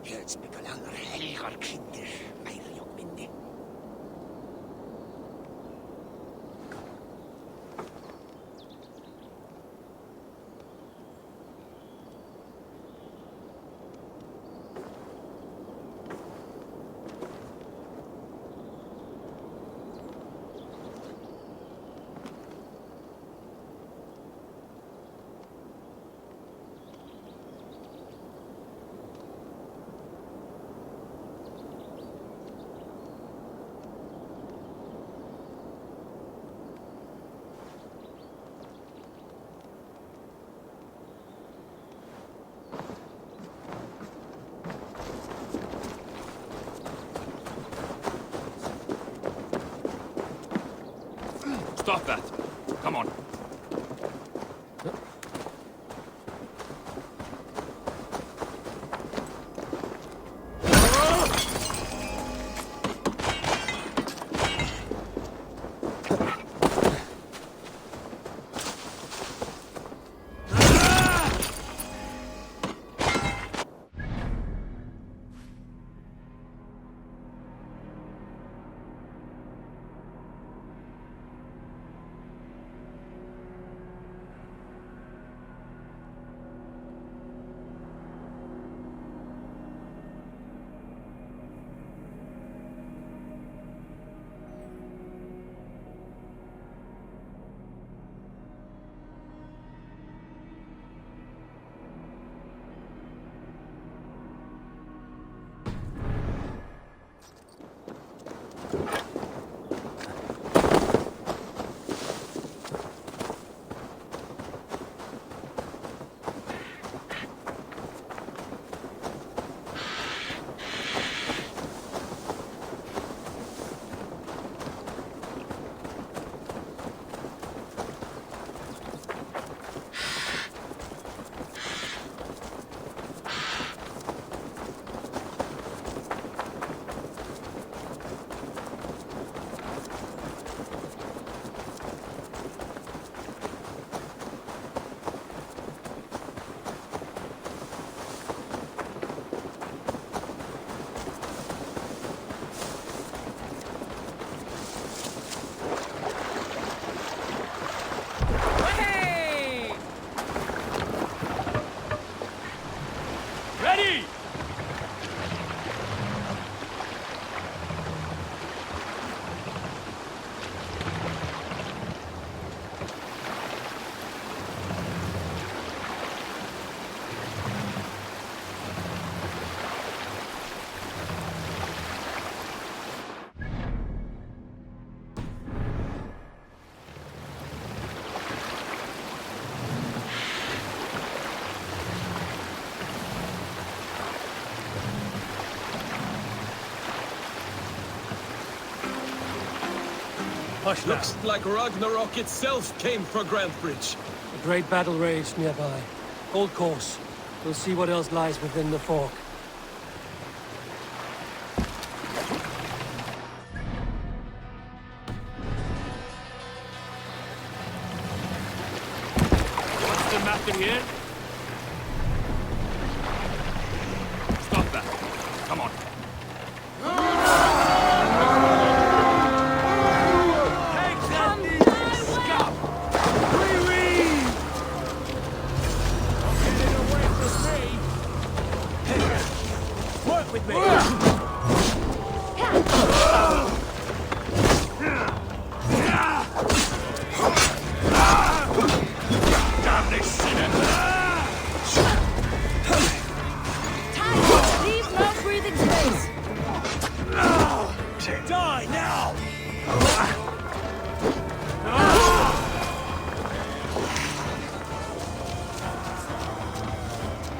Jetzt begalar helgar kinder, meir jok minni. Stop that! Come on. Looks like Ragnarok itself came for Grantbridge. A great battle raged nearby. Hold course. We'll see what else lies within the fork. What's the matter here? Stop that. Come on. With me. Damn this sinner! Time! Leave no breathing space! Die now!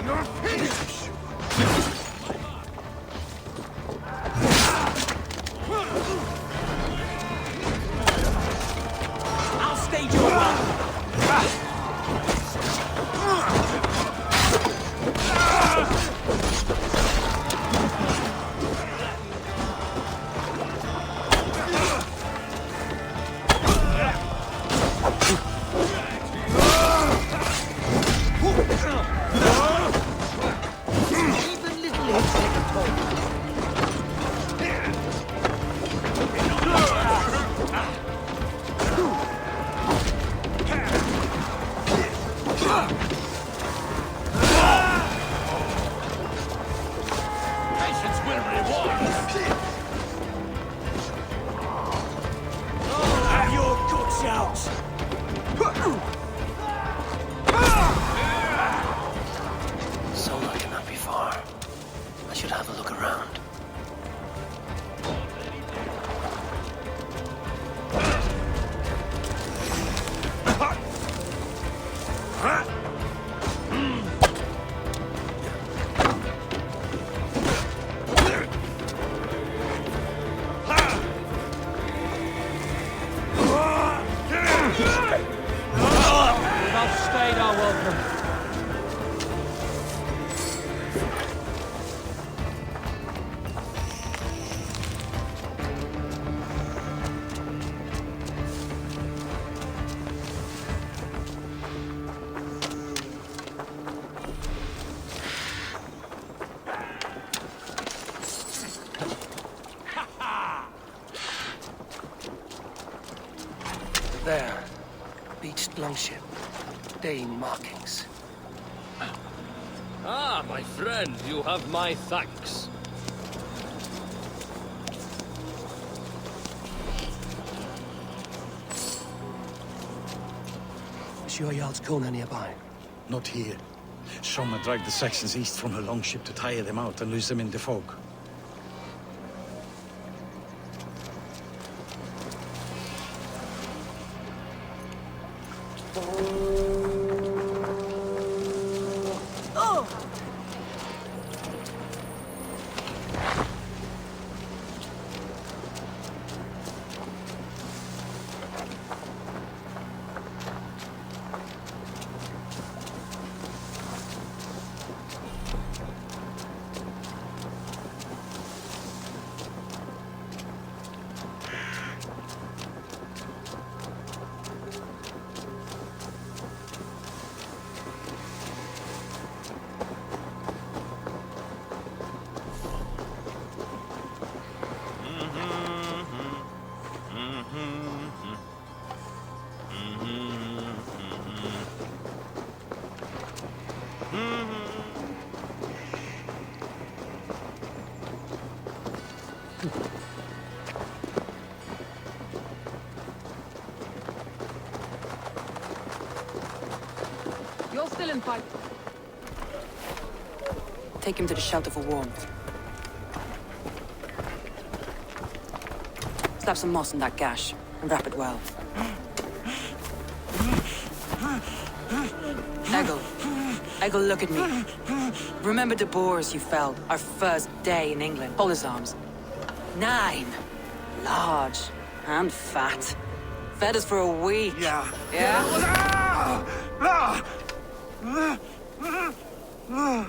You're finished! There. Beached longship. Dane markings. Ah, my friend, you have my thanks. Sure Jarl's Kona nearby. Not here. Soma dragged the Saxons east from her longship to tire them out and lose them in the fog. You're still in fight. Take him to the shelter for warmth. Slap some moss in that gash, and wrap it well. Eggle, look at me. Remember the boars you felled, our first day in England? Hold his arms. 9. Large and fat. Fed us for a week. Yeah. Yeah?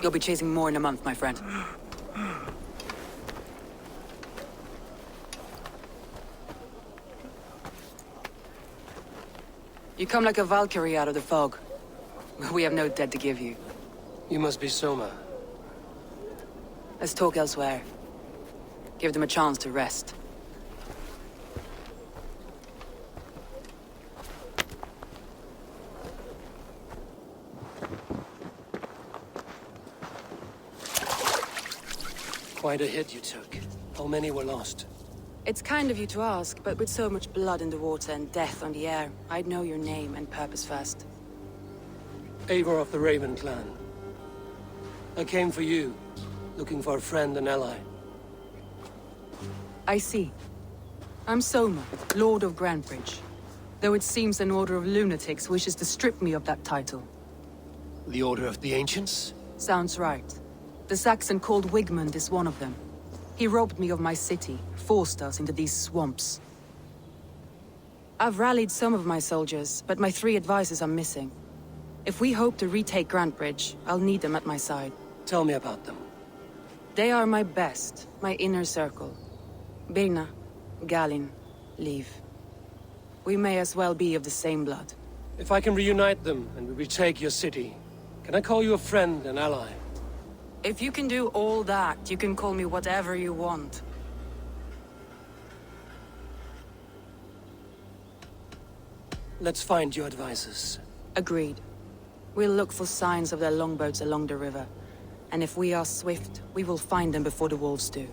You'll be chasing more in a month, my friend. You come like a Valkyrie out of the fog. We have no dead to give you. You must be Soma. Let's talk elsewhere. Give them a chance to rest. Quite a hit you took. How many were lost? It's kind of you to ask, but with so much blood in the water and death on the air, I'd know your name and purpose first. Eivor of the Raven clan. I came for you, looking for a friend and ally. I see. I'm Soma, Lord of Grantebridge. Though it seems an order of lunatics wishes to strip me of that title. The Order of the Ancients? Sounds right. The Saxon called Wigmund is one of them. He robbed me of my city, forced us into these swamps. I've rallied some of my soldiers, but my 3 advisors are missing. If we hope to retake Grantebridge, I'll need them at my side. Tell me about them. They are my best, my inner circle. Birna, Galin, Liv. We may as well be of the same blood. If I can reunite them and we retake your city, can I call you a friend and ally? If you can do all that, you can call me whatever you want. Let's find your advisors. Agreed. We'll look for signs of their longboats along the river. And if we are swift, we will find them before the wolves do.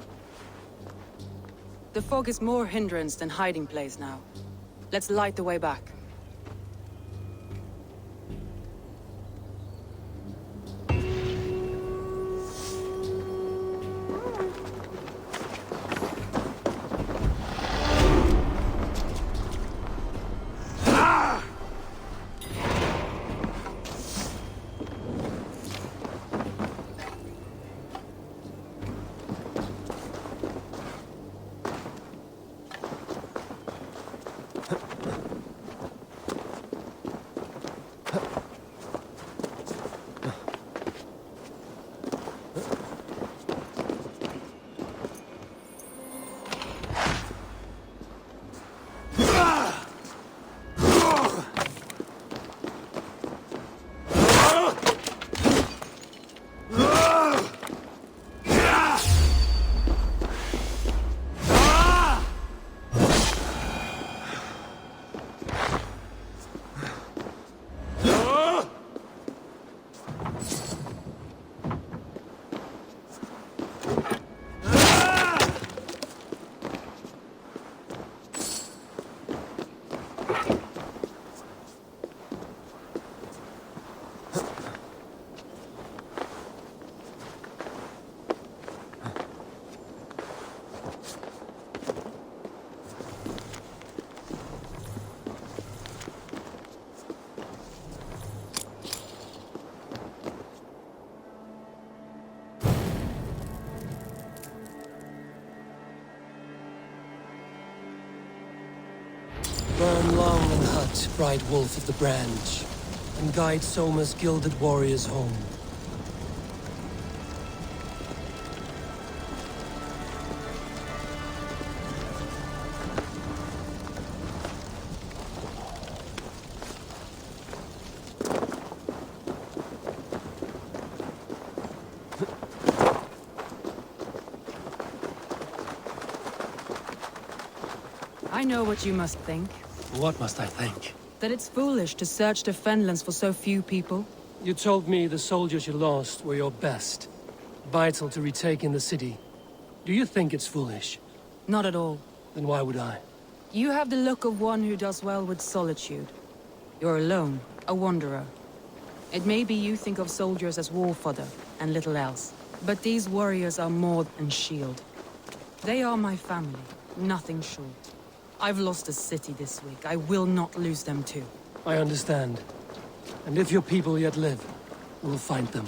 The fog is more hindrance than hiding place now. Let's light the way back. hut, bright wolf of the branch, and guide Soma's gilded warriors home. I know what you must think. What must I think? That it's foolish to search the Fenlands for so few people. You told me the soldiers you lost were your best. Vital to retaking the city. Do you think it's foolish? Not at all. Then why would I? You have the look of one who does well with solitude. You're alone, a wanderer. It may be you think of soldiers as war fodder, and little else. But these warriors are more than shield. They are my family, nothing short. I've lost a city this week. I will not lose them too. I understand. And if your people yet live, we'll find them.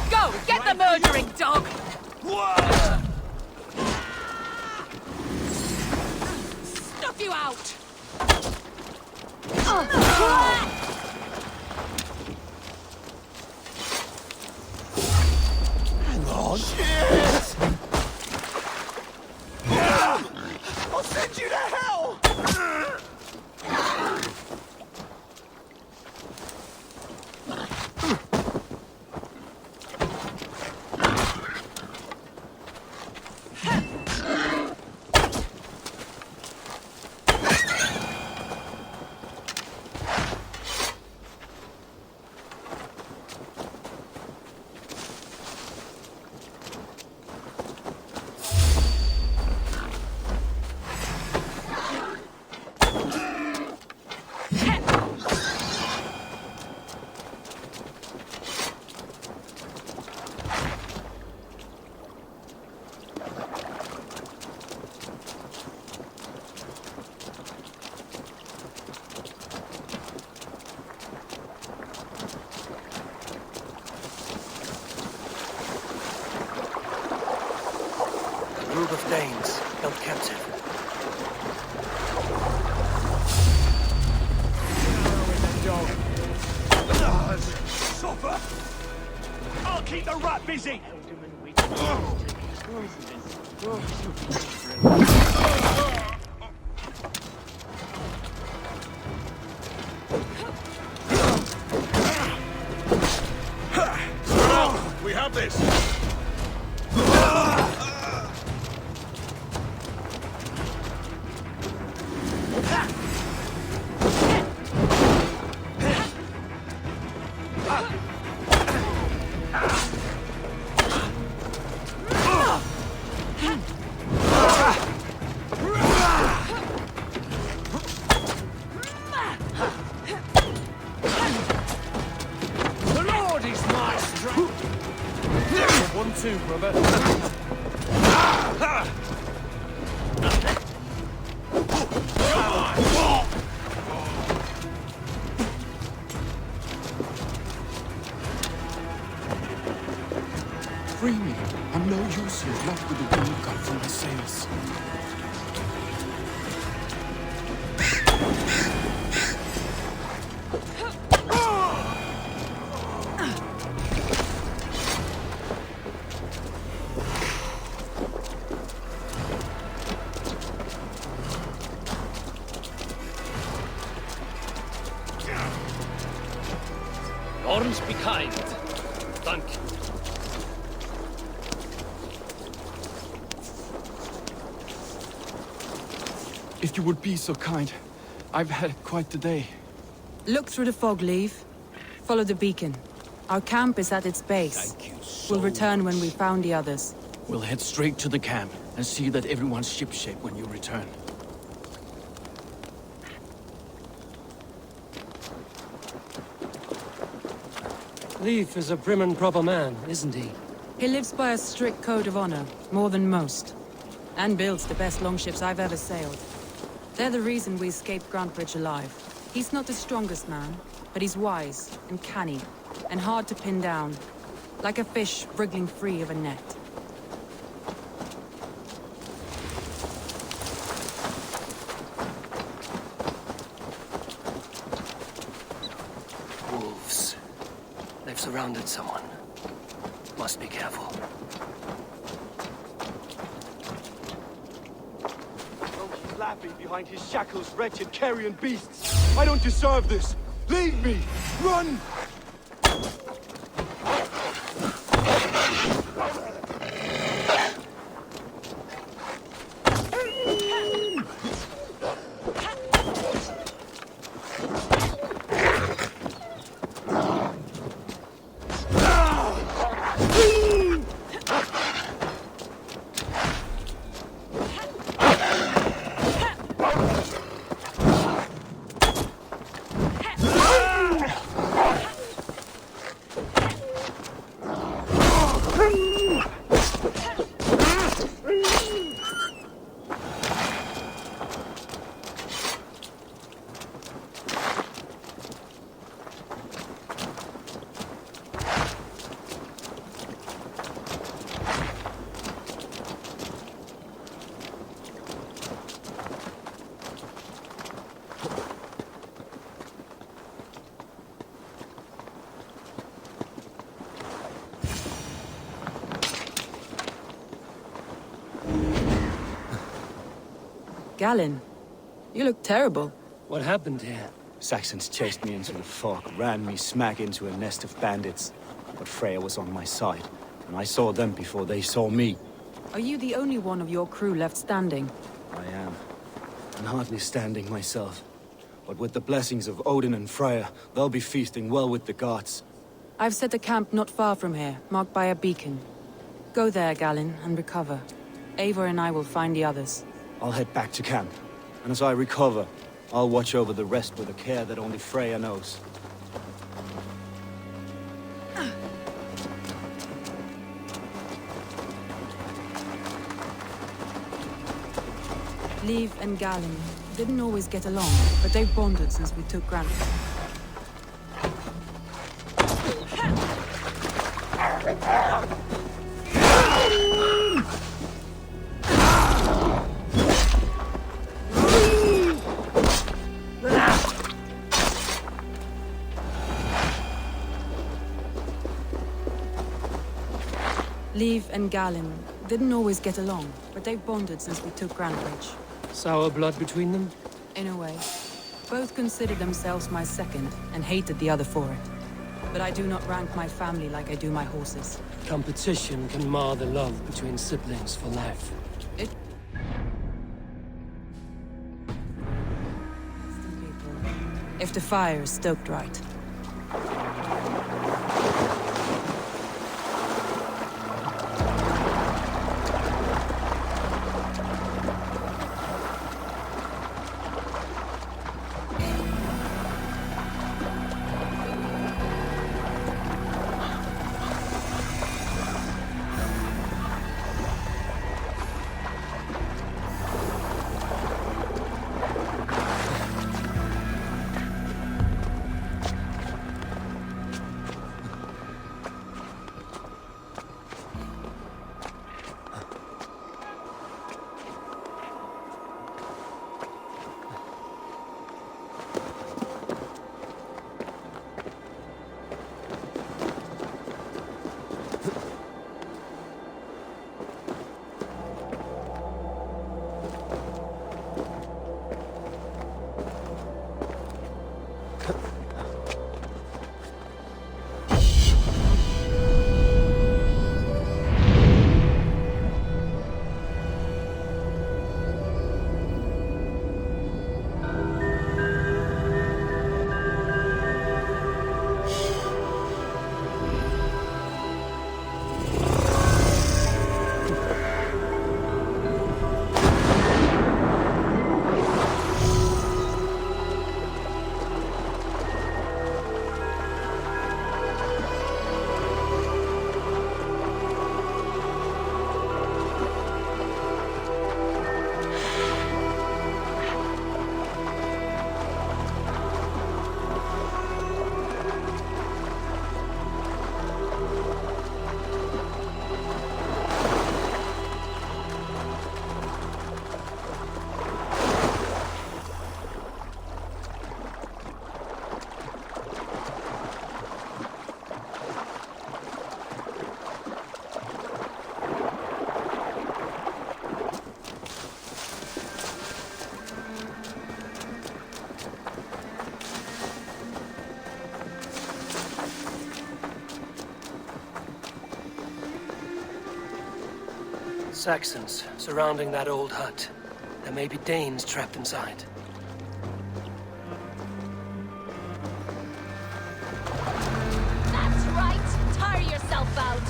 Go! Get the murdering dog! Snuff you out! Hang on. Shit! I'll send you to hell! Group of Danes, held captive. Suffer! I'll keep the rat busy! We have this! The Lord is my strength! 1-2, brother. Free me. I'm no use here, not with the wind cut from my sails. Arms be kind. Thank you. If you would be so kind. I've had quite the day. Look through the fog, Leave. Follow the beacon. Our camp is at its base. Thank you so We'll return when we found the others. We'll head straight to the camp and see that everyone's shipshape when you return. Leif is a prim and proper man, isn't he? He lives by a strict code of honor, more than most. And builds the best longships I've ever sailed. They're the reason we escaped Grantbridge alive. He's not the strongest man, but he's wise and canny, and hard to pin down. Like a fish wriggling free of a net. Wolves. They've surrounded someone. Must be careful. He's laughing behind his shackles, wretched carrion beasts. I don't deserve this. Leave me! Run! Galen, you look terrible. What happened here? Saxons chased me into the fog, ran me smack into a nest of bandits. But Freya was on my side, and I saw them before they saw me. Are you the only one of your crew left standing? I am. And hardly standing myself. But with the blessings of Odin and Freya, they'll be feasting well with the gods. I've set a camp not far from here, marked by a beacon. Go there, Galen, and recover. Eivor and I will find the others. I'll head back to camp. And as I recover, I'll watch over the rest with a care that only Freya knows. Liv and Galen didn't always get along, but they've bonded since we took Grantbridge. Liv and Galen didn't always get along, but they've bonded since we took Grantbridge. Sour blood between them? In a way. Both considered themselves my second, and hated the other for it. But I do not rank my family like I do my horses. Competition can mar the love between siblings for life. If the fire is stoked right. Saxons surrounding that old hut. There may be Danes trapped inside. That's right! Tire yourself out!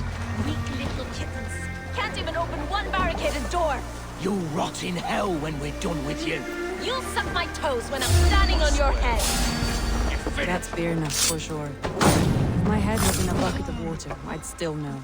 Weak little kittens. Can't even open one barricaded door! You'll rot in hell when we're done with you. You'll suck my toes when I'm standing on your head! That's fair enough, for sure. If my head was in a bucket of water, I'd still know.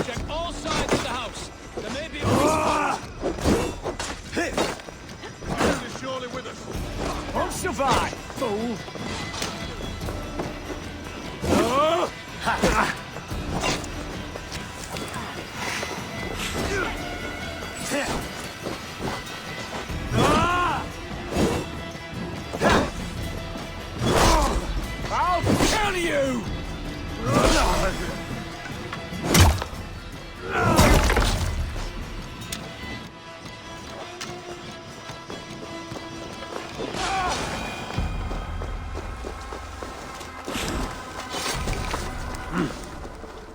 Check all sides of the house. There may be a response. Is surely with us. Won't survive, fool! I'll kill you!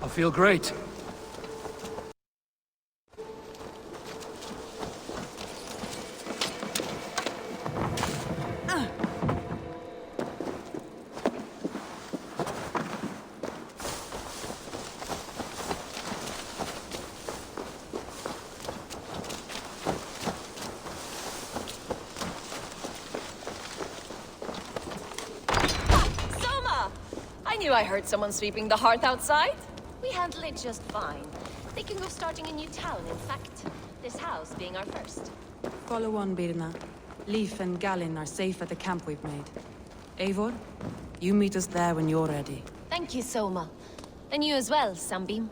I feel great. Soma! I knew I heard someone sweeping the hearth outside. We handle it just fine. Thinking of starting a new town, in fact. This house being our first. Follow on, Birna. Leif and Gallin are safe at the camp we've made. Eivor, you meet us there when you're ready. Thank you, Soma. And you as well, Sunbeam.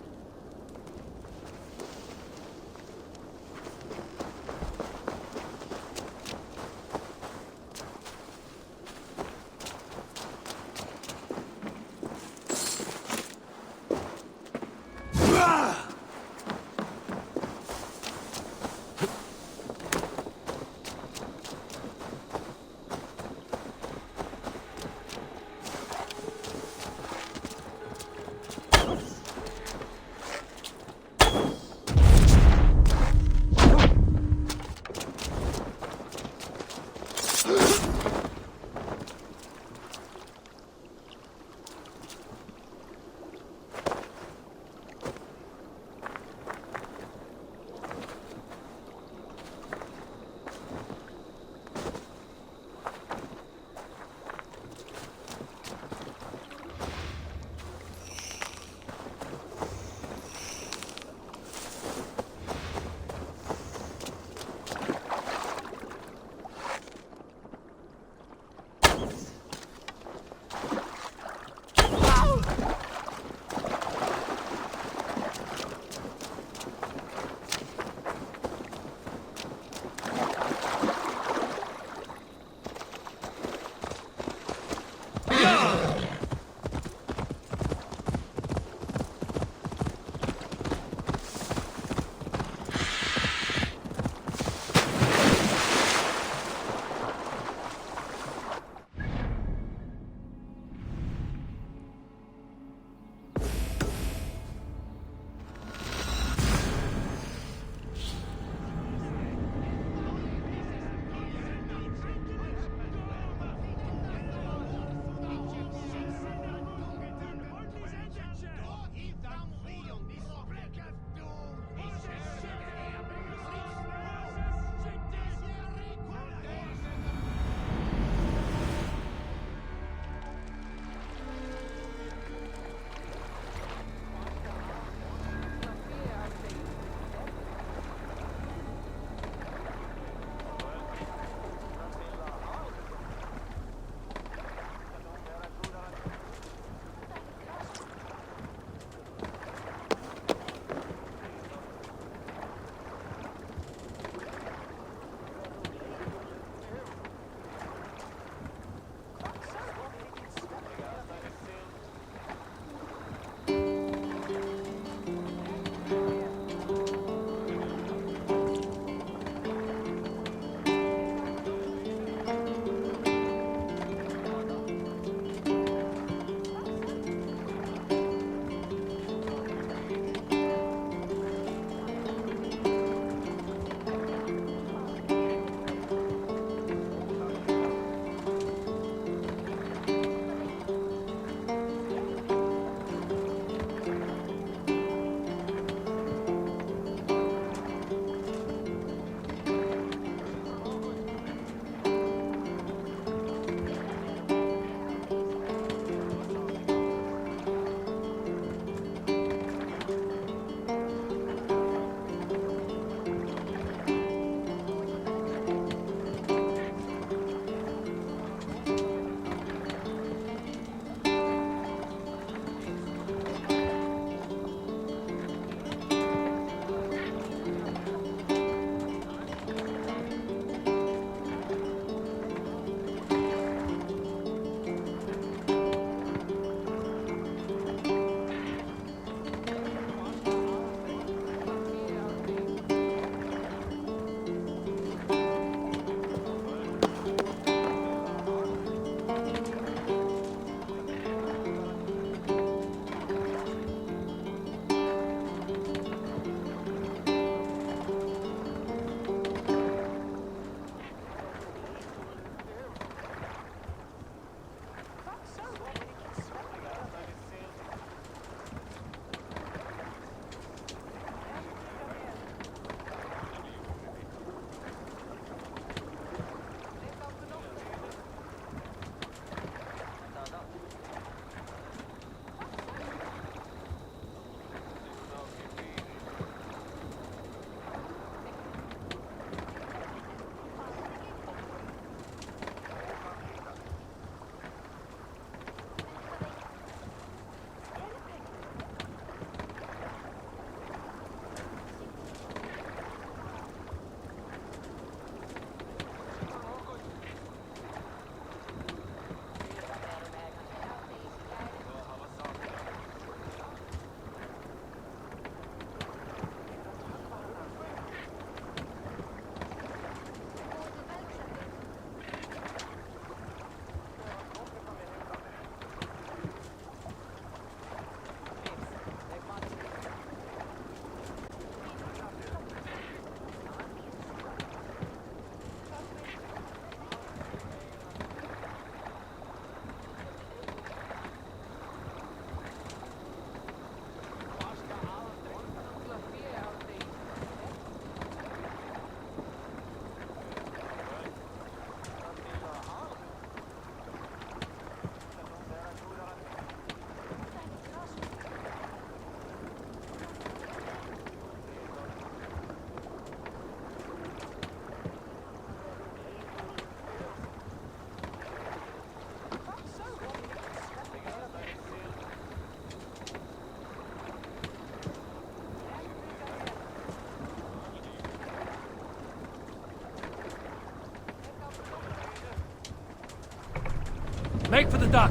Make for the dock.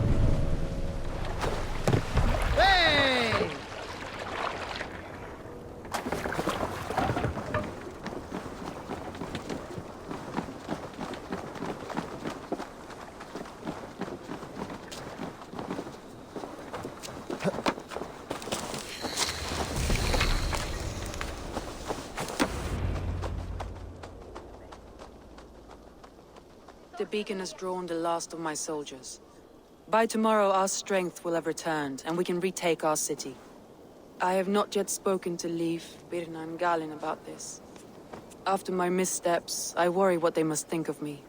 Hey! The beacon has drawn the last of my soldiers. By tomorrow, our strength will have returned, and we can retake our city. I have not yet spoken to Leif, Birna, and Galin about this. After my missteps, I worry what they must think of me.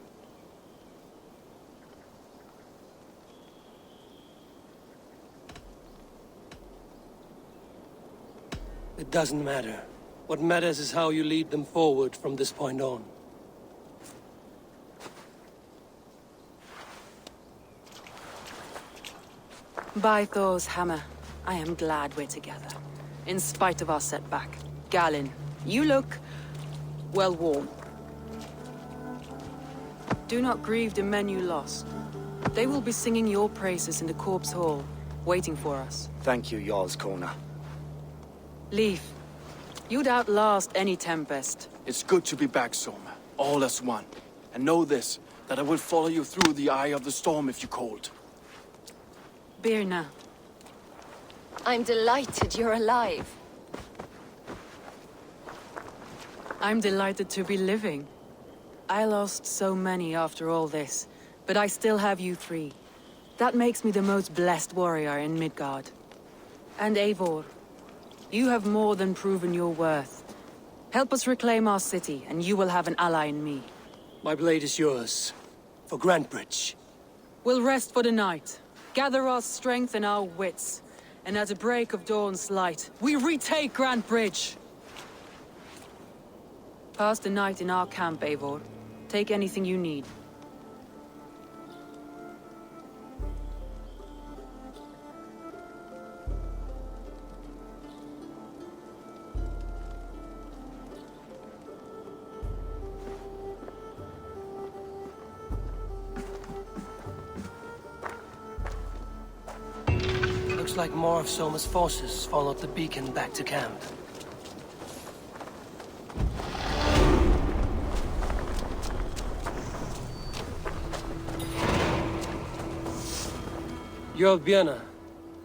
It doesn't matter. What matters is how you lead them forward from this point on. By Thor's hammer, I am glad we're together. In spite of our setback. Galin, you look... well, warm. Do not grieve the men you lost. They will be singing your praises in the Corpse Hall, waiting for us. Thank you, Jarl's Kona. Leif, you'd outlast any tempest. It's good to be back, Soma. All as one. And know this, that I will follow you through the eye of the storm if you called. Birna. I'm delighted you're alive. I'm delighted to be living. I lost so many after all this, but I still have you three. That makes me the most blessed warrior in Midgard. And Eivor, you have more than proven your worth. Help us reclaim our city, and you will have an ally in me. My blade is yours. For Grantbridge. We'll rest for the night. Gather our strength and our wits. And at the break of dawn's light, we retake Grantbridge! Pass the night in our camp, Eivor. Take anything you need. Looks like more of Soma's forces followed the beacon back to camp. You're Birna.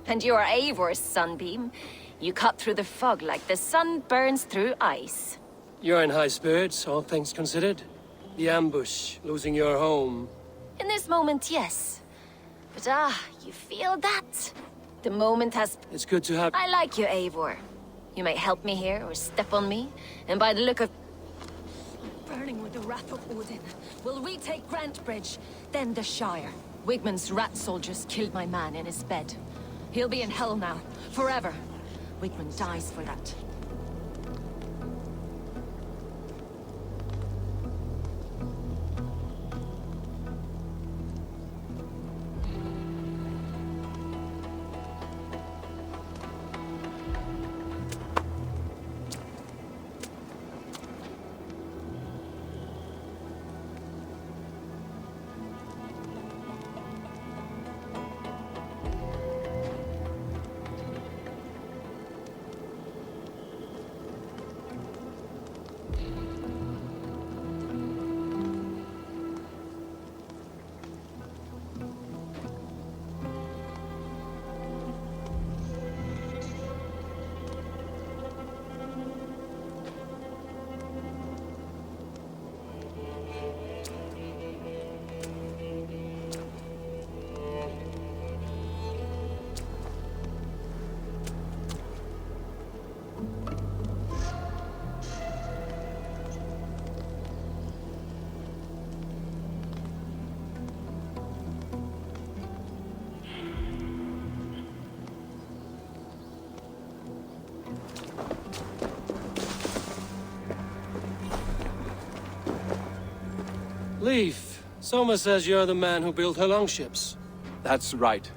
And you're Eivor's sunbeam. You cut through the fog like the sun burns through ice. You're in high spirits, all things considered. The ambush, losing your home. In this moment, yes. But you feel that? The moment has... It's good to have... I like you, Eivor. You may help me here, or step on me, and by the look of... burning with the wrath of Odin, we'll retake Grantbridge, then the Shire. Wigmund's rat soldiers killed my man in his bed. He'll be in hell now, forever. Wigmund dies for that. Leif, Soma says you're the man who built her longships. That's right.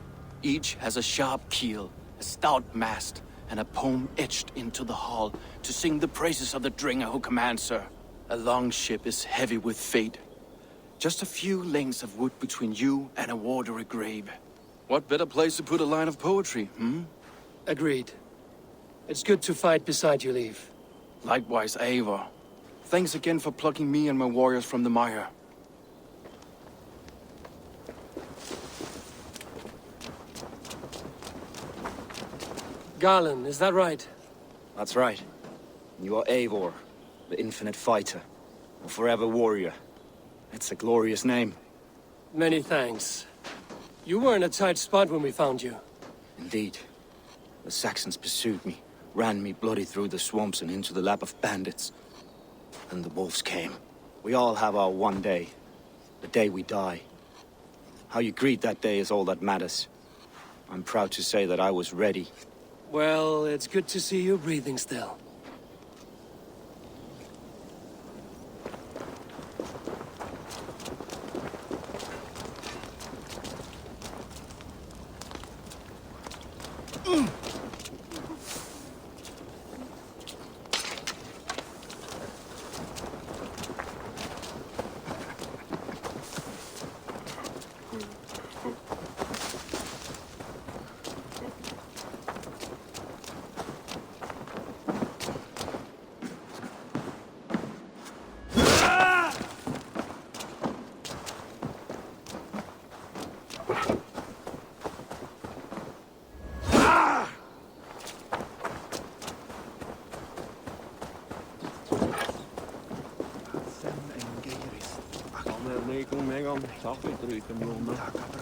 Each has a sharp keel, a stout mast, and a poem etched into the hull to sing the praises of the Dringer who commands her. A longship is heavy with fate. Just a few lengths of wood between you and a watery grave. What better place to put a line of poetry, hmm? Agreed. It's good to fight beside you, Leaf. Likewise, Eivor. Thanks again for plucking me and my warriors from the mire. Garland, is that right? That's right. You are Eivor, the infinite fighter, a forever warrior. It's a glorious name. Many thanks. You were in a tight spot when we found you. Indeed. The Saxons pursued me, ran me bloody through the swamps and into the lap of bandits. And the wolves came. We all have our one day. The day we die. How you greet that day is all that matters. I'm proud to say that I was ready. Well, it's good to see you breathing still.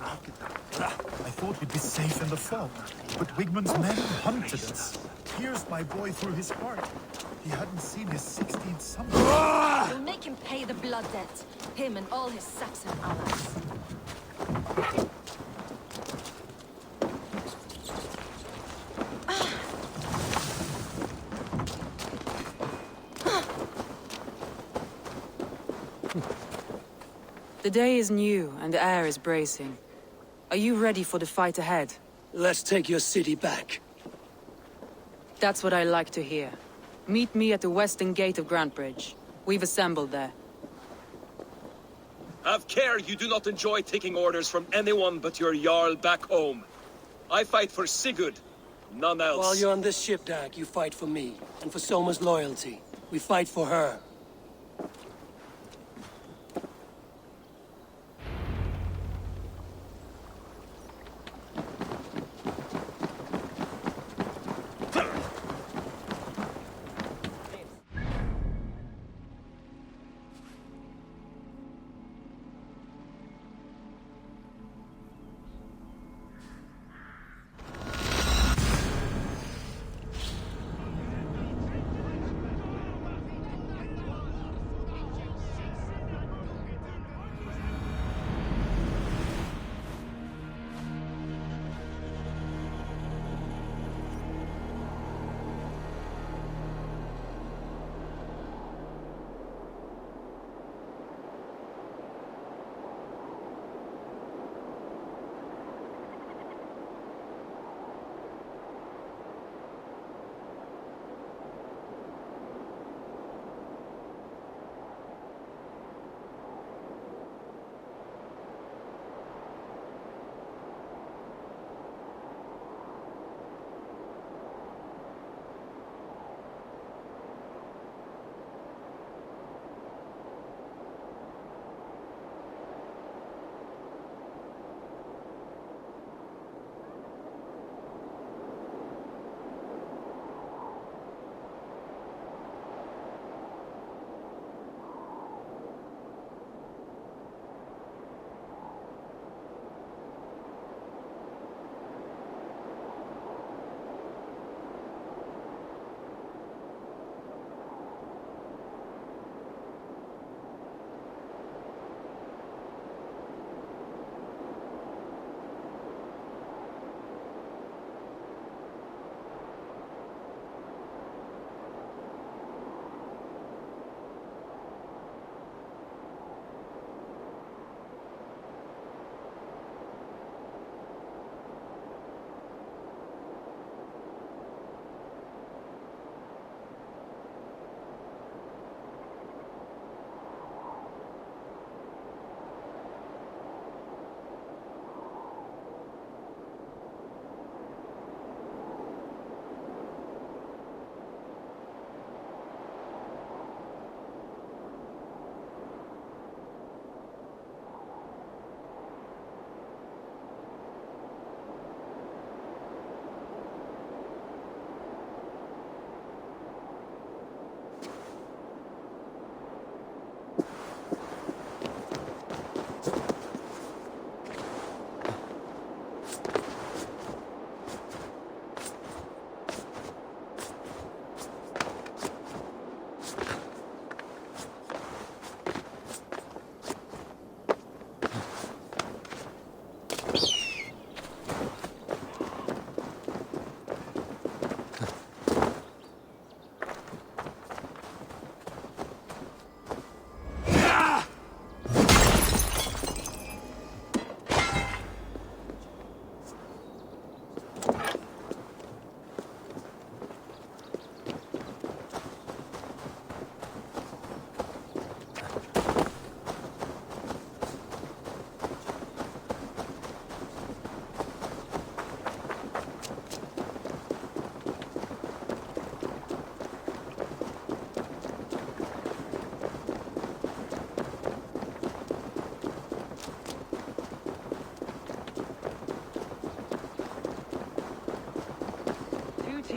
I thought we'd be safe in the fog, but Wigmund's men hunted us. Pierced my boy through his heart. He hadn't seen his 16th summer. You'll make him pay the blood debt. Him and all his Saxon allies. The day is new, and the air is bracing. Are you ready for the fight ahead? Let's take your city back. That's what I like to hear. Meet me at the western gate of Grantbridge. We've assembled there. Have care you do not enjoy taking orders from anyone but your Jarl back home. I fight for Sigurd, none else. While you're on this ship, Dag, you fight for me, and for Soma's loyalty. We fight for her.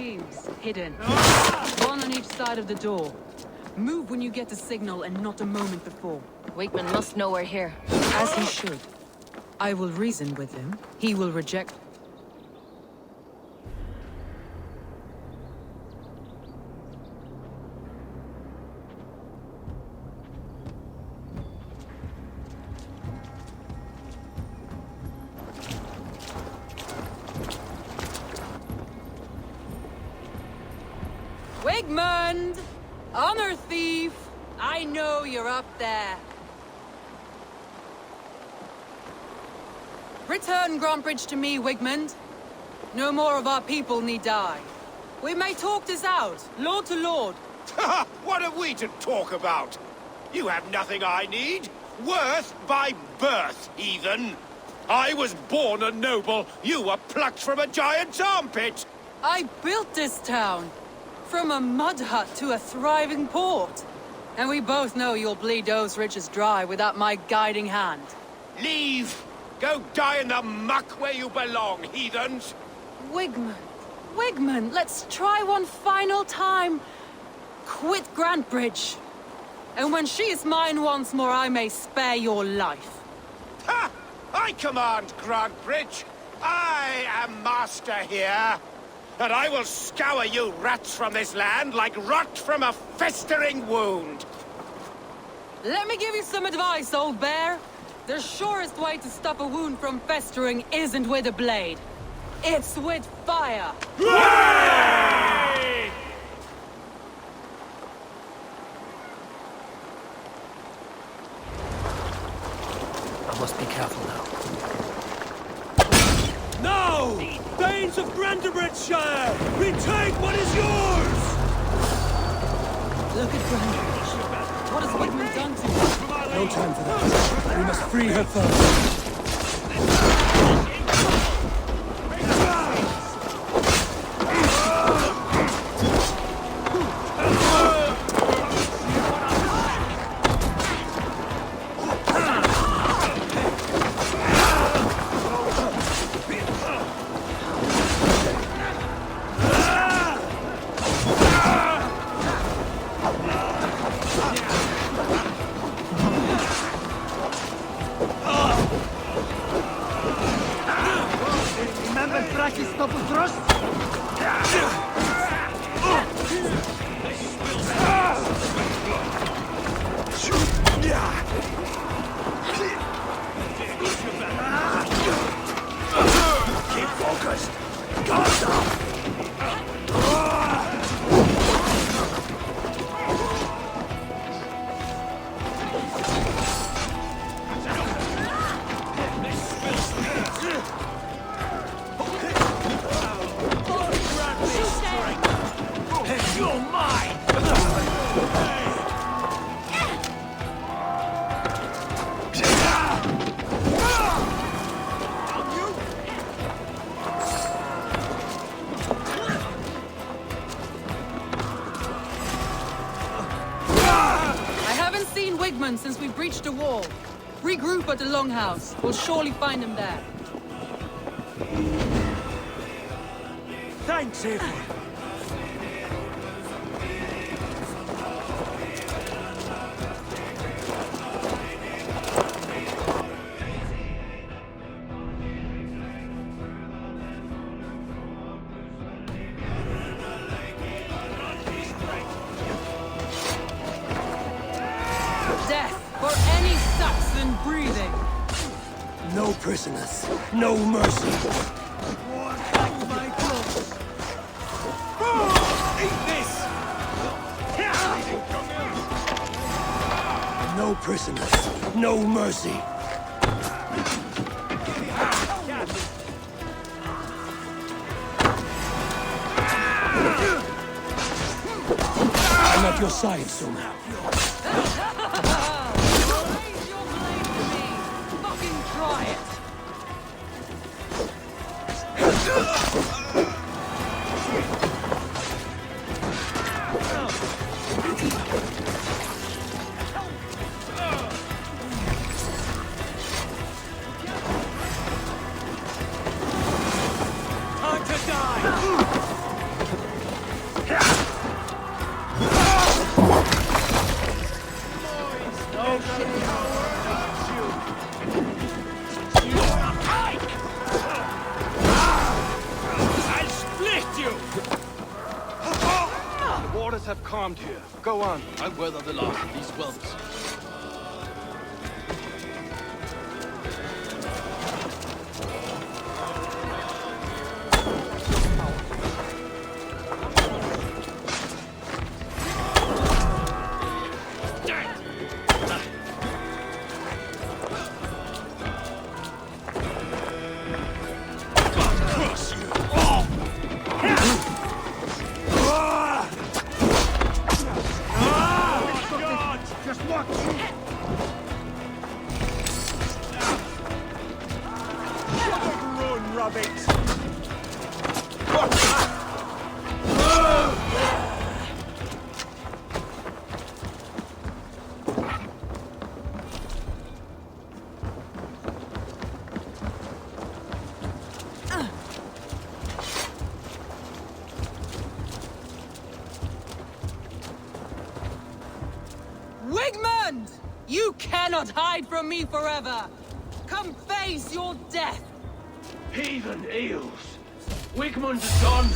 teams, hidden. One on each side of the door. Move when you get the signal and not a moment before. Wigman must know we're here. As he should. I will reason with him. He will reject. Wigmund! Honor thief! I know you're up there. Return Grantbridge to me, Wigmund. No more of our people need die. We may talk this out, lord to lord. What are we to talk about? You have nothing I need. Worth by birth, heathen. I was born a noble. You were plucked from a giant's armpit. I built this town. From a mud hut to a thriving port. And we both know you'll bleed those riches dry without my guiding hand. Leave! Go die in the muck where you belong, heathens! Wigmund, Wigmund, let's try one final time. Quit Grantbridge. And when she is mine once more, I may spare your life. Ha! I command Grantbridge. I am master here. And I will scour you rats from this land like rot from a festering wound. Let me give you some advice, old bear. The surest way to stop a wound from festering isn't with a blade. It's with fire. Hooray! I must be careful now. Now! Thanes of Grantebridgeshire! Retake what is yours! Look at Grantebridge. What has Wigmund done to her? No time for that. We must free her first. Since we breached the wall. Regroup at the Longhouse. We'll surely find him there. Thanks, Eivor. No prisoners, no mercy. Eat this! No prisoners, no mercy. I'm at your side, Soma. calmed here. Go on. I'll weather the last of these whelps. Wigmund! You cannot hide from me forever! Come face your death! Heathen eels! Wigmund is gone!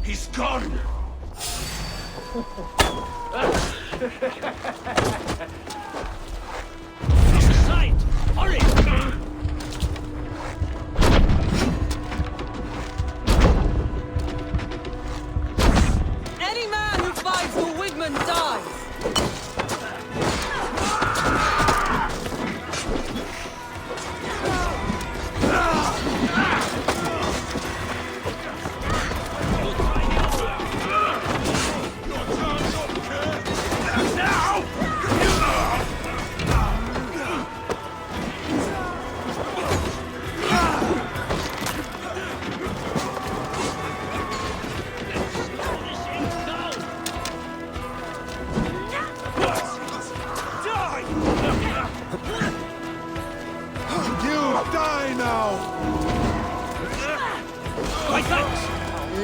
He's gone! Out of sight! Hurry! Any man who fights for Wigmund dies!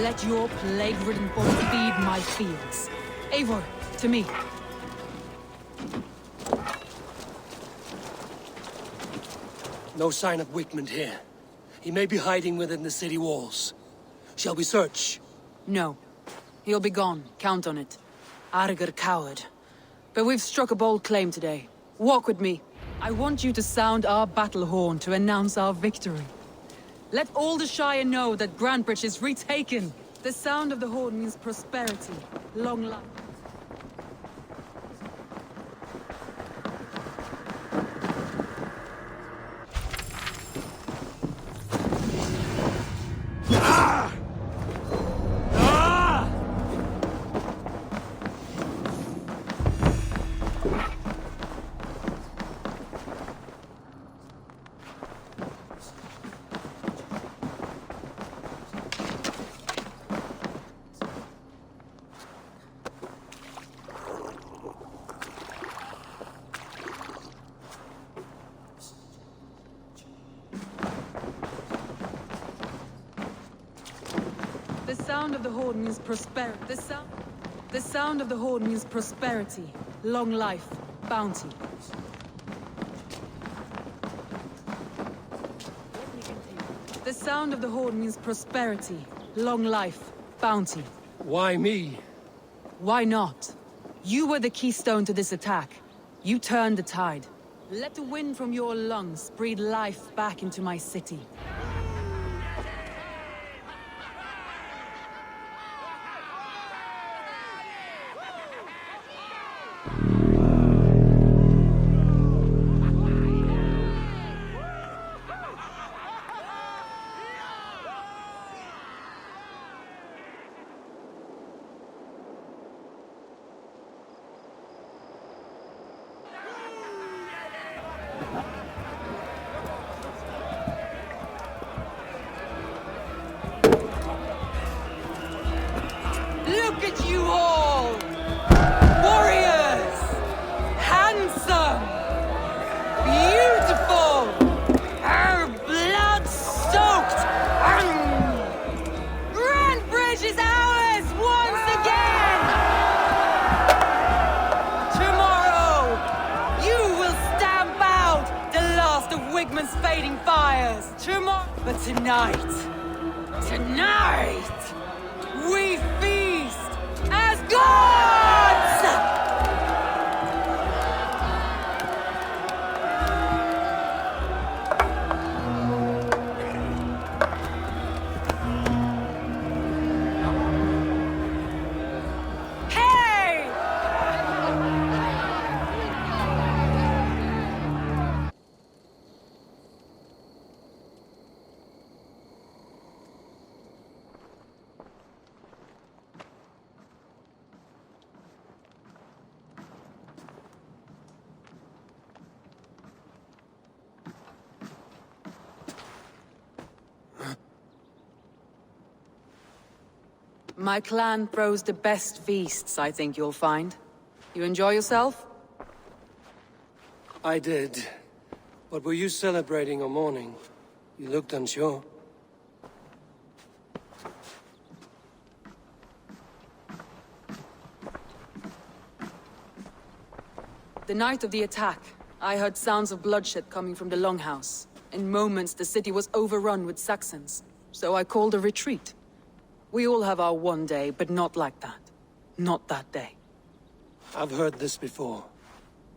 Let your plague-ridden body feed my fields. Eivor, to me. No sign of Wigmund here. He may be hiding within the city walls. Shall we search? No. He'll be gone. Count on it. Arger coward. But we've struck a bold claim today. Walk with me. I want you to sound our battle horn to announce our victory. Let all the Shire know that Grantebridge is retaken. The sound of the horn means prosperity, long life. The sound of the horn means prosperity. The sound of the horn means prosperity, long life, bounty. The sound of the horn means prosperity, long life, bounty. Why me? Why not? You were the keystone to this attack. You turned the tide. Let the wind from your lungs breathe life back into my city. Look at you all! Warriors! Handsome! Beautiful! Blood-soaked! Grantebridge is ours once again! Tomorrow, you will stamp out the last of Wigmund's fading fires. Tomorrow, but tonight, we feast as gods! My clan throws the best feasts, I think you'll find. You enjoy yourself? I did. But were you celebrating or mourning? You looked unsure. The night of the attack, I heard sounds of bloodshed coming from the Longhouse. In moments, the city was overrun with Saxons, so I called a retreat. We all have our one day, but not like that. Not that day. I've heard this before.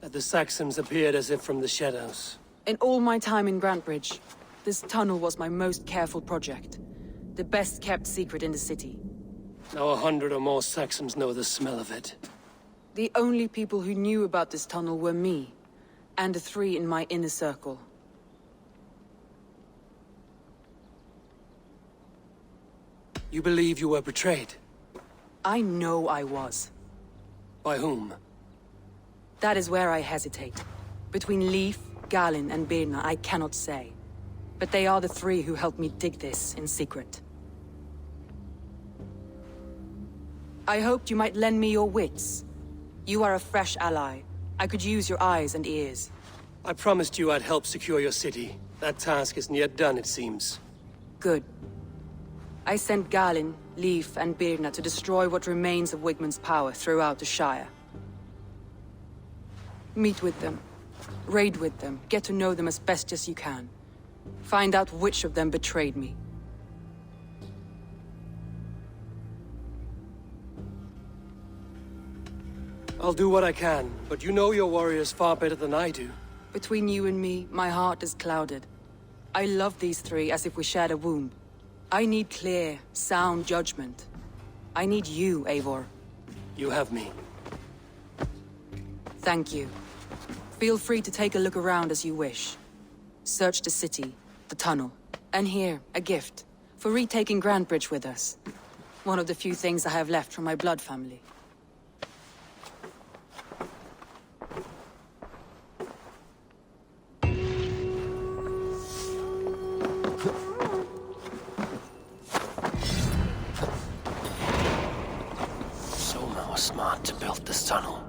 That the Saxons appeared as if from the shadows. In all my time in Grantbridge, this tunnel was my most careful project. The best kept secret in the city. Now 100 or more Saxons know the smell of it. The only people who knew about this tunnel were me, and the 3 in my inner circle. You believe you were betrayed? I know I was. By whom? That is where I hesitate. Between Leif, Galin, and Birna, I cannot say. But they are the 3 who helped me dig this in secret. I hoped you might lend me your wits. You are a fresh ally. I could use your eyes and ears. I promised you I'd help secure your city. That task isn't yet done, it seems. Good. I sent Galin, Leif, and Birna to destroy what remains of Wigmund's power throughout the Shire. Meet with them. Raid with them. Get to know them as best as you can. Find out which of them betrayed me. I'll do what I can, but you know your warriors far better than I do. Between you and me, my heart is clouded. I love these 3 as if we shared a womb. I need clear, sound judgment. I need you, Eivor. You have me. Thank you. Feel free to take a look around as you wish. Search the city, the tunnel, and here, a gift, for retaking Grantbridge with us. One of the few things I have left from my blood family. Soma was smart to build this tunnel.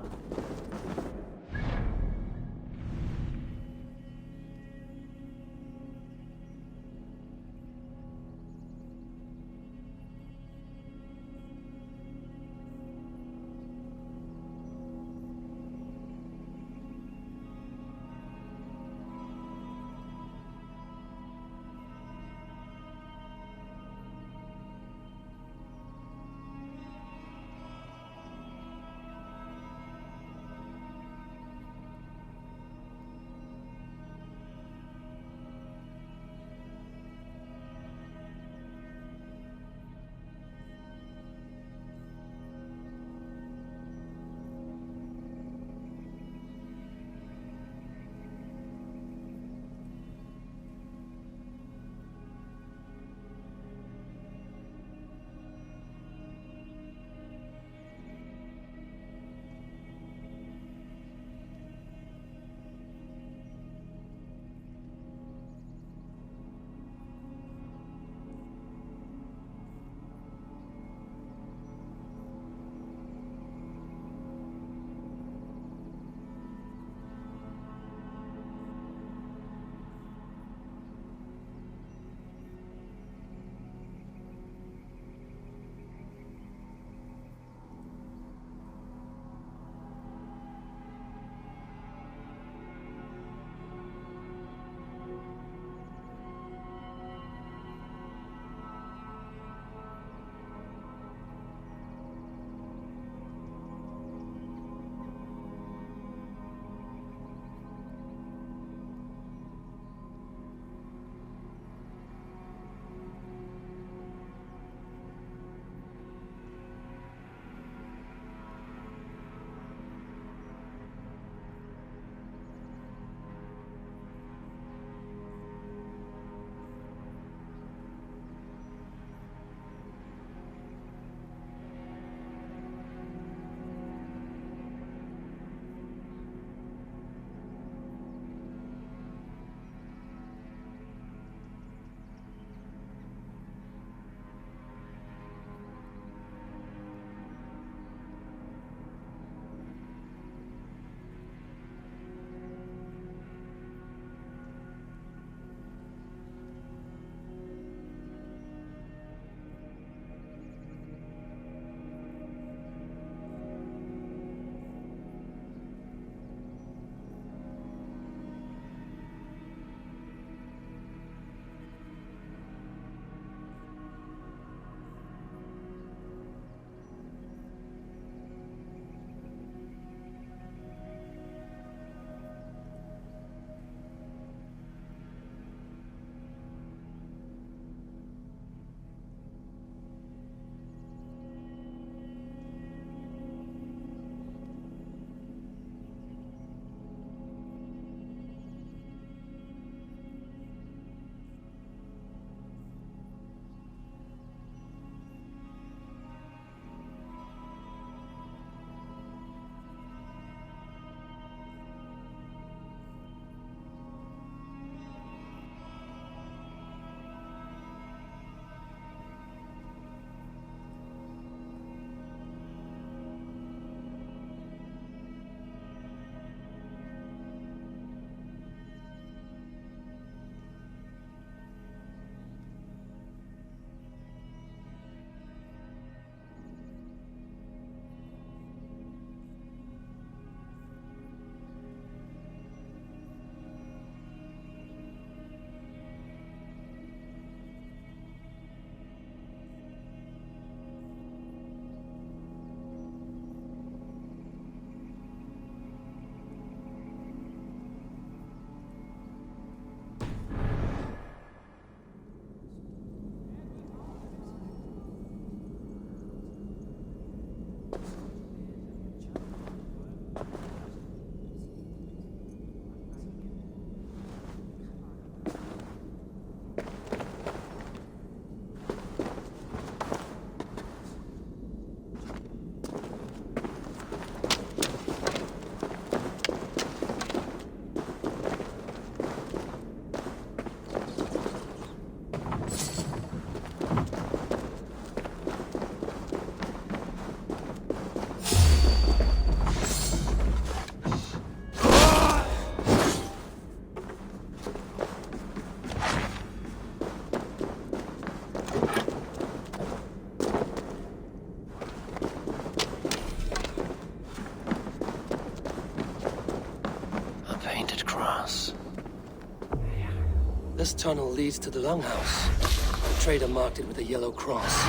This tunnel leads to the Longhouse. The trader marked it with a yellow cross,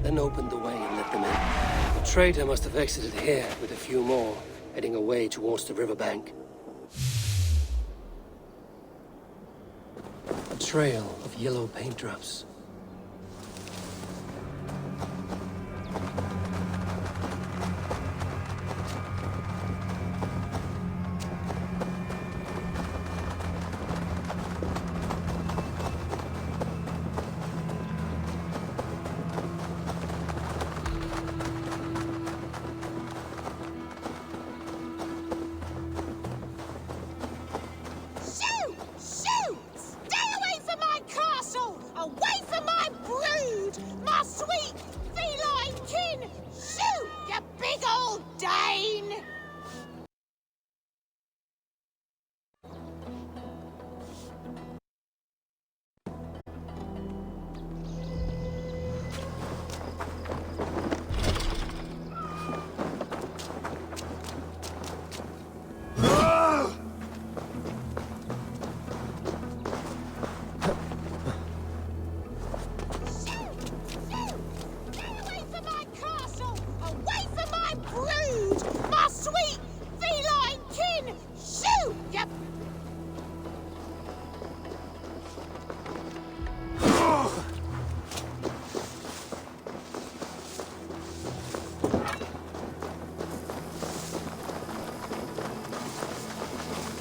then opened the way and let them in. The trader must have exited here with a few more, heading away towards the riverbank. A trail of yellow paint drops.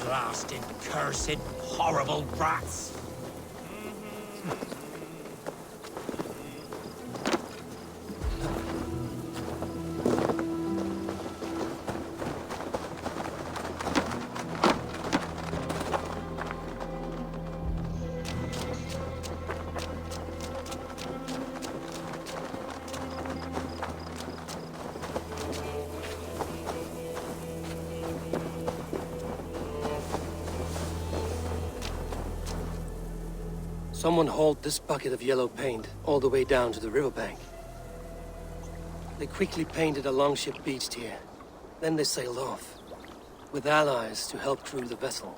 Blasted, cursed, horrible rats! Someone hauled this bucket of yellow paint all the way down to the riverbank. They quickly painted a longship beached here. Then they sailed off, with allies to help crew the vessel.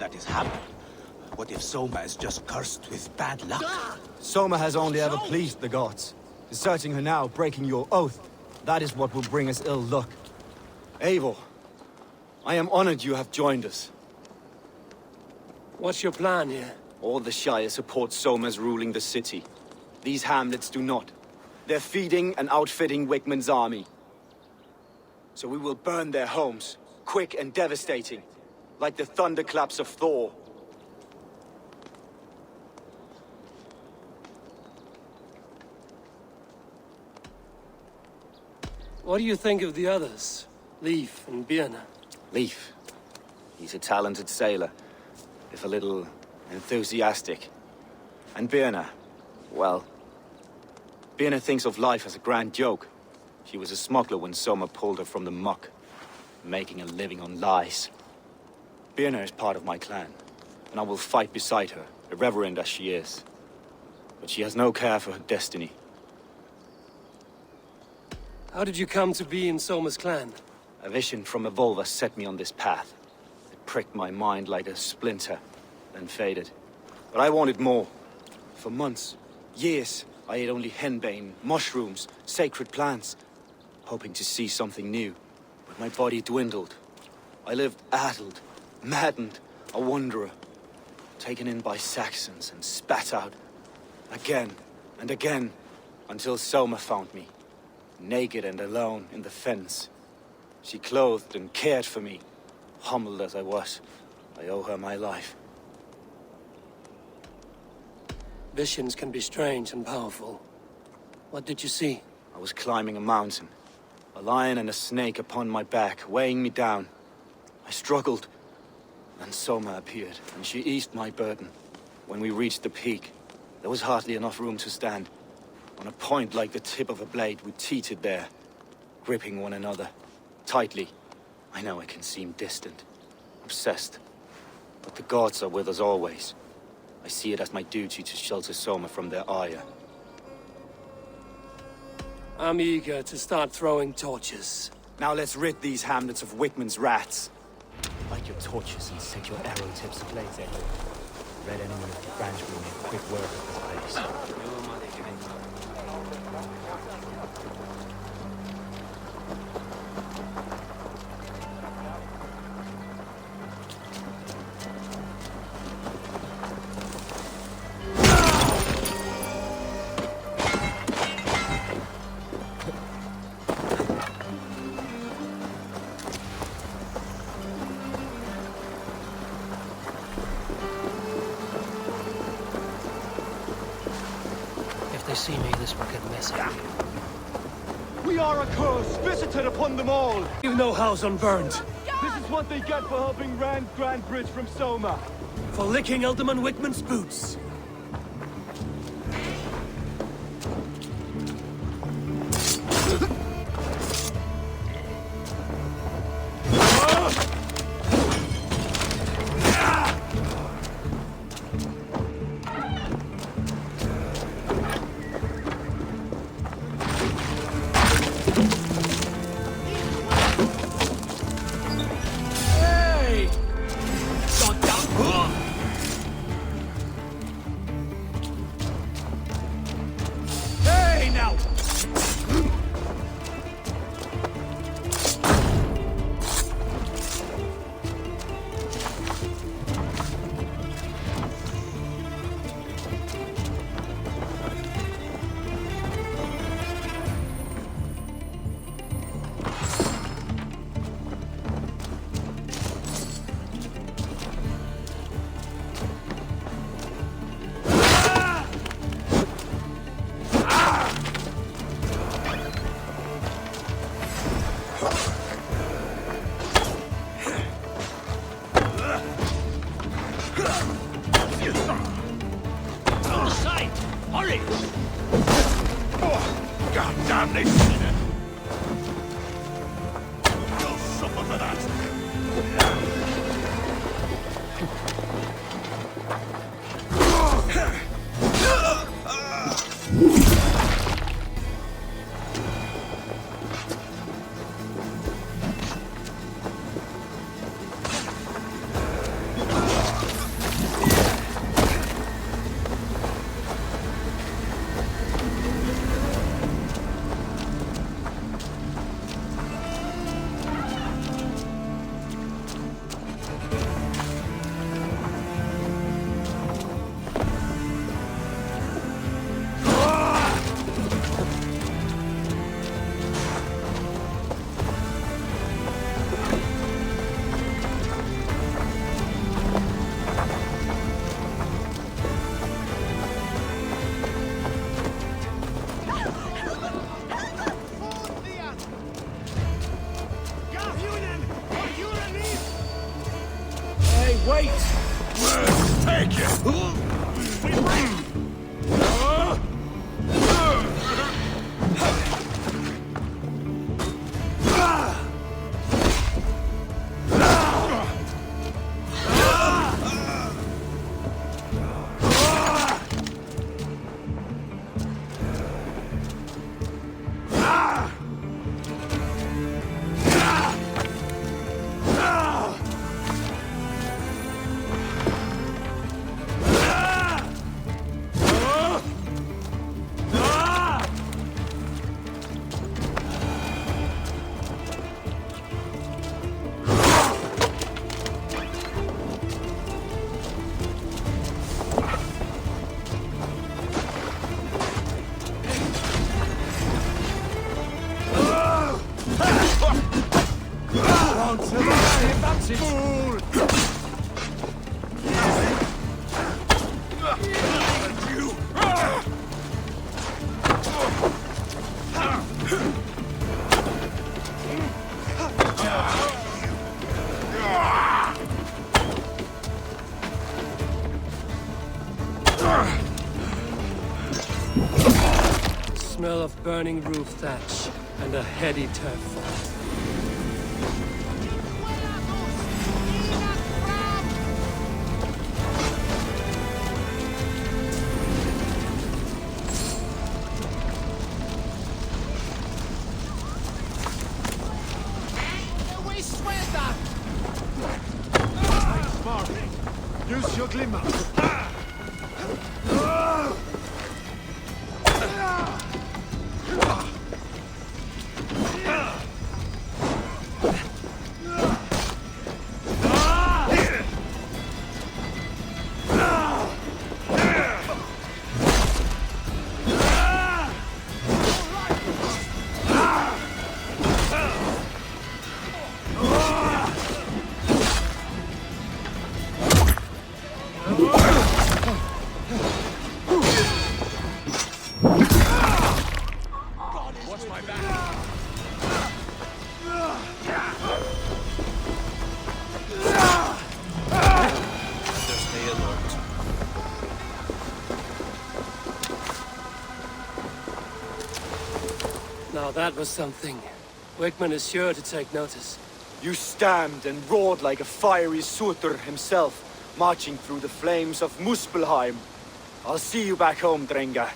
that is happening? What if Soma is just cursed with bad luck? Soma has only ever pleased the gods. Deserting her now, breaking your oath, that is what will bring us ill luck. Eivor, I am honored you have joined us. What's your plan here? All the Shire support Soma's ruling the city. These hamlets do not. They're feeding and outfitting Wigmund's army. So we will burn their homes, quick and devastating, like the thunderclaps of Thor. What do you think of the others? Leif and Birna? Leif. He's a talented sailor, if a little enthusiastic. And Birna, well... Birna thinks of life as a grand joke. She was a smuggler when Soma pulled her from the muck, making a living on lies. Birna is part of my clan, and I will fight beside her, irreverent as she is. But she has no care for her destiny. How did you come to be in Soma's clan? A vision from Evolva set me on this path. It pricked my mind like a splinter, then faded. But I wanted more. For months, years, I ate only henbane, mushrooms, sacred plants, hoping to see something new. But my body dwindled. I lived addled, maddened, a wanderer, taken in by Saxons and spat out again and again, until Soma found me, naked and alone in the fens. She clothed and cared for me, humbled as I was. I owe her my life. Visions can be strange and powerful. What did you see? I was climbing a mountain. A lion and a snake upon my back, weighing me down. I struggled. Then Soma appeared, and she eased my burden. When we reached the peak, there was hardly enough room to stand. On a point like the tip of a blade, we teetered there, gripping one another, tightly. I know it can seem distant, obsessed, but the gods are with us always. I see it as my duty to shelter Soma from their ire. I'm eager to start throwing torches. Now let's rid these hamlets of Wigmund's rats. Light your torches and set your arrow tips ablaze, Echo. Red enemy of the branch will make quick work of this place. If they see me, this will get messy. We are a curse visited upon them all! You no house unburned. This is what they get for helping Rand Grand Bridge from Soma. For licking Alderman Wigmund's boots. That's it. Fool! Smell of burning roof thatch and a heady turf fire. Smart. Use your glimmer. Now that was something. Wigman is sure to take notice. You stamped and roared like a fiery Surtur himself, marching through the flames of Muspelheim. I'll see you back home, Drenga.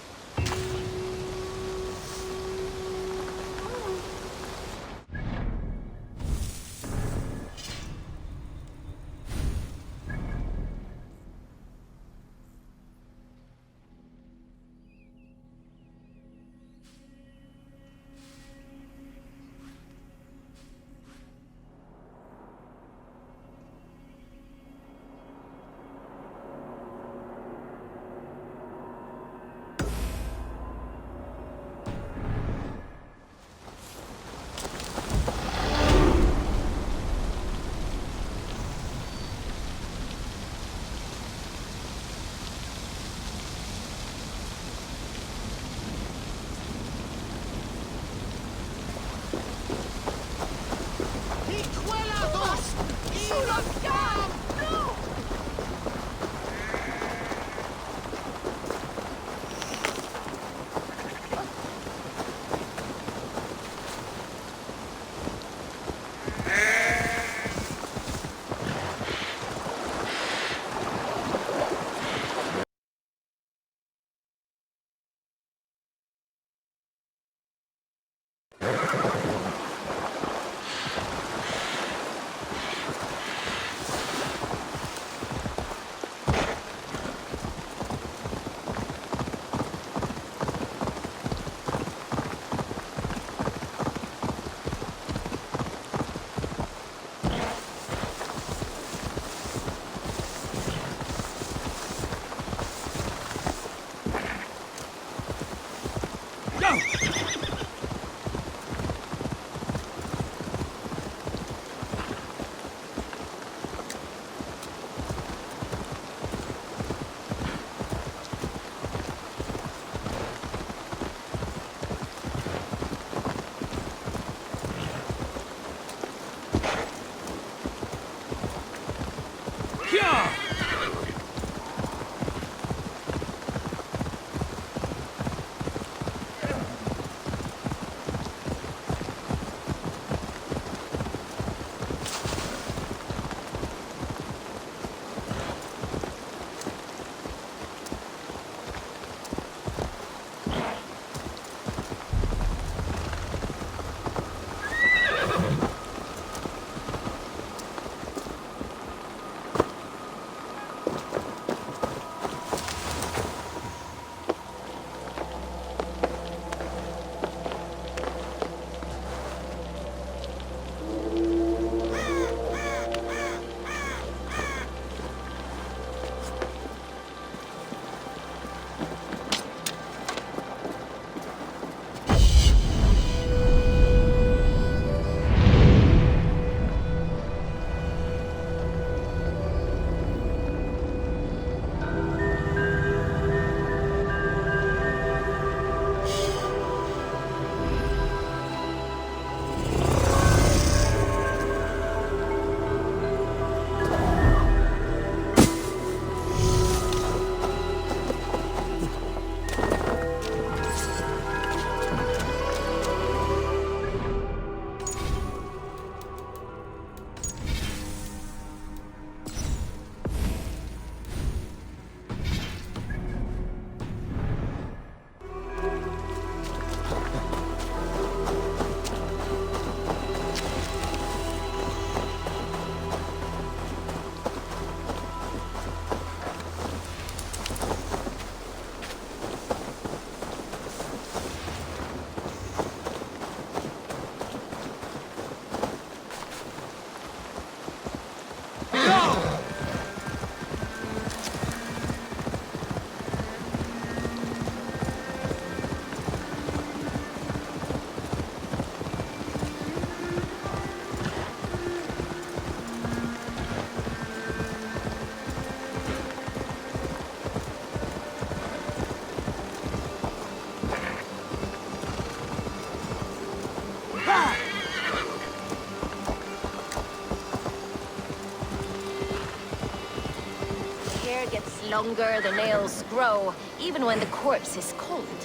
longer the nails grow, even when the corpse is cold.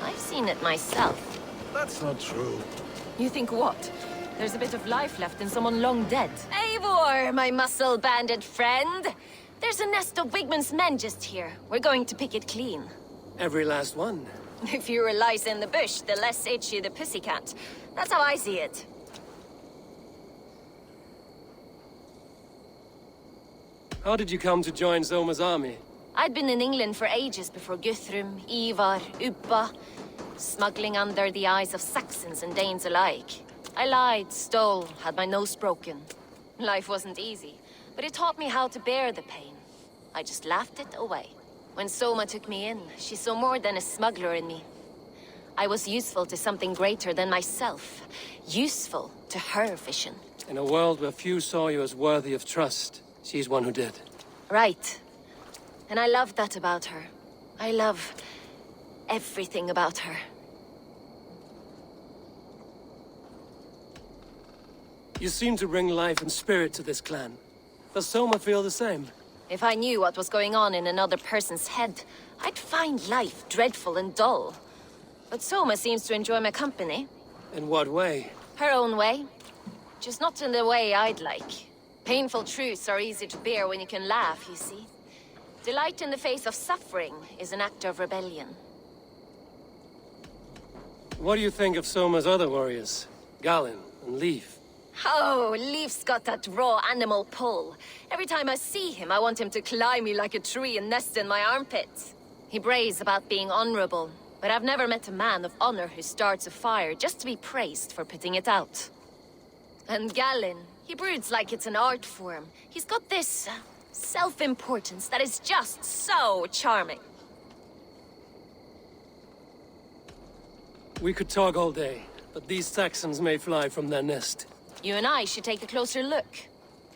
I've seen it myself. That's not true. You think what? There's a bit of life left in someone long dead. Eivor, my muscle-banded friend! There's a nest of Wigman's men just here. We're going to pick it clean. Every last one. The fewer lies in the bush, the less itchy the pussycat. That's how I see it. How did you come to join Zoma's army? I'd been in England for ages before Guthrum, Ivar, Uppa, smuggling under the eyes of Saxons and Danes alike. I lied, stole, had my nose broken. Life wasn't easy, but it taught me how to bear the pain. I just laughed it away. When Soma took me in, she saw more than a smuggler in me. I was useful to something greater than myself. Useful to her vision. In a world where few saw you as worthy of trust, she's one who did. Right. And I love that about her. I love everything about her. You seem to bring life and spirit to this clan. Does Soma feel the same? If I knew what was going on in another person's head, I'd find life dreadful and dull. But Soma seems to enjoy my company. In what way? Her own way. Just not in the way I'd like. Painful truths are easy to bear when you can laugh, you see. Delight in the face of suffering is an act of rebellion. What do you think of Soma's other warriors? Galen and Leaf? Oh, Leaf's got that raw animal pull. Every time I see him, I want him to climb me like a tree and nest in my armpits. He brays about being honorable, but I've never met a man of honor who starts a fire just to be praised for putting it out. And Galen, he broods like it's an art form. He's got this self-importance that is just so charming. We could talk all day, but these Saxons may fly from their nest. You and I should take a closer look.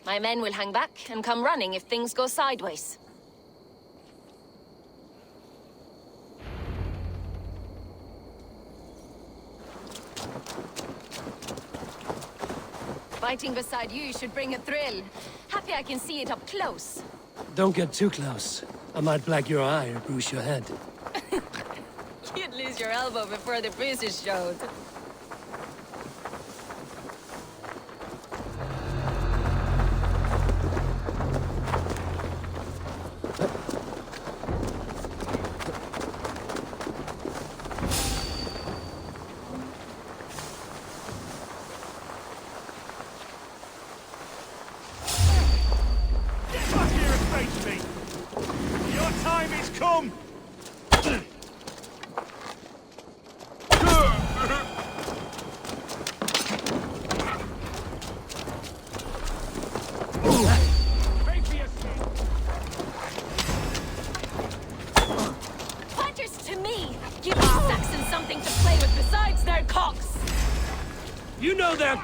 My men will hang back and come running if things go sideways. Fighting beside you should bring a thrill. Happy I can see it up close. Don't get too close. I might black your eye or bruise your head. You'd lose your elbow before the bruises showed.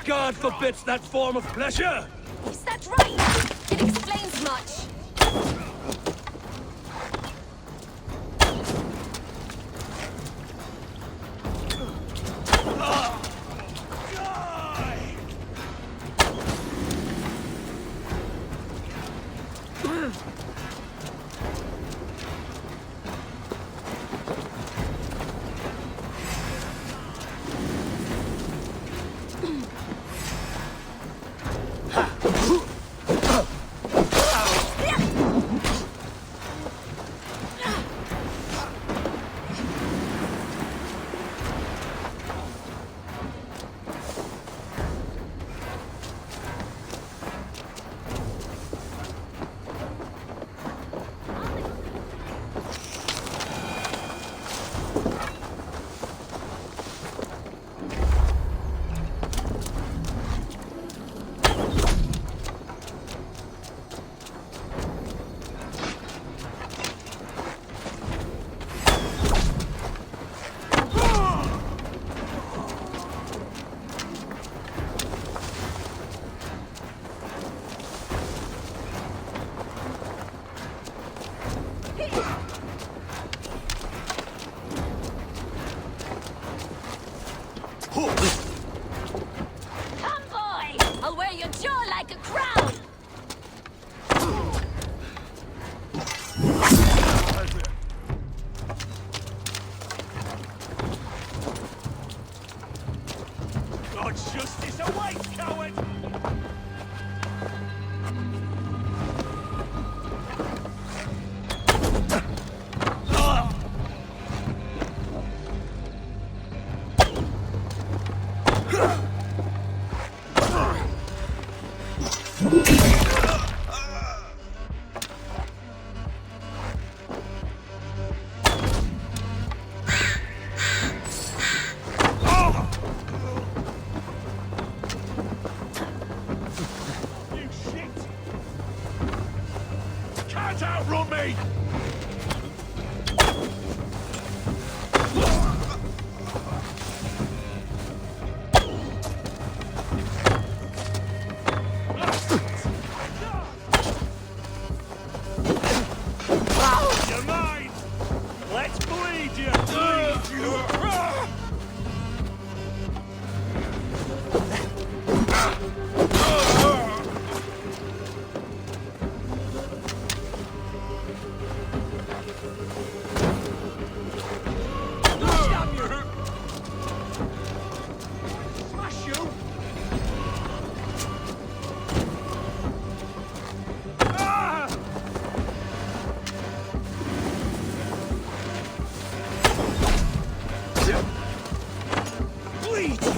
God forbids that form of pleasure! Is that right? It explains much. Come, boy! I'll wear your jaw like a crown! God's justice awaits, coward! Can't outrun me! You're mine! Let's bleed you! Bleed you! Smash you! Bleed you!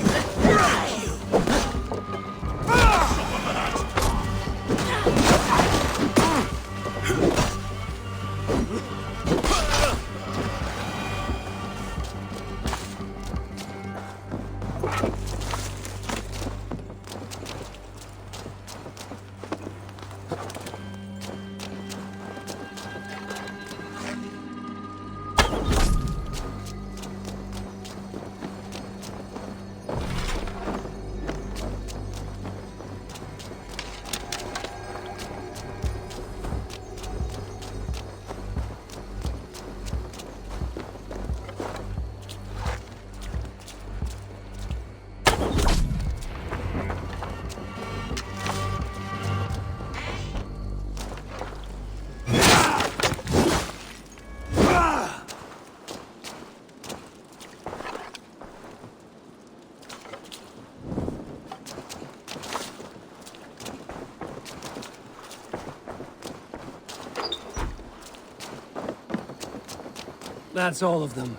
That's all of them.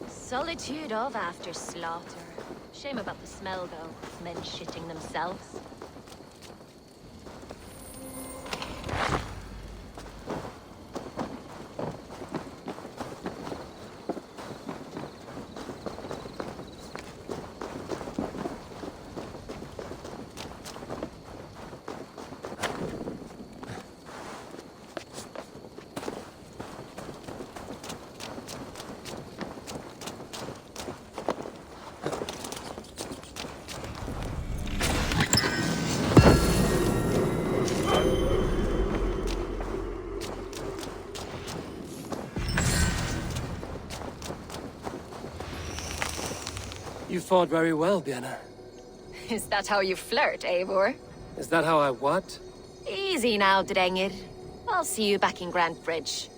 Solitude of after slaughter. Shame about the smell, though. Men shitting themselves. You fought very well, Vienna. Is that how you flirt, Eivor? Is that how I what? Easy now, Drengir. I'll see you back in Grand Bridge.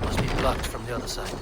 Must be blocked from the other side.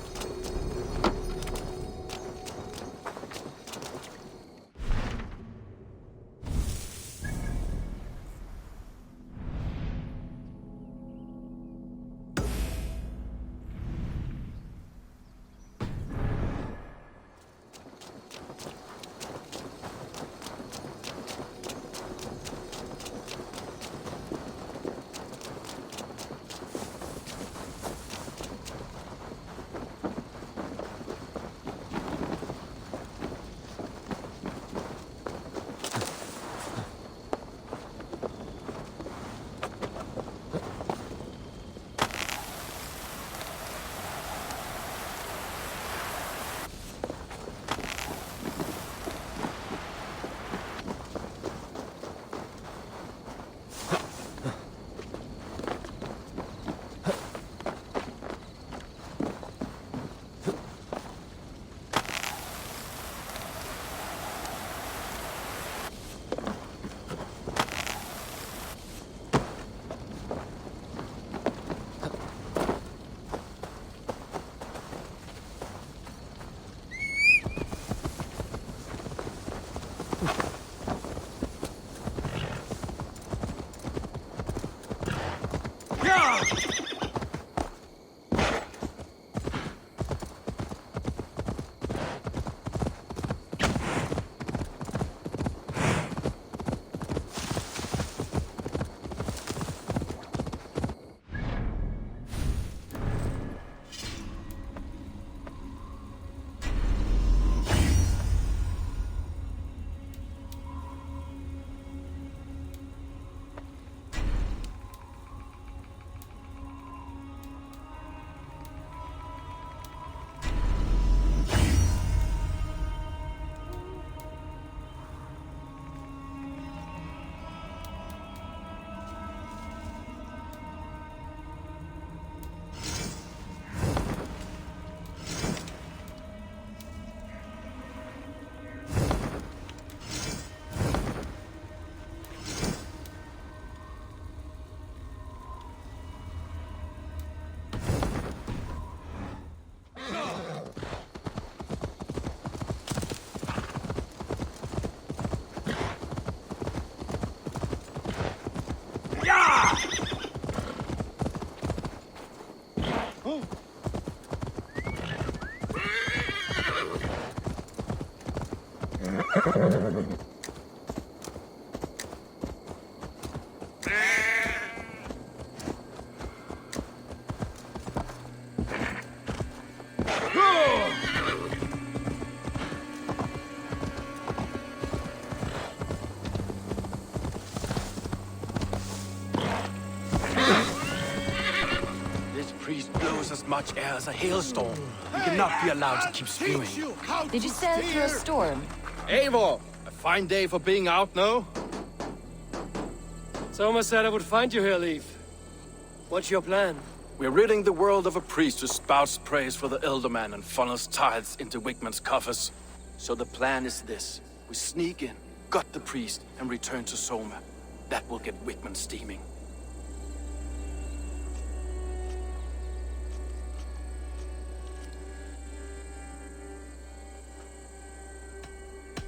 This priest blows as much air as a hailstorm. He cannot be allowed to keep spewing. Did you sail through a storm? Eivor! A fine day for being out, no? Soma said I would find you here, Leif. What's your plan? We're ridding the world of a priest who spouts praise for the Elderman and funnels tithes into Wigman's coffers. So the plan is this. We sneak in, gut the priest, and return to Soma. That will get Wigman steaming.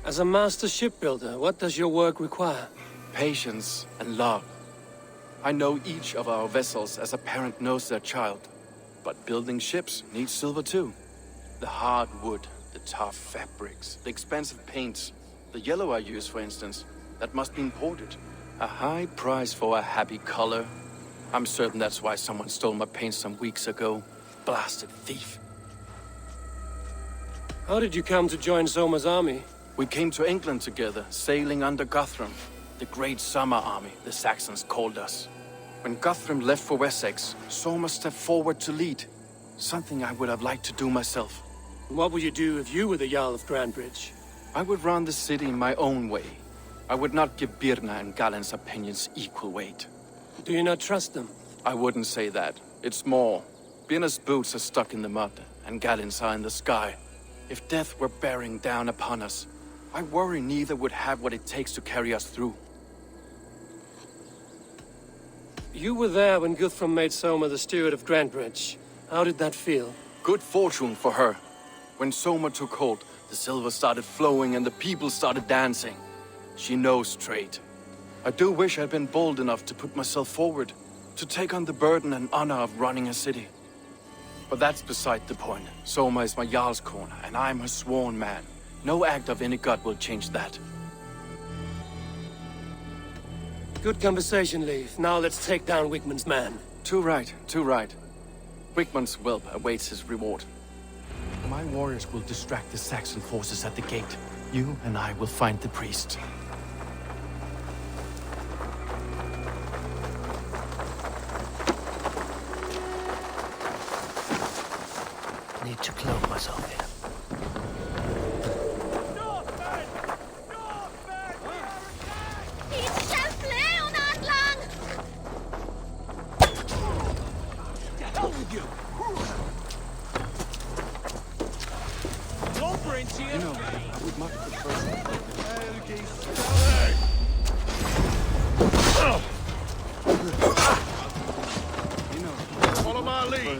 As a master shipbuilder, what does your work require? Patience and love. I know each of our vessels as a parent knows their child. But building ships needs silver too. The hard wood, the tough fabrics, the expensive paints. The yellow I use, for instance, that must be imported. A high price for a happy color. I'm certain that's why someone stole my paint some weeks ago. Blasted thief. How did you come to join Soma's army? We came to England together, sailing under Guthrum. The Great Summer Army, the Saxons called us. When Guthrum left for Wessex, Soma stepped forward to lead. Something I would have liked to do myself. What would you do if you were the Jarl of Grantebridge? I would run the city my own way. I would not give Birna and Galen's opinions equal weight. Do you not trust them? I wouldn't say that. It's more. Birna's boots are stuck in the mud, and Galen's are in the sky. If death were bearing down upon us, I worry neither would have what it takes to carry us through. You were there when Guthrum made Soma the steward of Grantebridge. How did that feel? Good fortune for her. When Soma took hold, the silver started flowing and the people started dancing. She knows trade. I do wish I'd been bold enough to put myself forward, to take on the burden and honor of running a city. But that's beside the point. Soma is my Jarl's corner, and I'm her sworn man. No act of any god will change that. Good conversation, Leif. Now let's take down Wigman's man. Too right, too right. Wigman's whelp awaits his reward. My warriors will distract the Saxon forces at the gate. You and I will find the priest. Need to clone myself here. Follow my lead.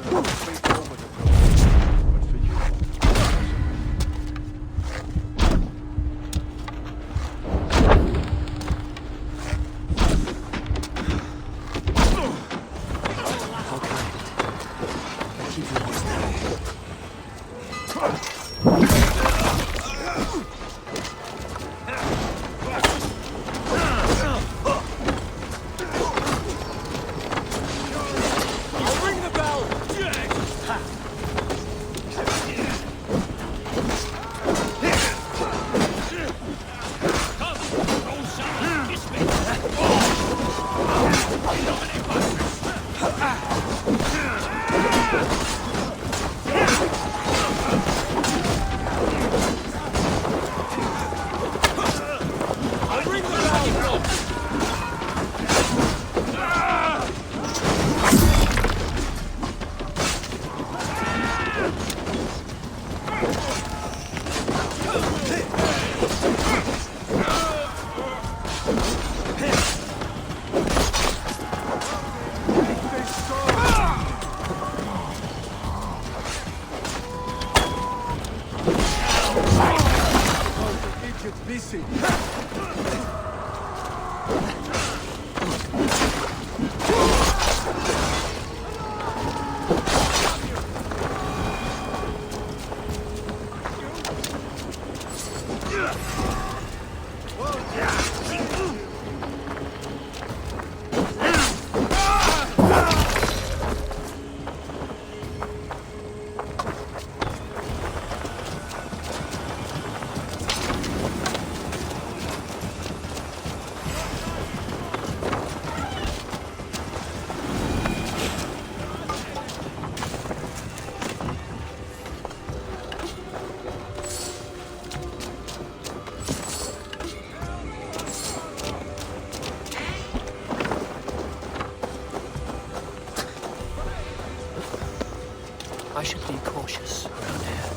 I should be cautious around here.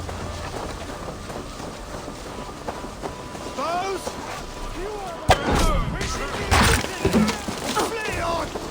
Those! Flee on!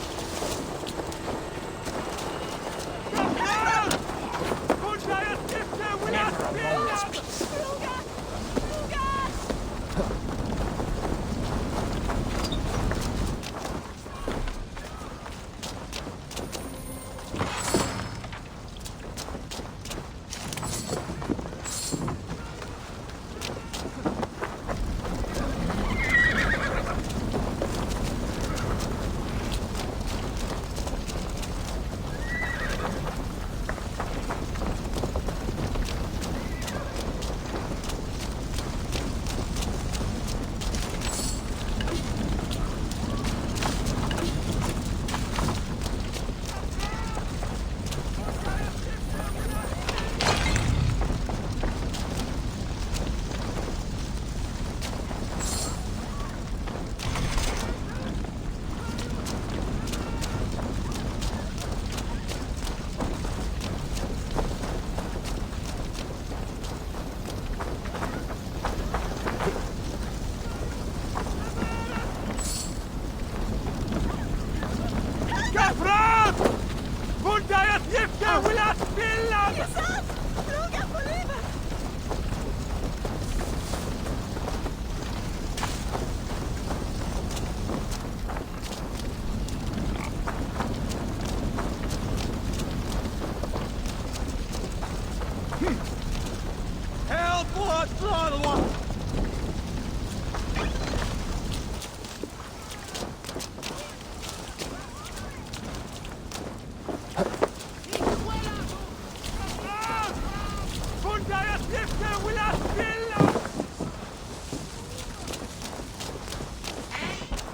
Never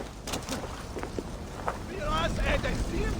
a moment's peace.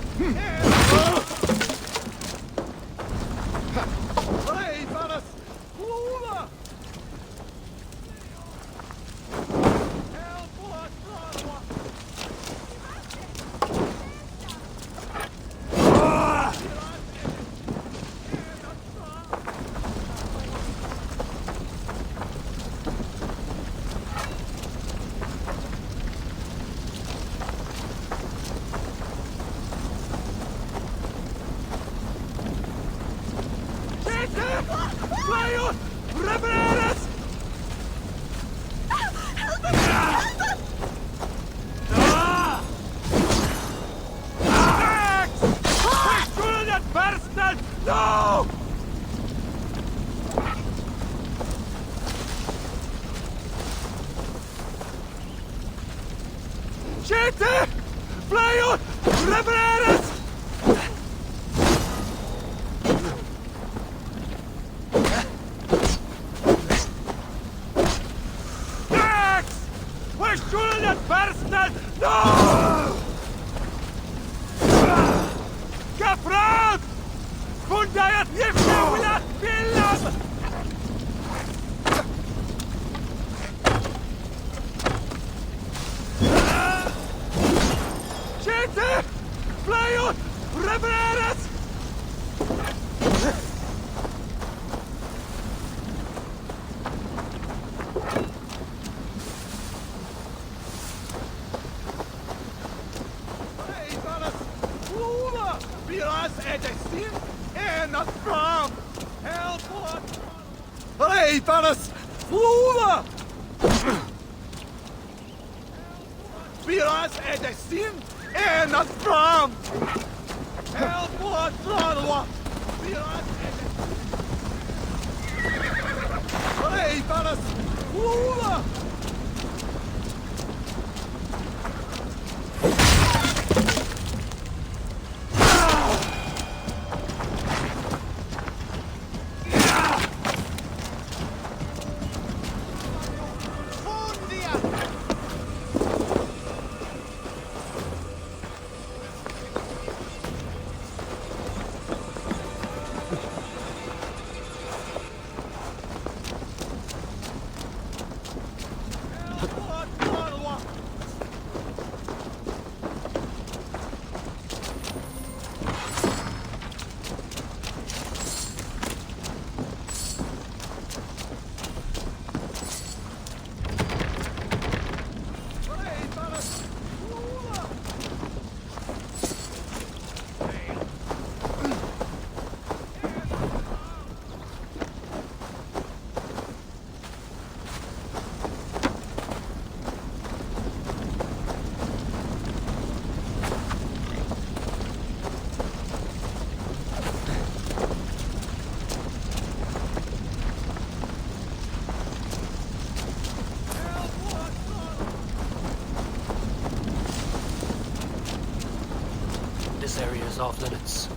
This area is off limits.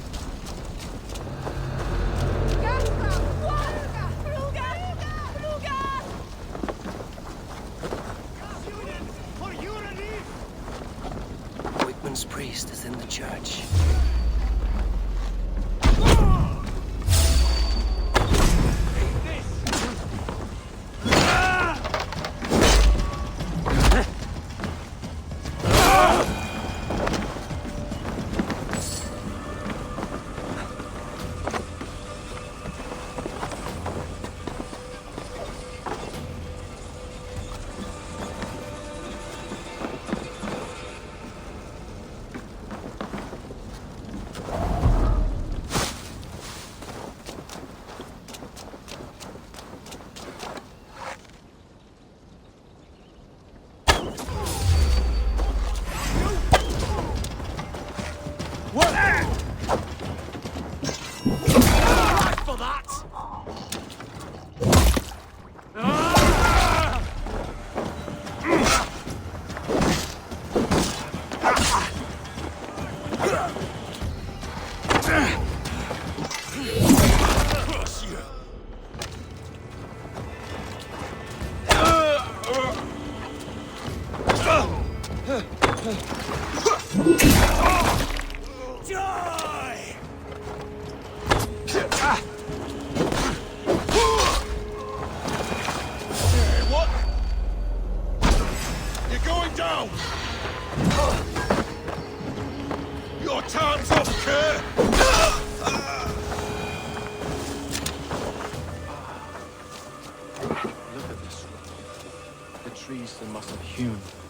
Wigman's priest is in the church.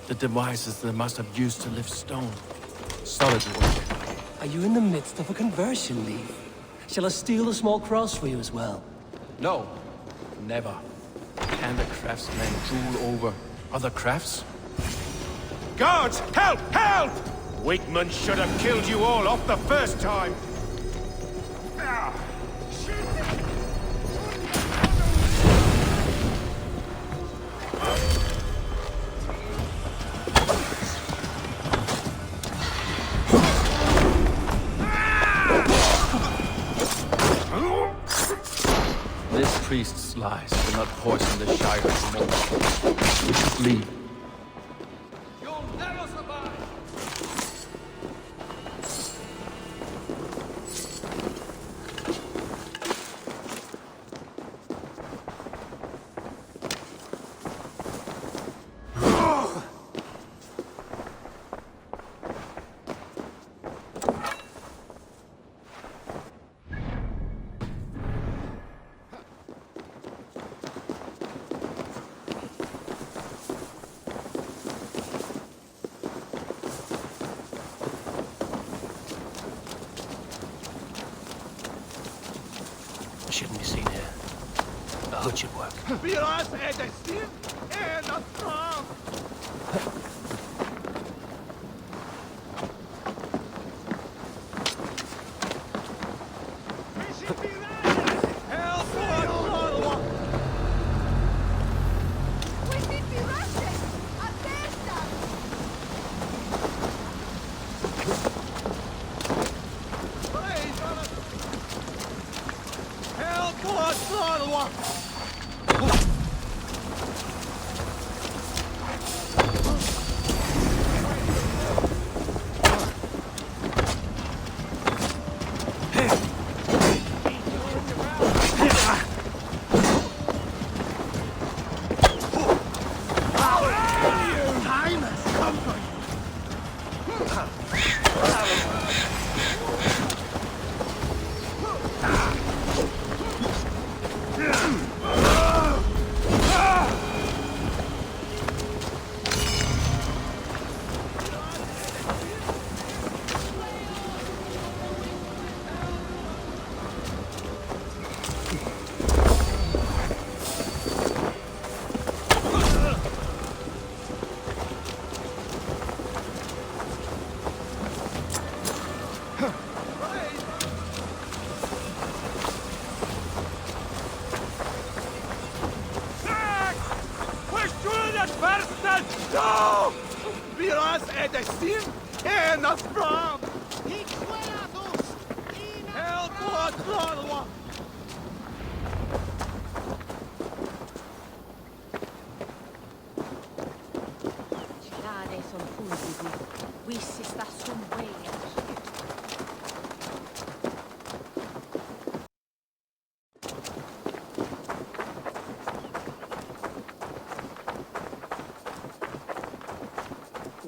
The devices they must have used to lift stone. Solid work. Are you in the midst of a conversion, Leaf? Shall I steal a small cross for you as well? No, never. Can the craftsmen drool over other crafts? Guards, help! Help! Wigman should have killed you all off the first time. This priest's lies will not poison the Shire anymore. We should leave. You'll never survive! Shouldn't be seen here. The hood should work. No! Wir als Edestin, er nas bram!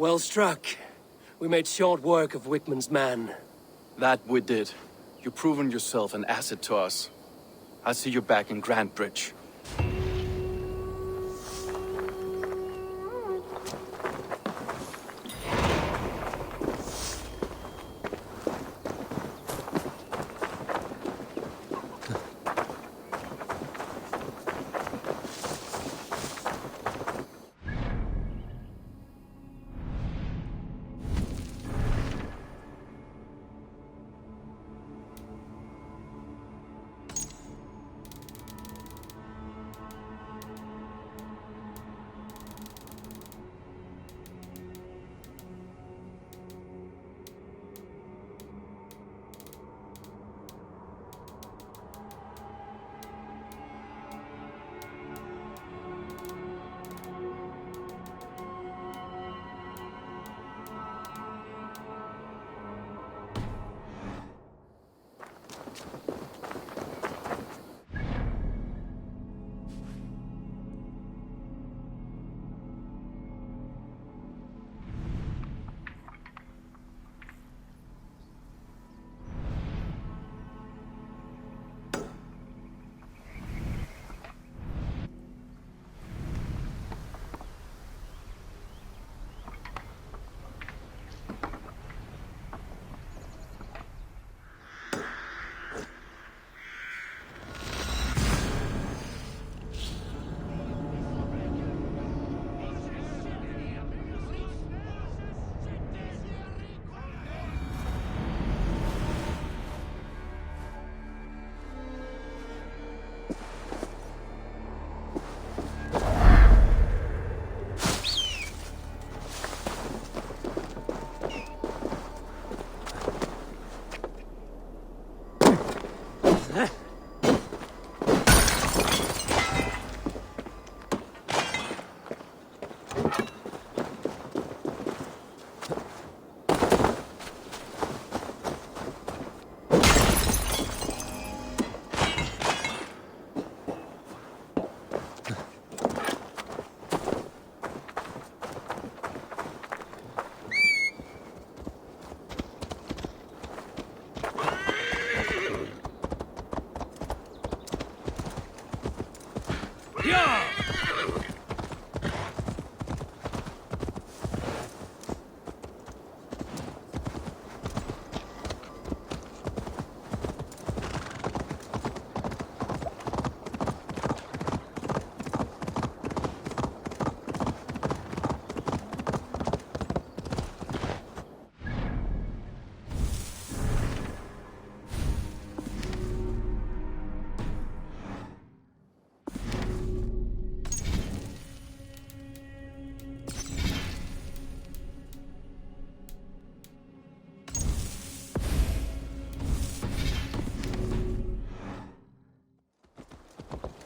Well struck. We made short work of Wickman's man. That we did. You've proven yourself an asset to us. I'll see you back in Grantbridge.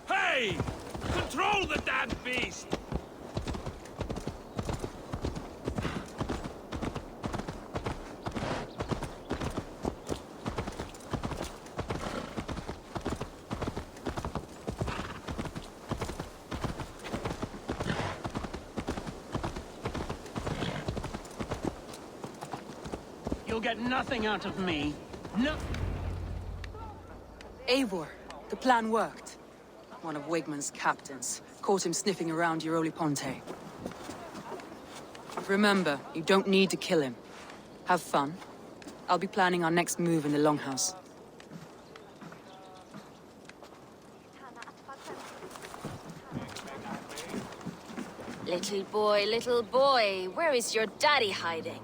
Hey! Control the damn beast! You'll get nothing out of me. No. Eivor, the plan worked. One of Wigman's captains caught him sniffing around Euroli Ponte. Remember, you don't need to kill him. Have fun. I'll be planning our next move in the Longhouse. Little boy, where is your daddy hiding?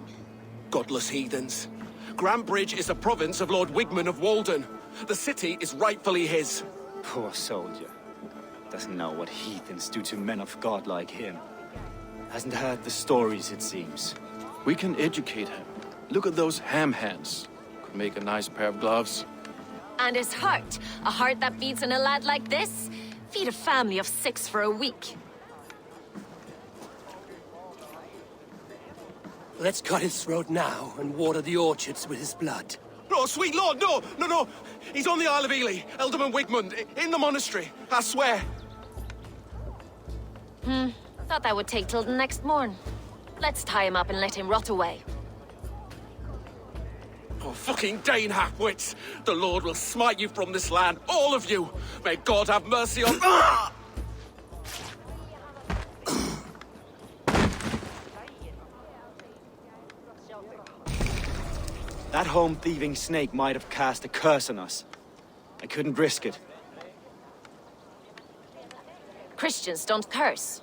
Godless heathens. Grantbridge is a province of Lord Wigman of Walden. The city is rightfully his. Poor soldier. Doesn't know what heathens do to men of God like him. Hasn't heard the stories, it seems. We can educate him. Look at those ham hands. Could make a nice pair of gloves. And his heart. A heart that beats in a lad like this? Feed a family of 6 for a week. Let's cut his throat now and water the orchards with his blood. Oh, sweet lord, no! No! He's on the Isle of Ely, Ealdorman Wigmund, in the monastery, I swear. Thought that would take till the next morn. Let's tie him up and let him rot away. Oh, fucking Dane halfwits! The Lord will smite you from this land, all of you! May God have mercy on... Ah! That home-thieving snake might have cast a curse on us. I couldn't risk it. Christians don't curse.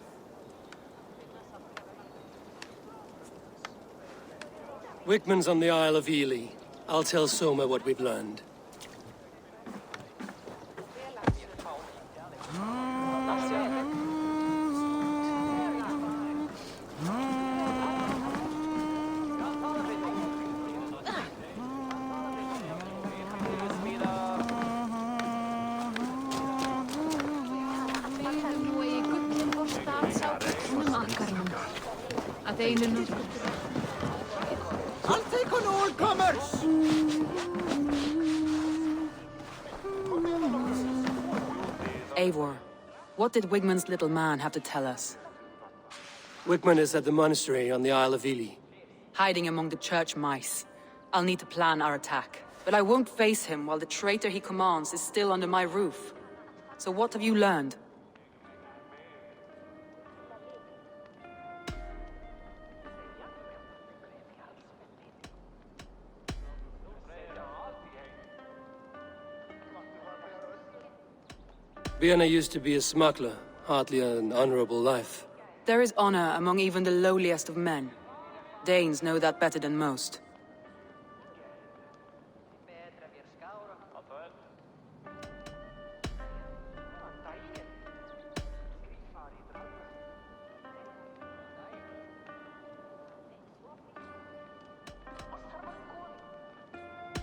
Wigman's on the Isle of Ely. I'll tell Soma what we've learned. I'll take on all comers! Eivor, what did Wigman's little man have to tell us? Wigman is at the monastery on the Isle of Ely. Hiding among the church mice. I'll need to plan our attack. But I won't face him while the traitor he commands is still under my roof. So what have you learned? Vienna used to be a smuggler, hardly an honorable life. There is honor among even the lowliest of men. Danes know that better than most.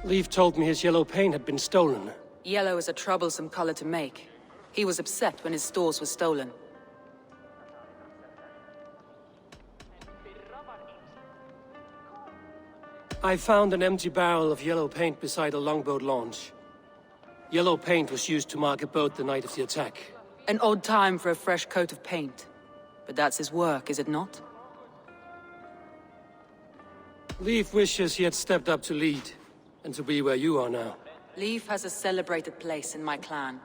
Leif told me his yellow paint had been stolen. Yellow is a troublesome color to make. He was upset when his stores were stolen. I found an empty barrel of yellow paint beside a longboat launch. Yellow paint was used to mark a boat the night of the attack. An odd time for a fresh coat of paint. But that's his work, is it not? Leif wishes he had stepped up to lead, and to be where you are now. Leif has a celebrated place in my clan.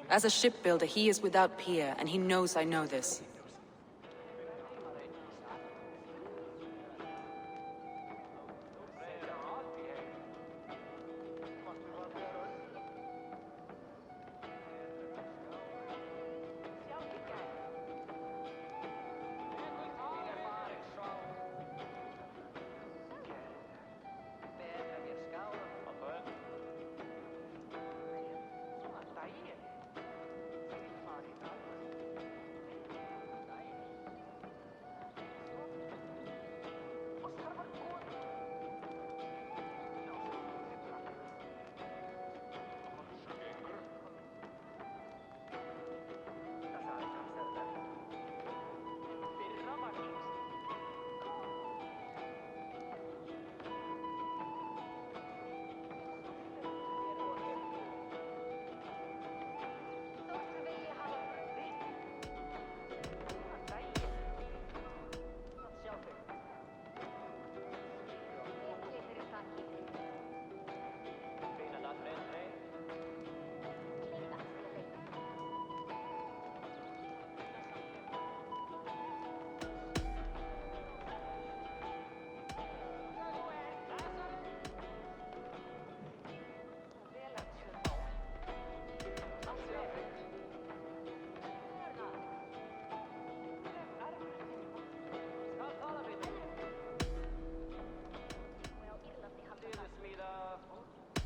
As a shipbuilder, he is without peer, and he knows I know this.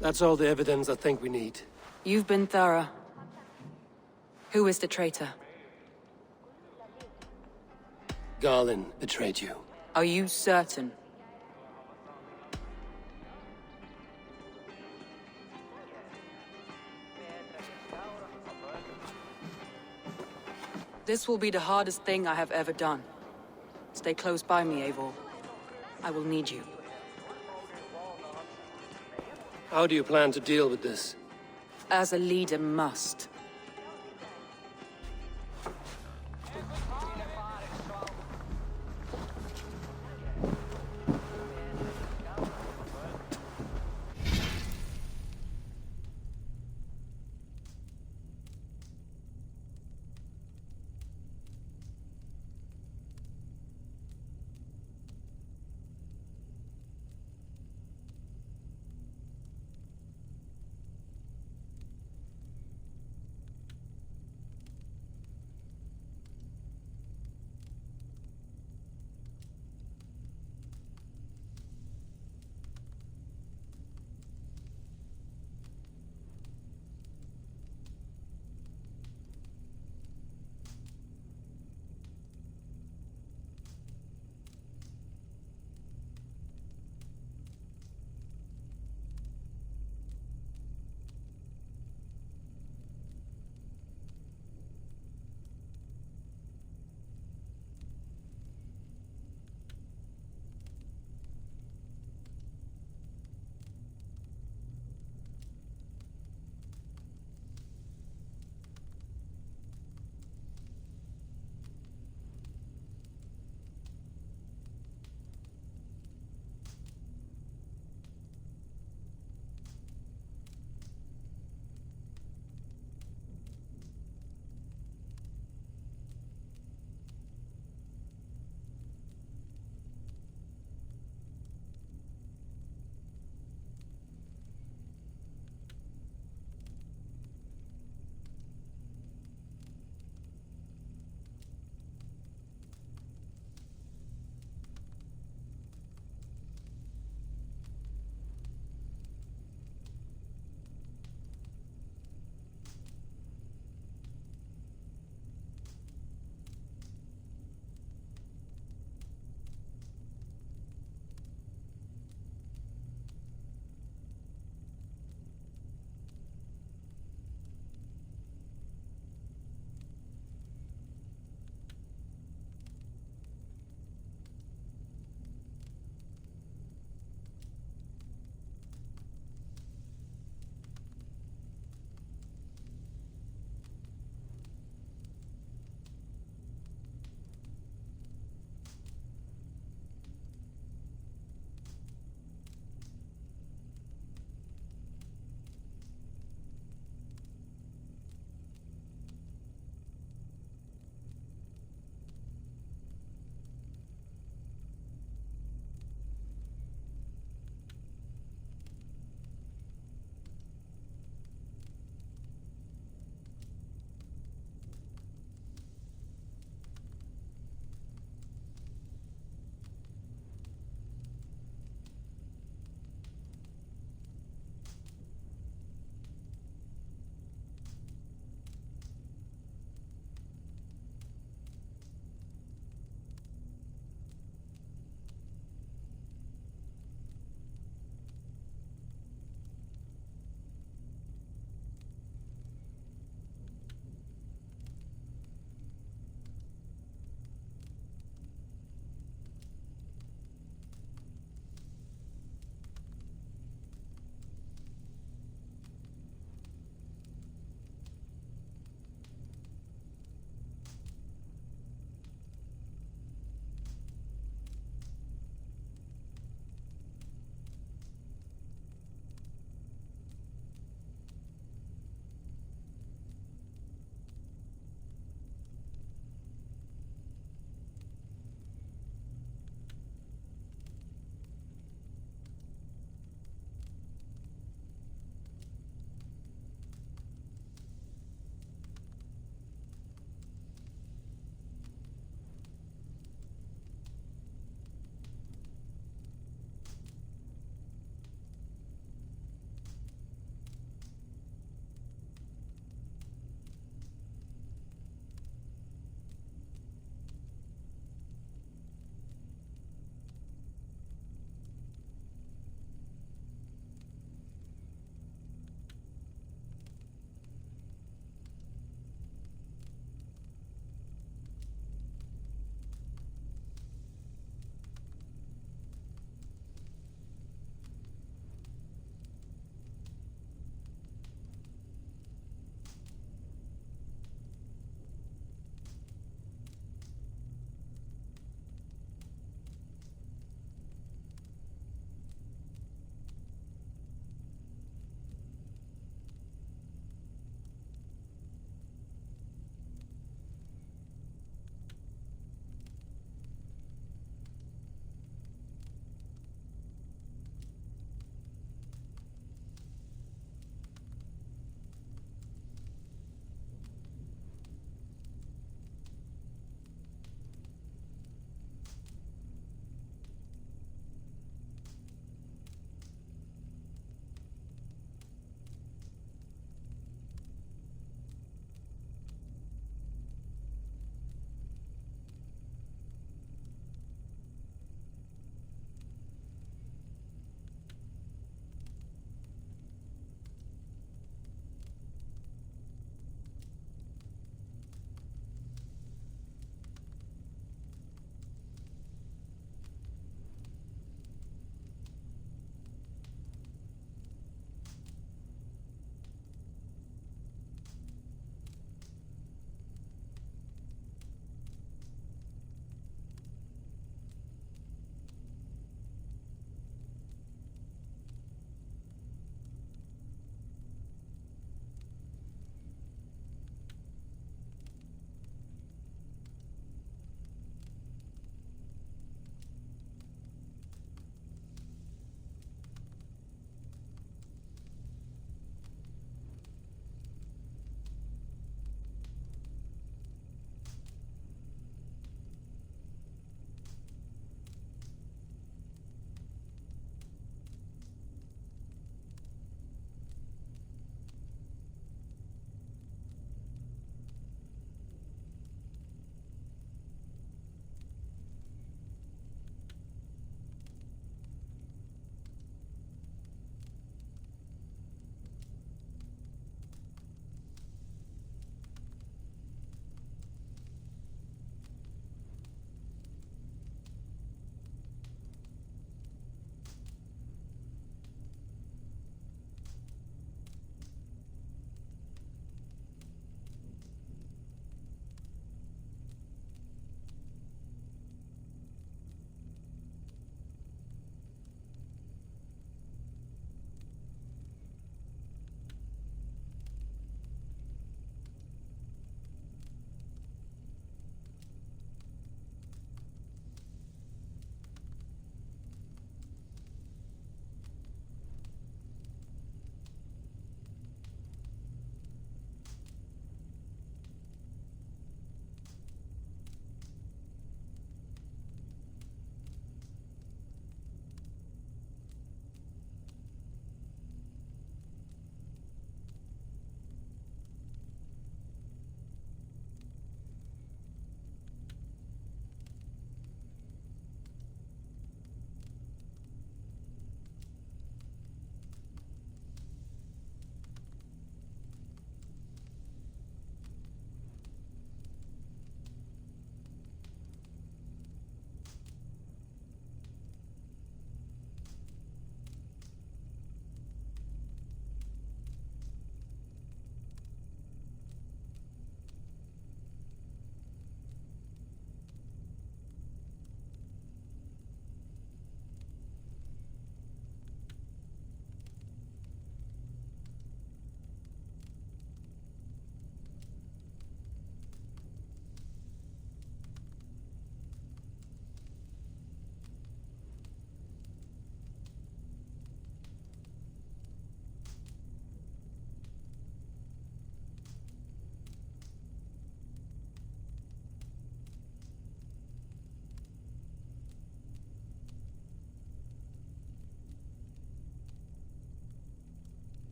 That's all the evidence I think we need. You've been thorough. Who is the traitor? Garlin betrayed you. Are you certain? This will be the hardest thing I have ever done. Stay close by me, Eivor. I will need you. How do you plan to deal with this? As a leader must.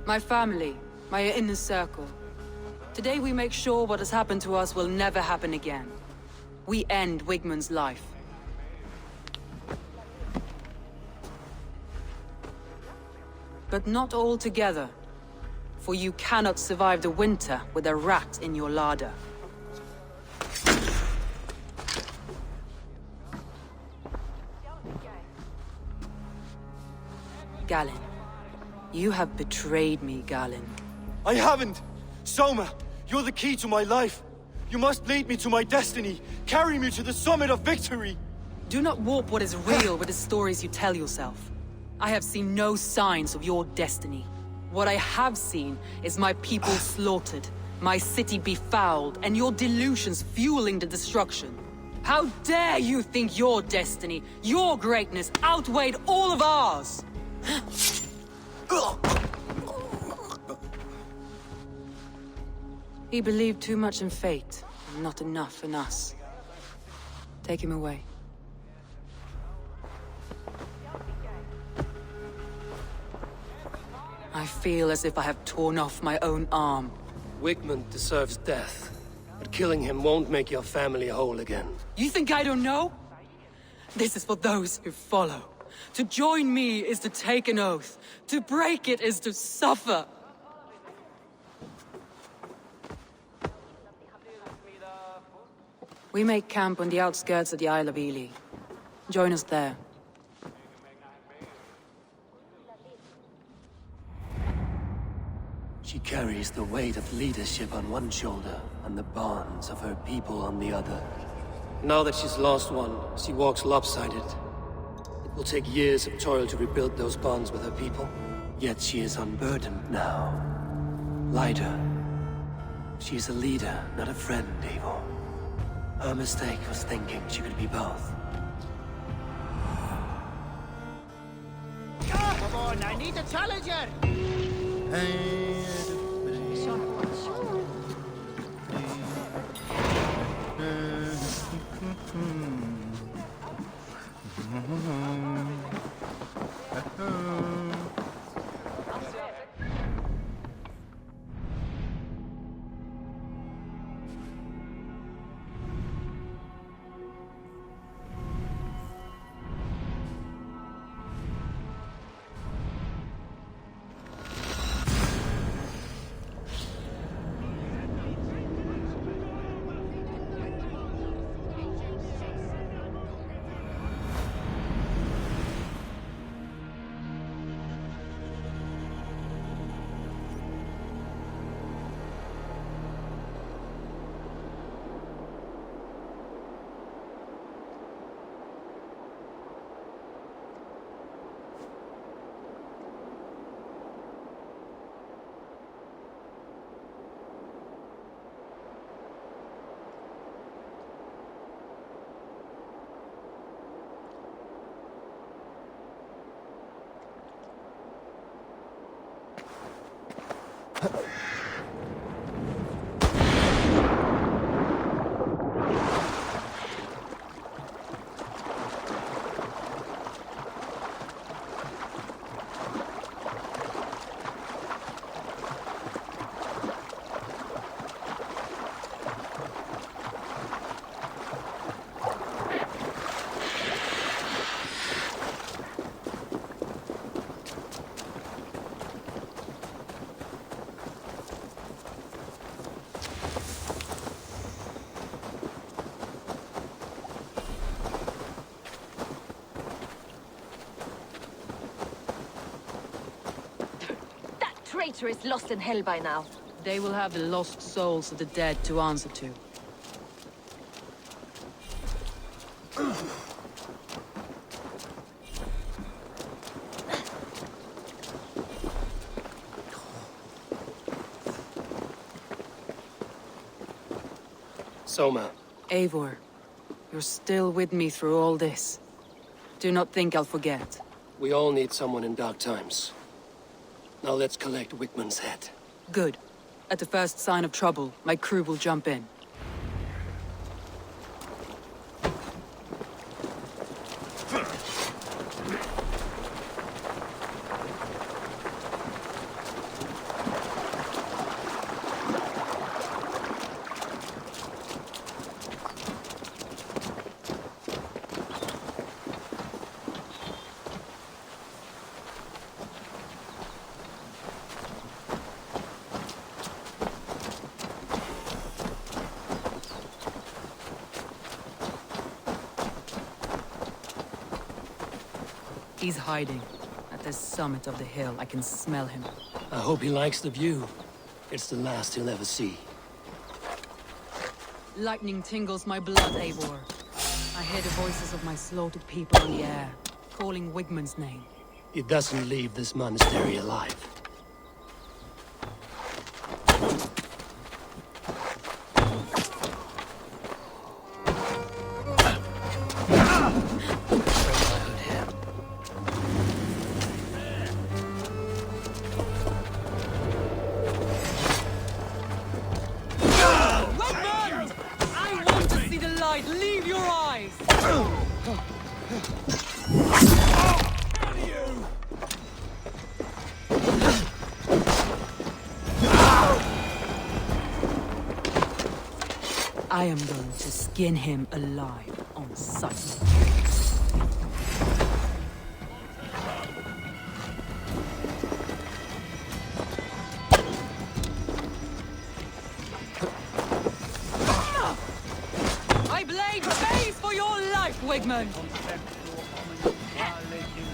My family, my inner circle. Today we make sure what has happened to us will never happen again. We end Wigmund's life. But not all together. For you cannot survive the winter with a rat in your larder. Galen. You have betrayed me, Galen. I haven't! Soma, you're the key to my life. You must lead me to my destiny. Carry me to the summit of victory. Do not warp what is real with the stories you tell yourself. I have seen no signs of your destiny. What I have seen is my people slaughtered, my city befouled, and your delusions fueling the destruction. How dare you think your destiny, your greatness, outweighed all of ours? He believed too much in fate, and not enough in us. Take him away. I feel as if I have torn off my own arm. Wigmund deserves death, but killing him won't make your family whole again. You think I don't know? This is for those who follow. To join me is to take an oath. To break it is to suffer. We make camp on the outskirts of the Isle of Ely. Join us there. She carries the weight of leadership on one shoulder and the bonds of her people on the other. Now that she's lost one, she walks lopsided. It will take years of toil to rebuild those bonds with her people. Yet she is unburdened now. Lighter. She is a leader, not a friend, Eivor. Her mistake was thinking she could be both. Come on, I need a challenger! Traitor is lost in hell by now. They will have the lost souls of the dead to answer to. Soma. Eivor, you're still with me through all this. Do not think I'll forget. We all need someone in dark times. Now let's collect Wigmund's head. Good. At the first sign of trouble, my crew will jump in. He's hiding. At the summit of the hill, I can smell him. I hope he likes the view. It's the last he'll ever see. Lightning tingles my blood, Eivor. I hear the voices of my slaughtered people in the air, calling Wigmund's name. He doesn't leave this monastery alive. Wigmund! I want to see the light! Leave your eyes! I am going to skin him alive on sight. I blade face for your life, Wigmund! Damn you!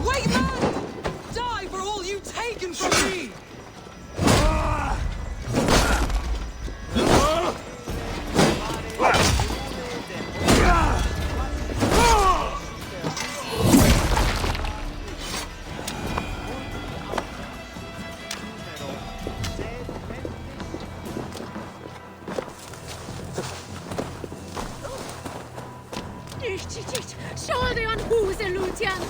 Wigmund! Die for all you've taken from me! Show the on who's a Lucian!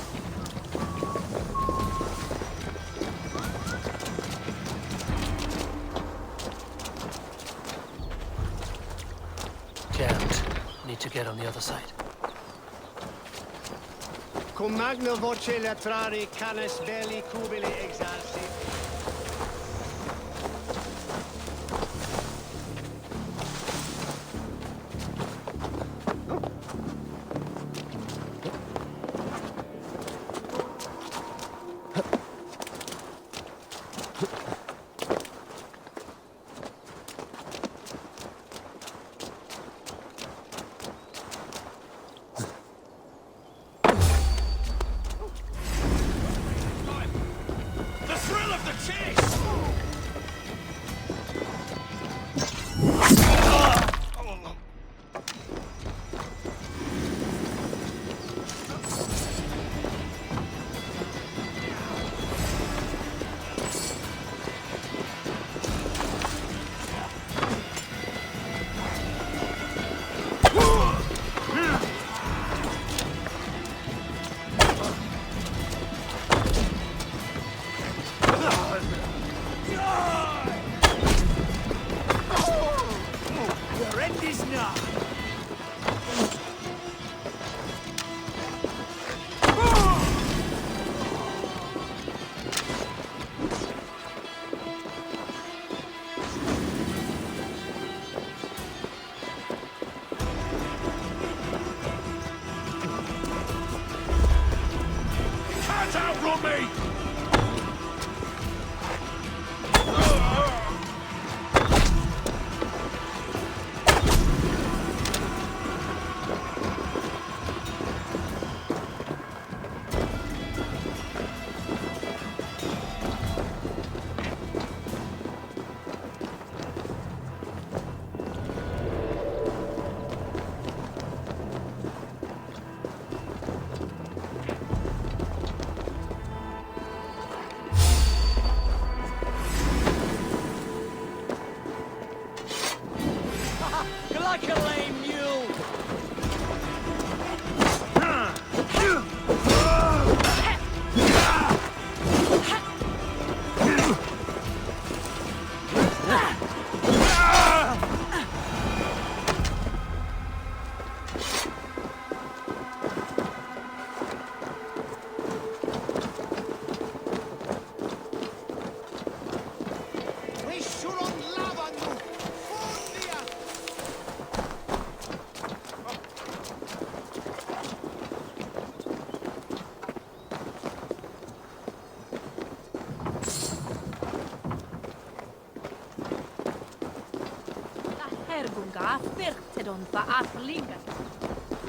Can't. Need to get on the other side. Cum magno voce latrari canis belli cubili exalsi. like a lame mule!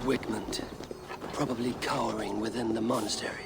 Wigmund, probably cowering within the monastery.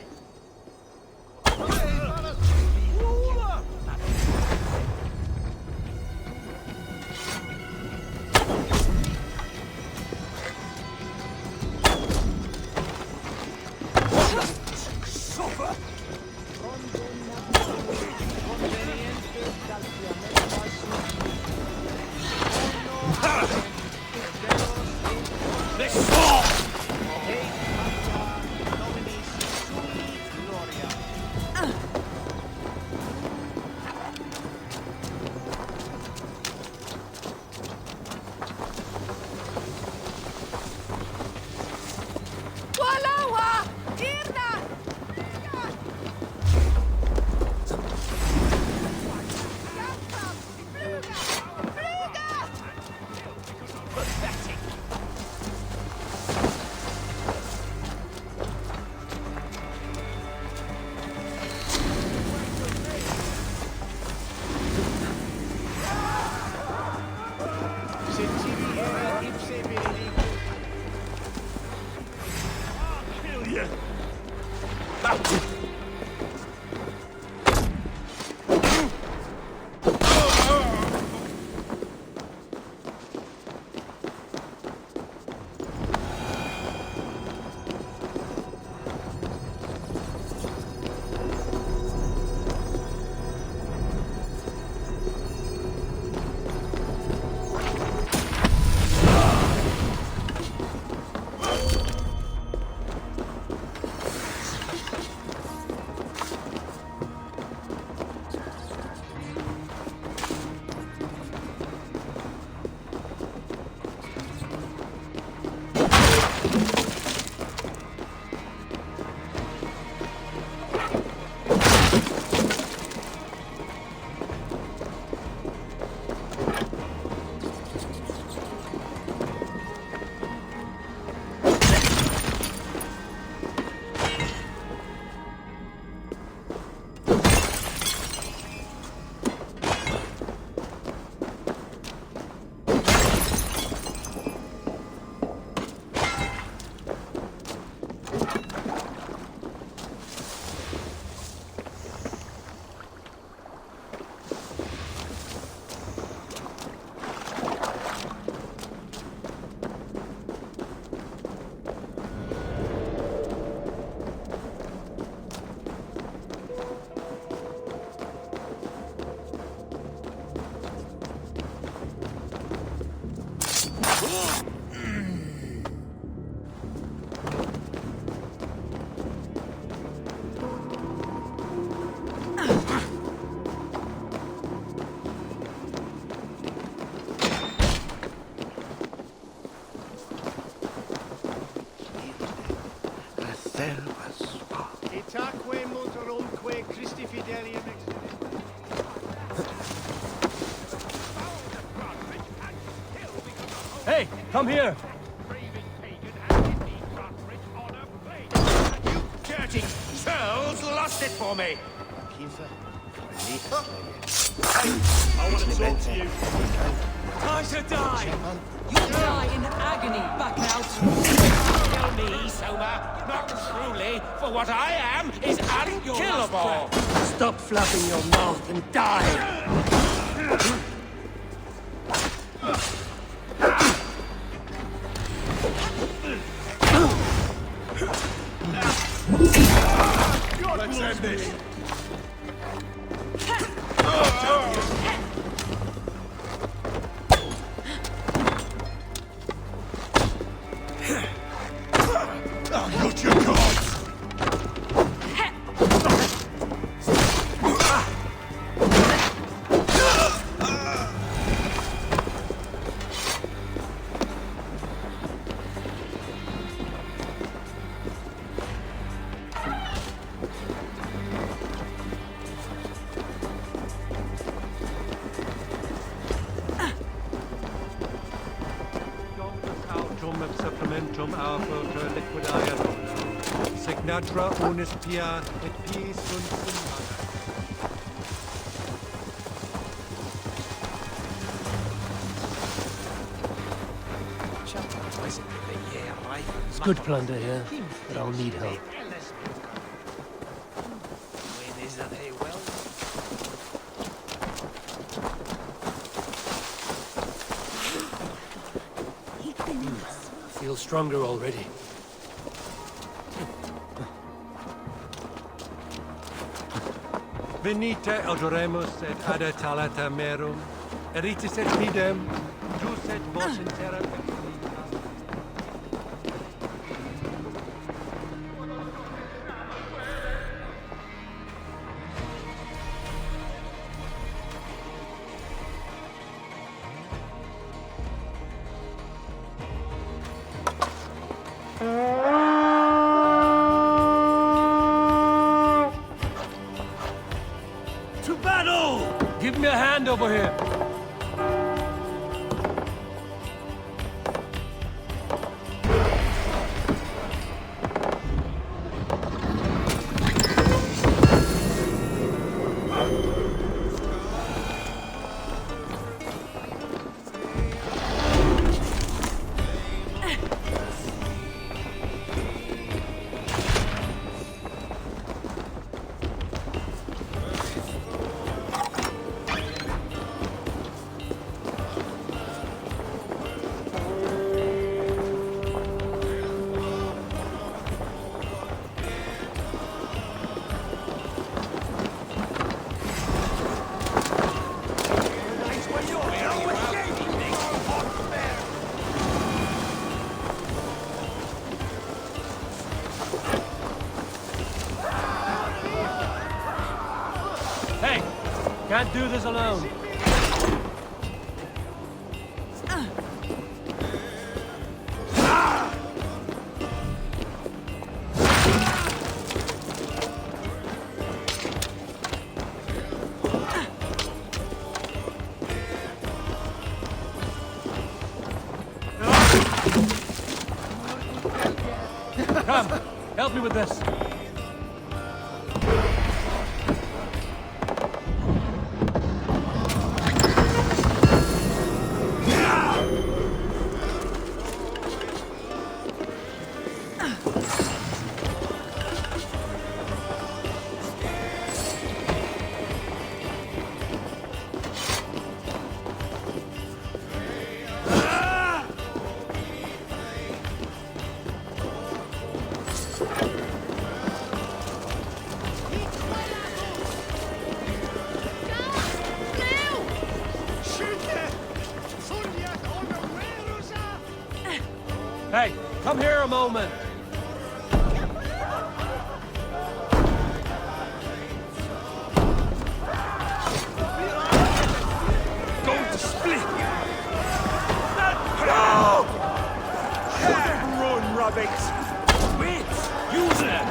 Hey, come here! Dirty churls lost it for me! I want to talk to you. Time to die! You'll die in agony, back out! Kill me, Soma! Not truly, for what I am is unkillable! Stop flapping your mouth and die! Let's end this! auto liquidae signatra unis pia et pii sunt summaga. It's good plunder here, but I'll need help. Feel stronger already. Venite odoremus et ada talata merum, eritis et pidem, jus et vos in terra pectinita. To battle! Give me a hand over here. Hey, can't do this alone. Come, help me with this. Hey, come here a moment. Going to split! No! Run, rabbits! Wait! Use it!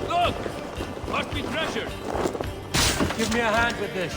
Look! Must be treasure! Give me a hand with this.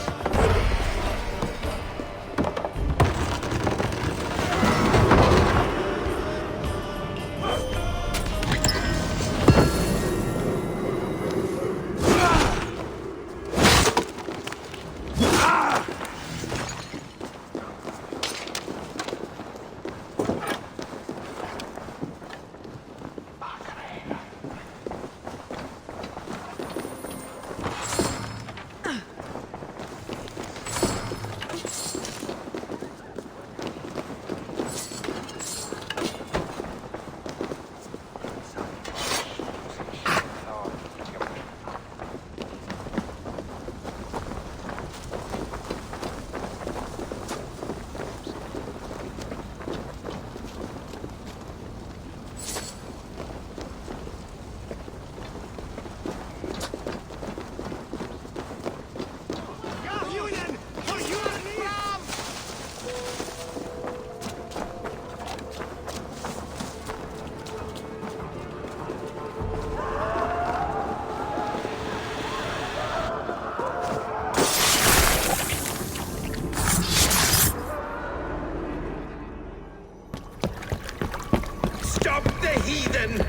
Stop the heathen!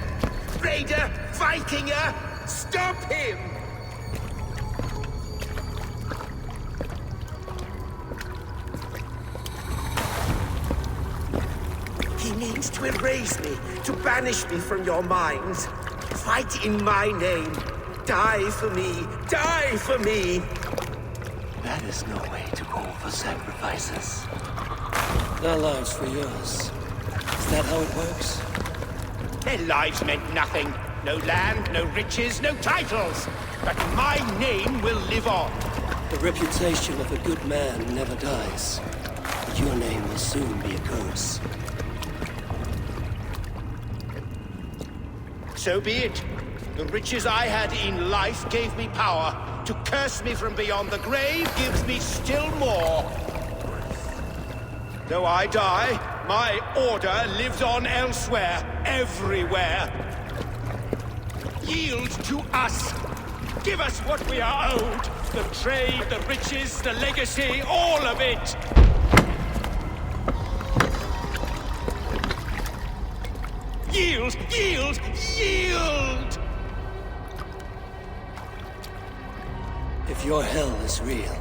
Raider, Vikinger, stop him! He means to erase me, to banish me from your minds. Fight in my name. Die for me. Die for me. That is no way to offer sacrifices. Their lives for yours. Is that how it works? Their lives meant nothing. No land, no riches, no titles. But my name will live on. The reputation of a good man never dies. But your name will soon be a curse. So be it. The riches I had in life gave me power. To curse me from beyond the grave gives me still more. Though I die, my order lives on elsewhere, everywhere. Yield to us. Give us what we are owed. The trade, the riches, the legacy, all of it. Yield! Yield! Yield! If your hell is real,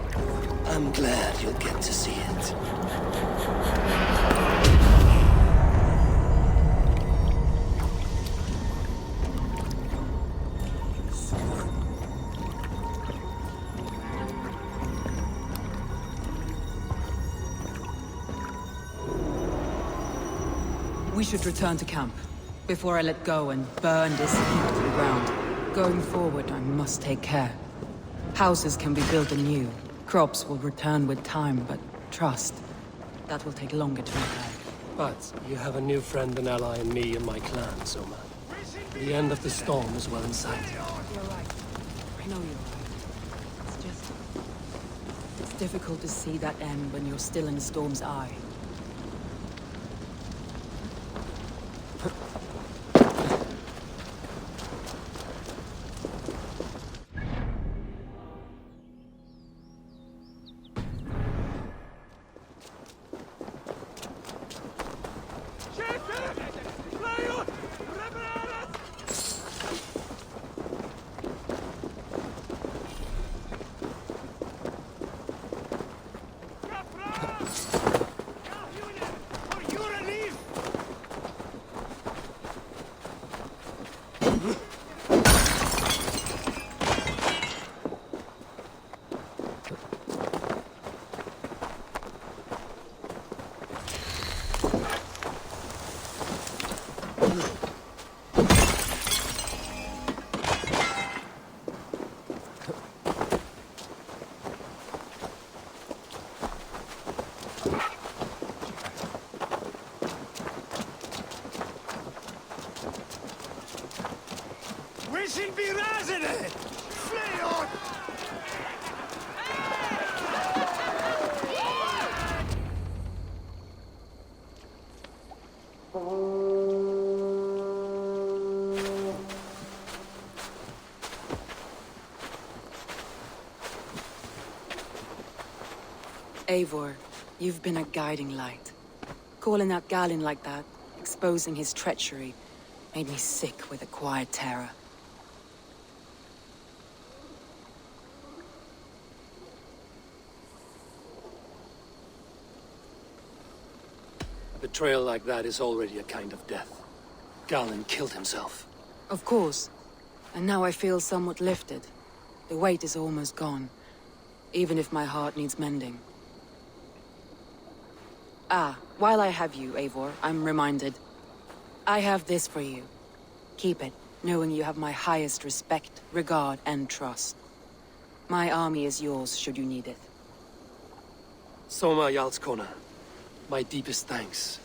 I'm glad you'll get to see it. We should return to camp, before I let go and burn this heap to the ground. Going forward, I must take care. Houses can be built anew. Crops will return with time, but trust, that will take longer to repair. But you have a new friend and ally in me and my clan, Soma. The end of the storm is well in sight. You're right. I know you're right. It's just... it's difficult to see that end when you're still in the storm's eye. Eivor, you've been a guiding light. Calling out Galinn like that, exposing his treachery, made me sick with a quiet terror. A betrayal like that is already a kind of death. Galinn killed himself. Of course. And now I feel somewhat lifted. The weight is almost gone, even if my heart needs mending. Ah, while I have you, Eivor, I'm reminded. I have this for you. Keep it, knowing you have my highest respect, regard, and trust. My army is yours, should you need it. Soma Jarlskona, my deepest thanks.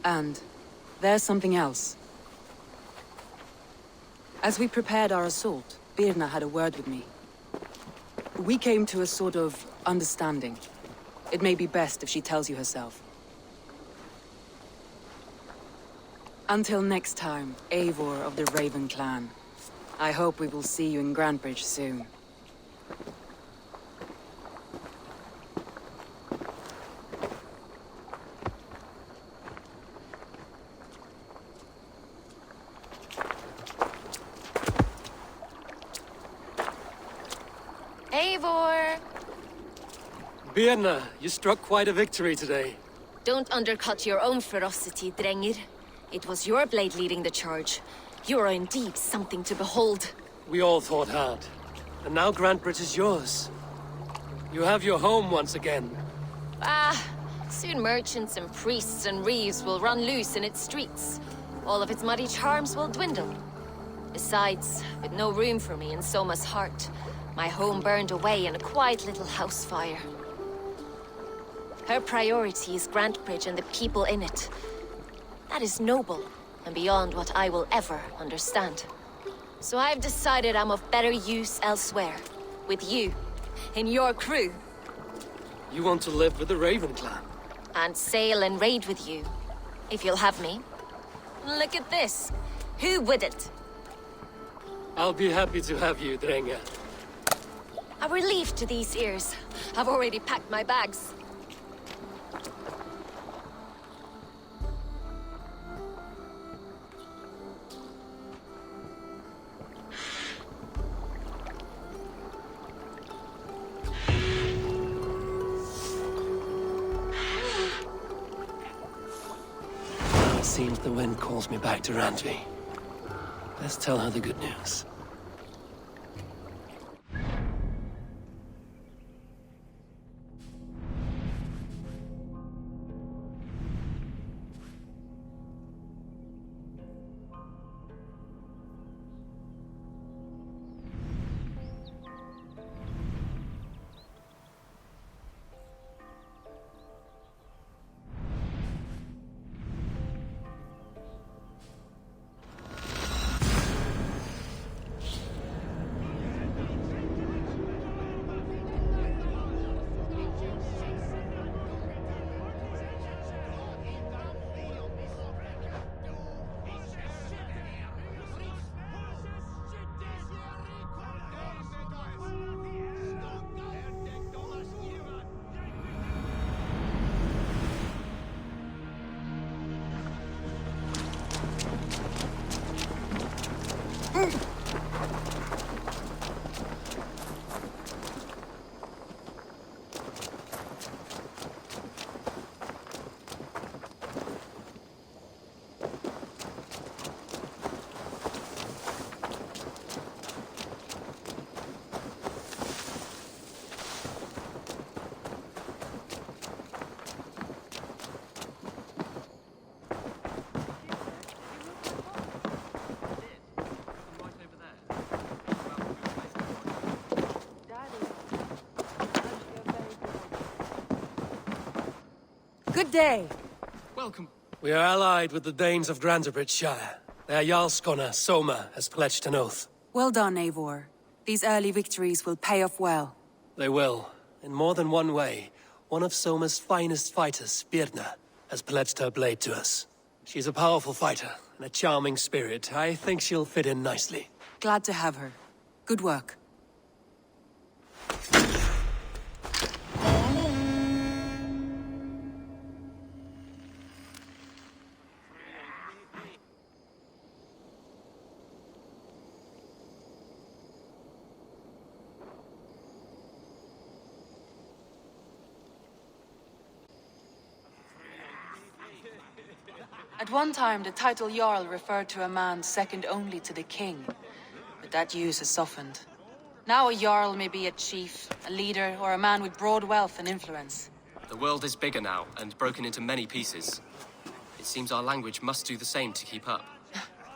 And there's something else. As we prepared our assault, Birna had a word with me. We came to a sort of understanding. It may be best if she tells you herself. Until next time, Eivor of the Raven Clan. I hope we will see you in Grantebridge soon. Birna, you struck quite a victory today. Don't undercut your own ferocity, Drengir. It was your blade leading the charge. You are indeed something to behold. We all fought hard. And now Grantbridge is yours. You have your home once again. Soon merchants and priests and reeves will run loose in its streets. All of its muddy charms will dwindle. Besides, with no room for me in Soma's heart, my home burned away in a quiet little house fire. Her priority is Grantbridge and the people in it. That is noble, and beyond what I will ever understand. So I've decided I'm of better use elsewhere. With you, in your crew. You want to live with the Raven clan? And sail and raid with you, if you'll have me. Look at this. Who wouldn't? I'll be happy to have you, Drenge. A relief to these ears. I've already packed my bags. Seems the wind calls me back to Randvi. Let's tell her the good news. Good day. Welcome. We are allied with the Danes of Grantebridge Shire. Their Jarlskona, Soma, has pledged an oath. Well done, Eivor. These early victories will pay off well. They will. In more than one way. One of Soma's finest fighters, Birna, has pledged her blade to us. She's a powerful fighter and a charming spirit. I think she'll fit in nicely. Glad to have her. Good work. At one time, the title Jarl referred to a man second only to the king. But that use has softened. Now a Jarl may be a chief, a leader, or a man with broad wealth and influence. The world is bigger now, and broken into many pieces. It seems our language must do the same to keep up.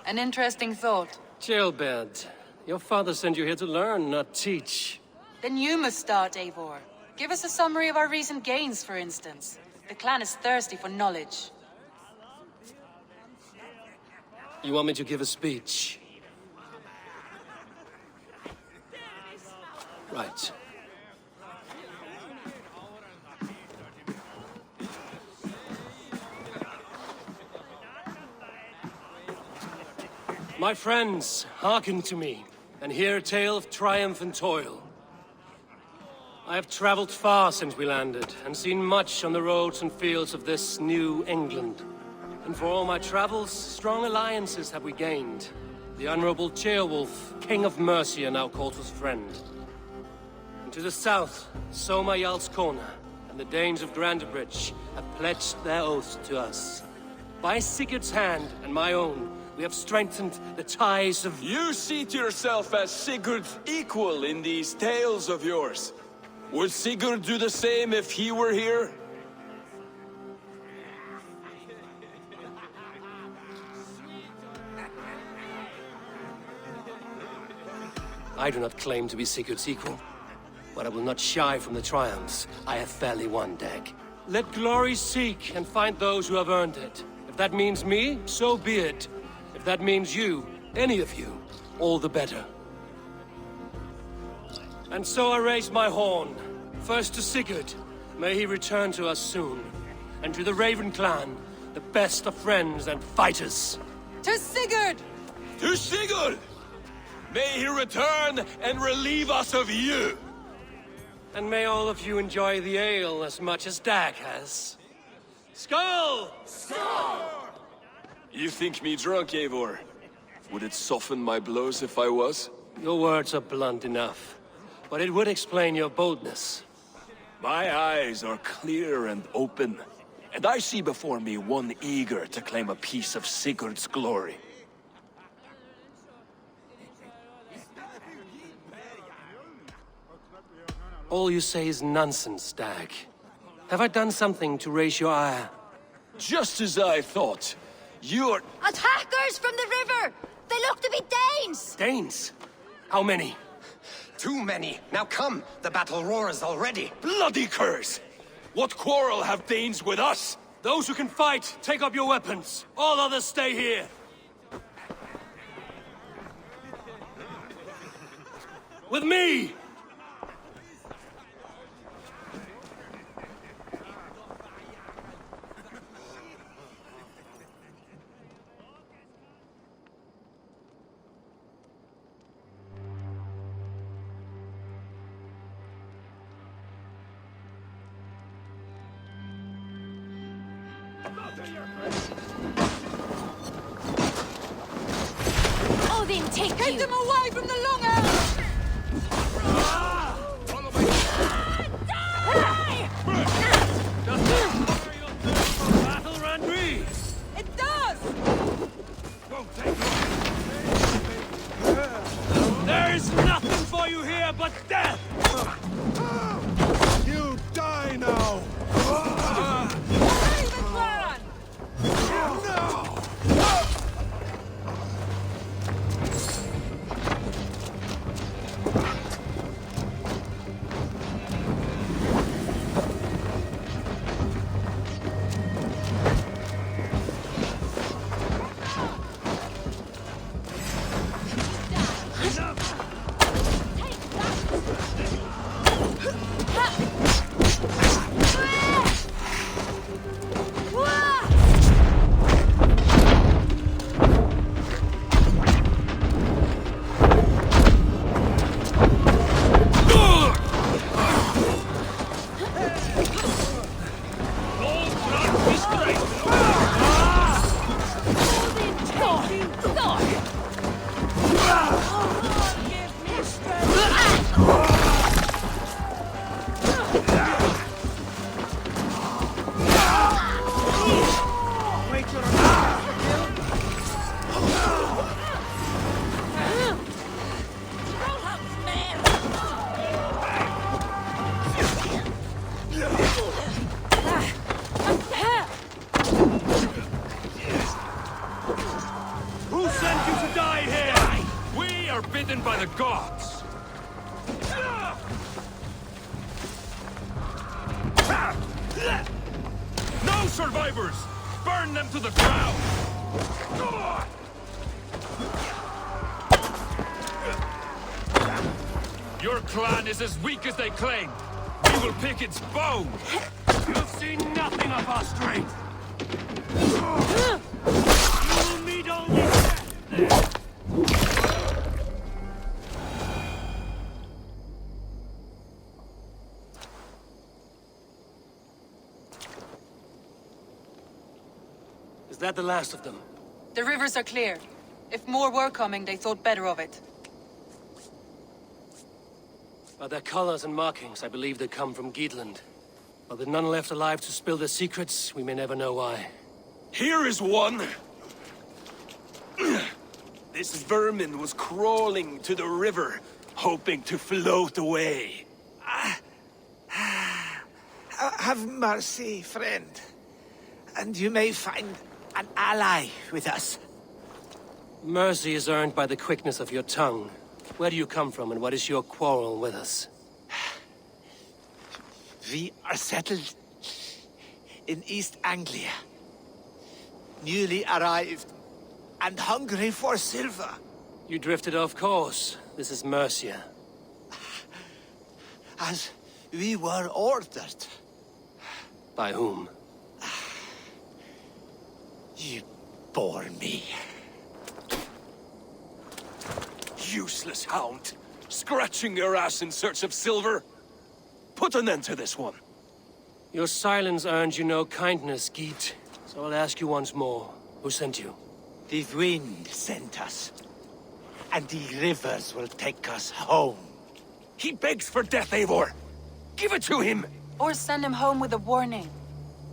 An interesting thought. Chillbed, your father sent you here to learn, not teach. Then you must start, Eivor. Give us a summary of our recent gains, for instance. The clan is thirsty for knowledge. You want me to give a speech? Right. My friends, hearken to me, and hear a tale of triumph and toil. I have traveled far since we landed, and seen much on the roads and fields of this new England. And for all my travels, strong alliances have we gained. The Honorable Ceolwulf, King of Mercia, now calls us friend. And to the south, Soma Jarlskona, and the Danes of Grantebridge have pledged their oaths to us. By Sigurd's hand and my own, we have strengthened the ties of... You see to yourself as Sigurd's equal in these tales of yours. Would Sigurd do the same if he were here? I do not claim to be Sigurd's equal, but I will not shy from the triumphs I have fairly won, Dag. Let glory seek and find those who have earned it. If that means me, so be it. If that means you, any of you, all the better. And so I raise my horn. First to Sigurd, may he return to us soon. And to the Raven clan, the best of friends and fighters. To Sigurd! To Sigurd! May he return and relieve us of you! And may all of you enjoy the ale as much as Dag has. Skull! Skull! You think me drunk, Eivor? Would it soften my blows if I was? Your words are blunt enough, but it would explain your boldness. My eyes are clear and open, and I see before me one eager to claim a piece of Sigurd's glory. All you say is nonsense, Dag. Have I done something to raise your ire? Just as I thought. You're... Attackers from the river! They look to be Danes! Danes? How many? Too many. Now come, the battle roars already. Bloody curse! What quarrel have Danes with us? Those who can fight, take up your weapons. All others stay here. With me! Odin, take Keep them away from the long elves! Battle, Randri! It does! There is nothing for you here but death! You die now! Who sent you to die here? We are bidden by the gods. No survivors! Burn them to the ground! Your clan is as weak as they claim. We will pick its bone! You've seen nothing of our strength! You will meet only death! Is that the last of them? The rivers are clear. If more were coming, they thought better of it. By their colors and markings, I believe they come from Geatland. But with none left alive to spill their secrets, we may never know why. Here is one! This vermin was crawling to the river, hoping to float away. Have mercy, friend. And you may find an ally with us. Mercy is earned by the quickness of your tongue. Where do you come from, and what is your quarrel with us? We are settled in East Anglia. Newly arrived and hungry for silver. You drifted off course. This is Mercia. As we were ordered. By whom? You bore me. Useless hound! Scratching your ass in search of silver! Put an end to this one! Your silence earned you no kindness, Geet. So I'll ask you once more. Who sent you? The wind sent us. And the rivers will take us home. He begs for death, Eivor! Give it to him! Or send him home with a warning.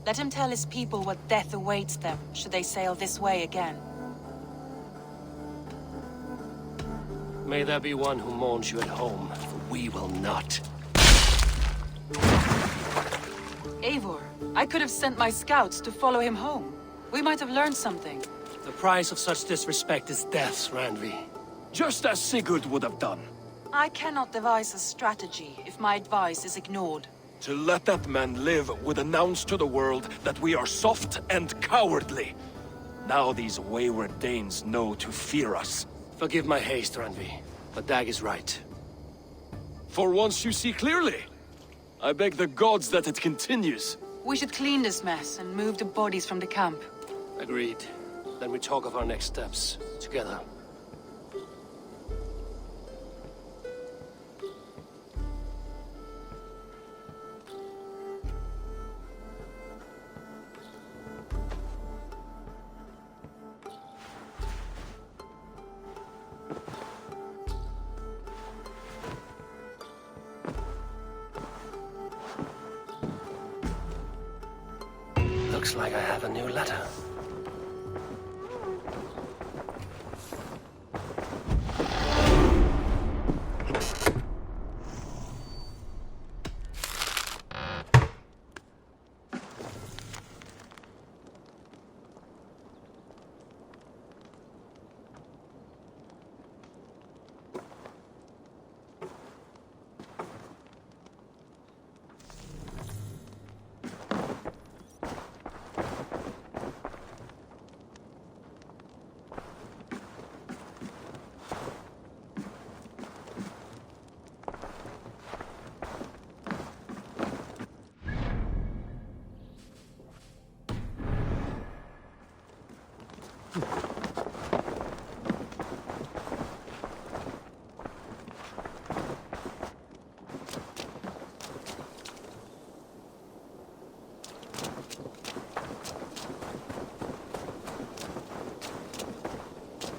Let him tell his people what death awaits them, should they sail this way again. May there be one who mourns you at home, for we will not. Eivor, I could have sent my scouts to follow him home. We might have learned something. The price of such disrespect is death, Randvi. Just as Sigurd would have done. I cannot devise a strategy if my advice is ignored. To let that man live would announce to the world that we are soft and cowardly. Now these wayward Danes know to fear us. Forgive my haste, Randvi, but Dag is right. For once you see clearly. I beg the gods that it continues. We should clean this mess and move the bodies from the camp. Agreed. Then we talk of our next steps, together. Looks like I have a new letter.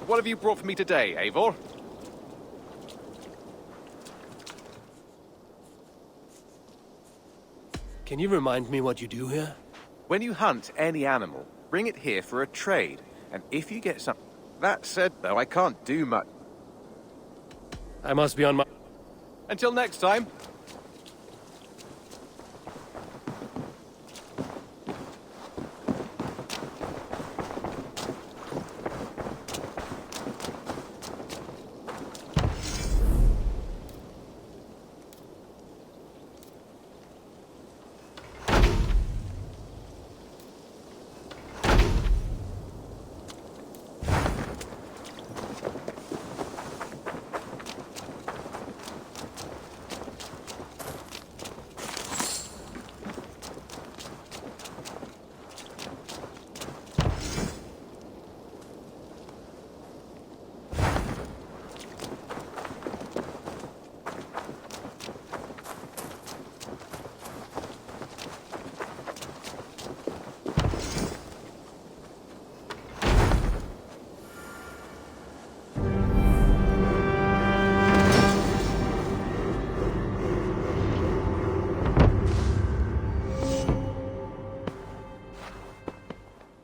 What have you brought for me today, Eivor? Can you remind me what you do here? When you hunt any animal, bring it here for a trade. And if you get some... That said, though, I can't do much. I must be on my... Until next time.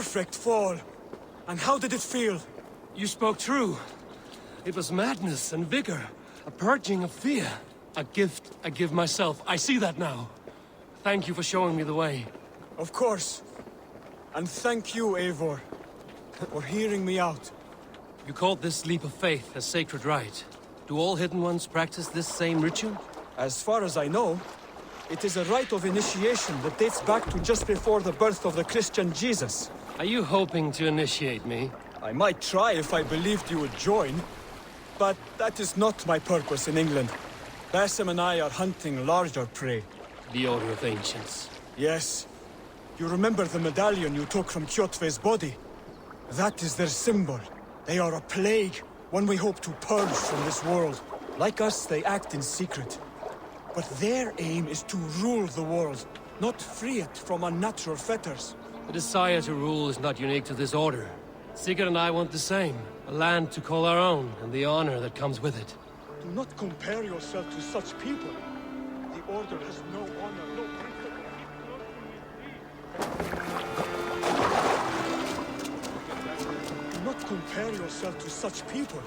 perfect fall! And how did it feel? You spoke true. It was madness and vigor. A purging of fear. A gift I give myself. I see that now. Thank you for showing me the way. Of course. And thank you, Eivor, for hearing me out. You called this leap of faith a sacred rite. Do all Hidden Ones practice this same ritual? As far as I know, it is a rite of initiation that dates back to just before the birth of the Christian Jesus. Are you hoping to initiate me? I might try if I believed you would join. But that is not my purpose in England. Basim and I are hunting larger prey. The Order of Ancients. Yes. You remember the medallion you took from Kjotve's body? That is their symbol. They are a plague, one we hope to purge from this world. Like us, they act in secret. But their aim is to rule the world, not free it from unnatural fetters. The desire to rule is not unique to this order. Sigurd and I want the same. A land to call our own, and the honor that comes with it. Do not compare yourself to such people. The Order has no honor, no principle. Do not compare yourself to such people.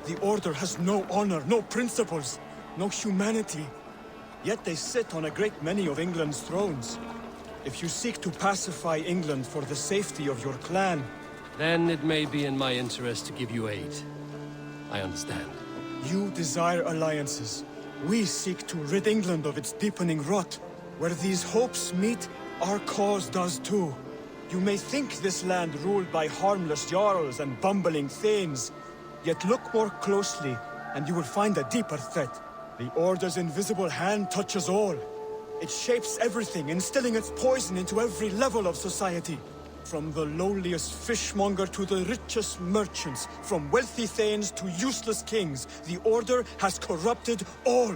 The Order has no honor, no principles, no humanity. Yet they sit on a great many of England's thrones. If you seek to pacify England for the safety of your clan, then it may be in my interest to give you aid. I understand. You desire alliances. We seek to rid England of its deepening rot. Where these hopes meet, our cause does too. You may think this land ruled by harmless jarls and bumbling thanes. Yet look more closely, and you will find a deeper threat. The Order's invisible hand touches all. It shapes everything, instilling its poison into every level of society. From the lowliest fishmonger to the richest merchants, from wealthy thanes to useless kings, the Order has corrupted all.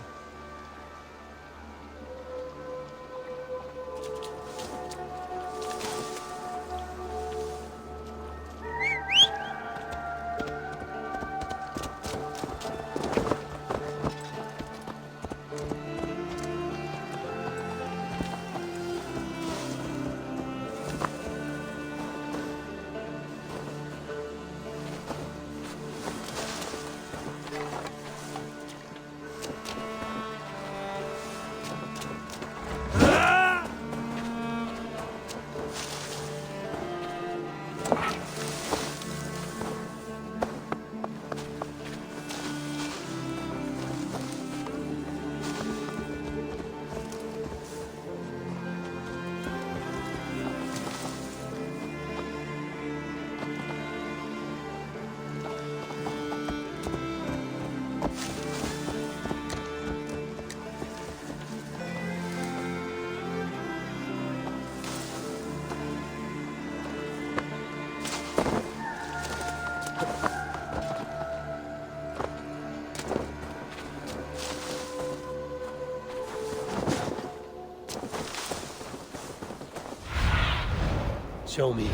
Show me.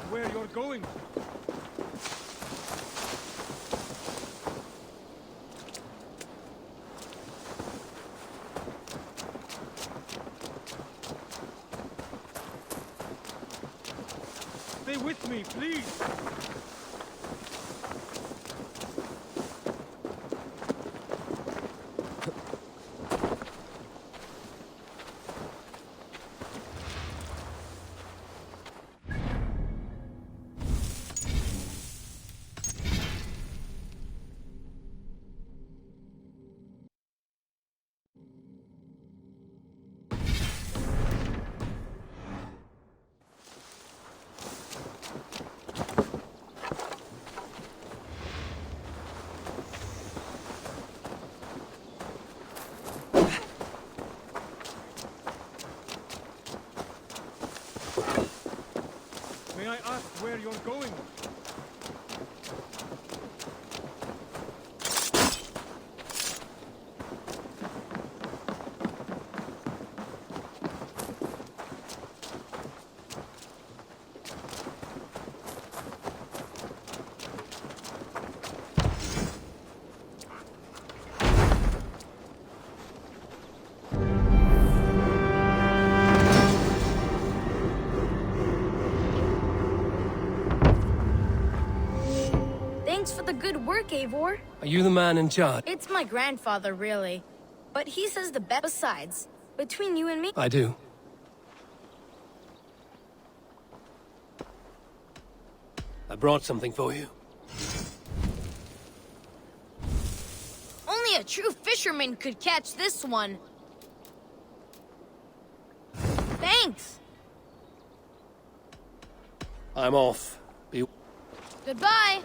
Where you're going? Stay with me, please! May I ask where you're going? Thanks for the good work, Eivor. Are you the man in charge? It's my grandfather, really. But he says the best. Besides, between you and me... I do. I brought something for you. Only a true fisherman could catch this one. Thanks. I'm off. Goodbye.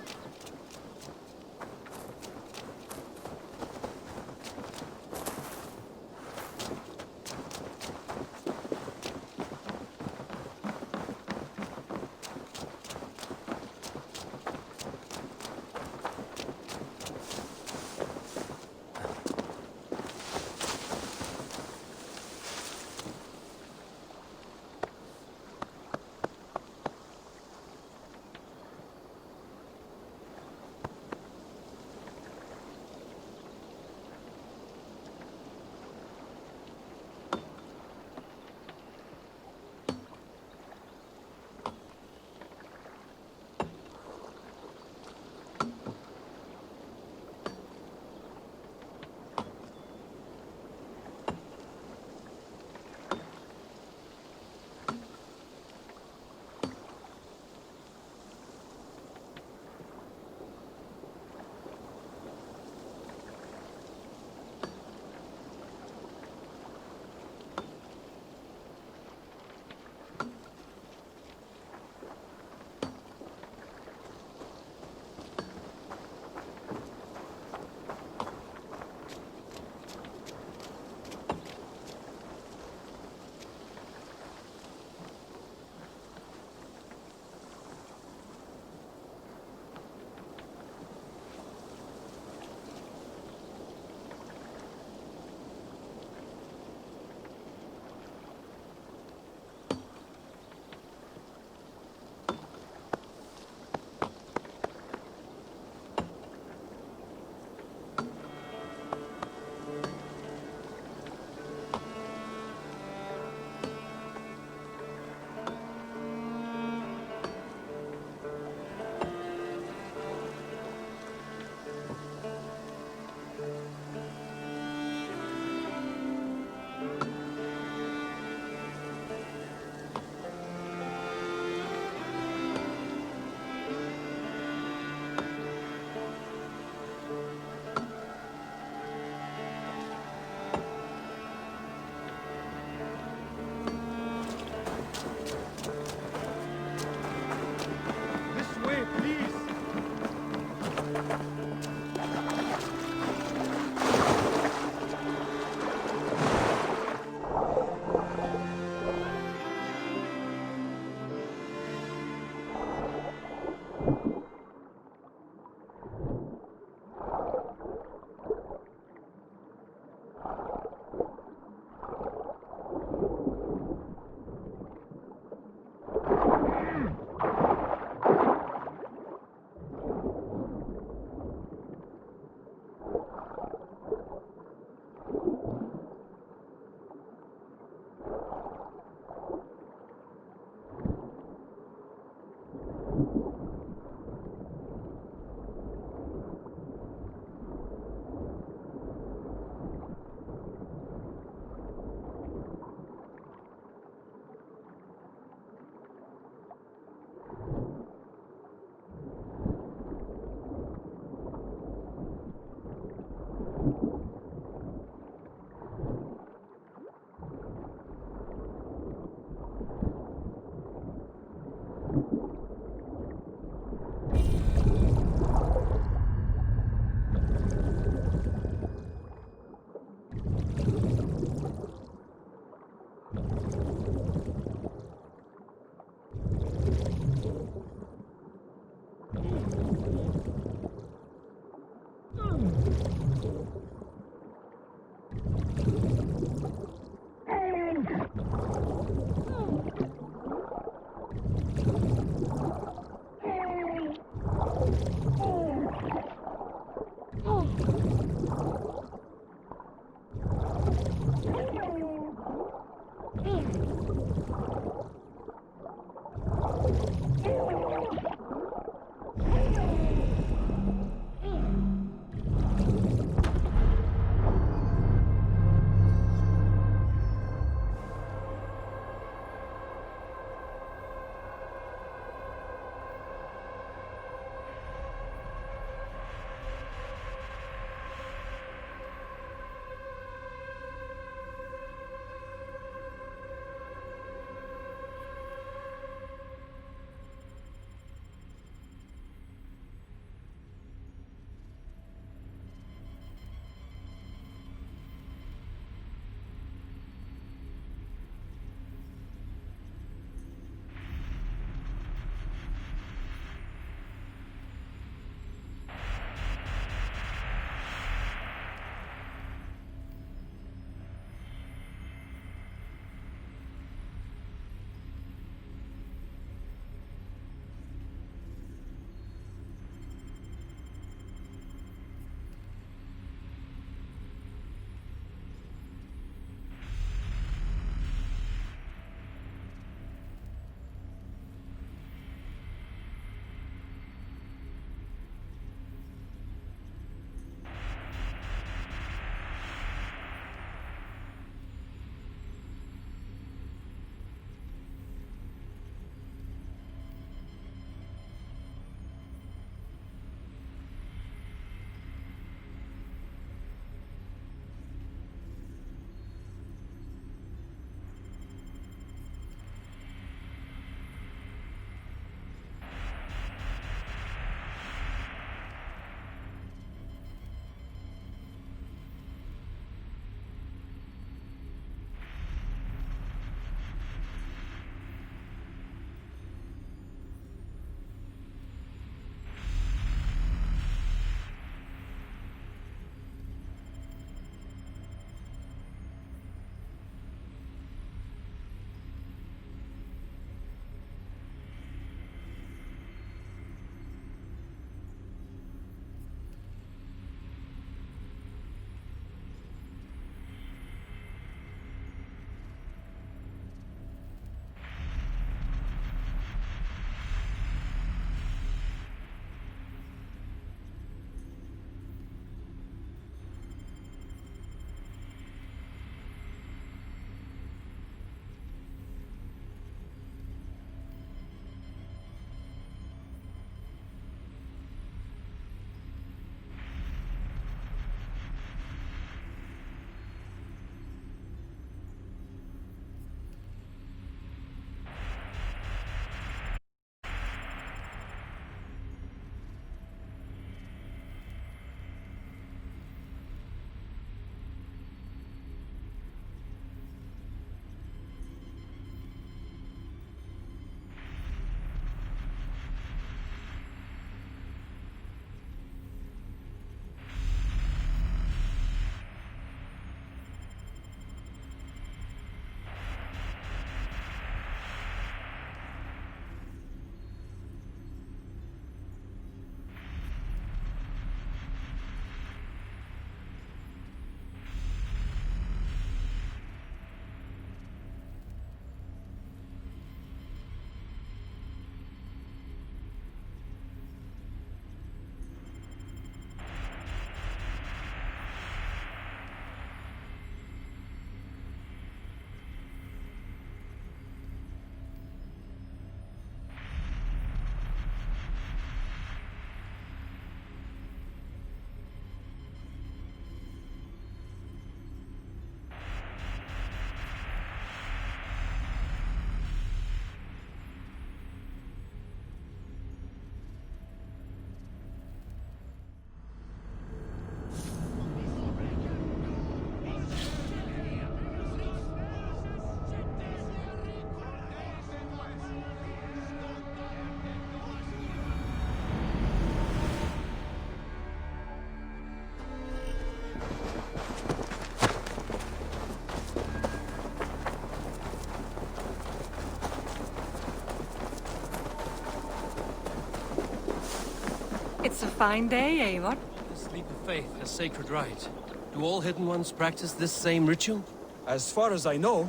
It's a fine day, Eivor. This leap of faith has sacred rite. Do all Hidden Ones practice this same ritual? As far as I know,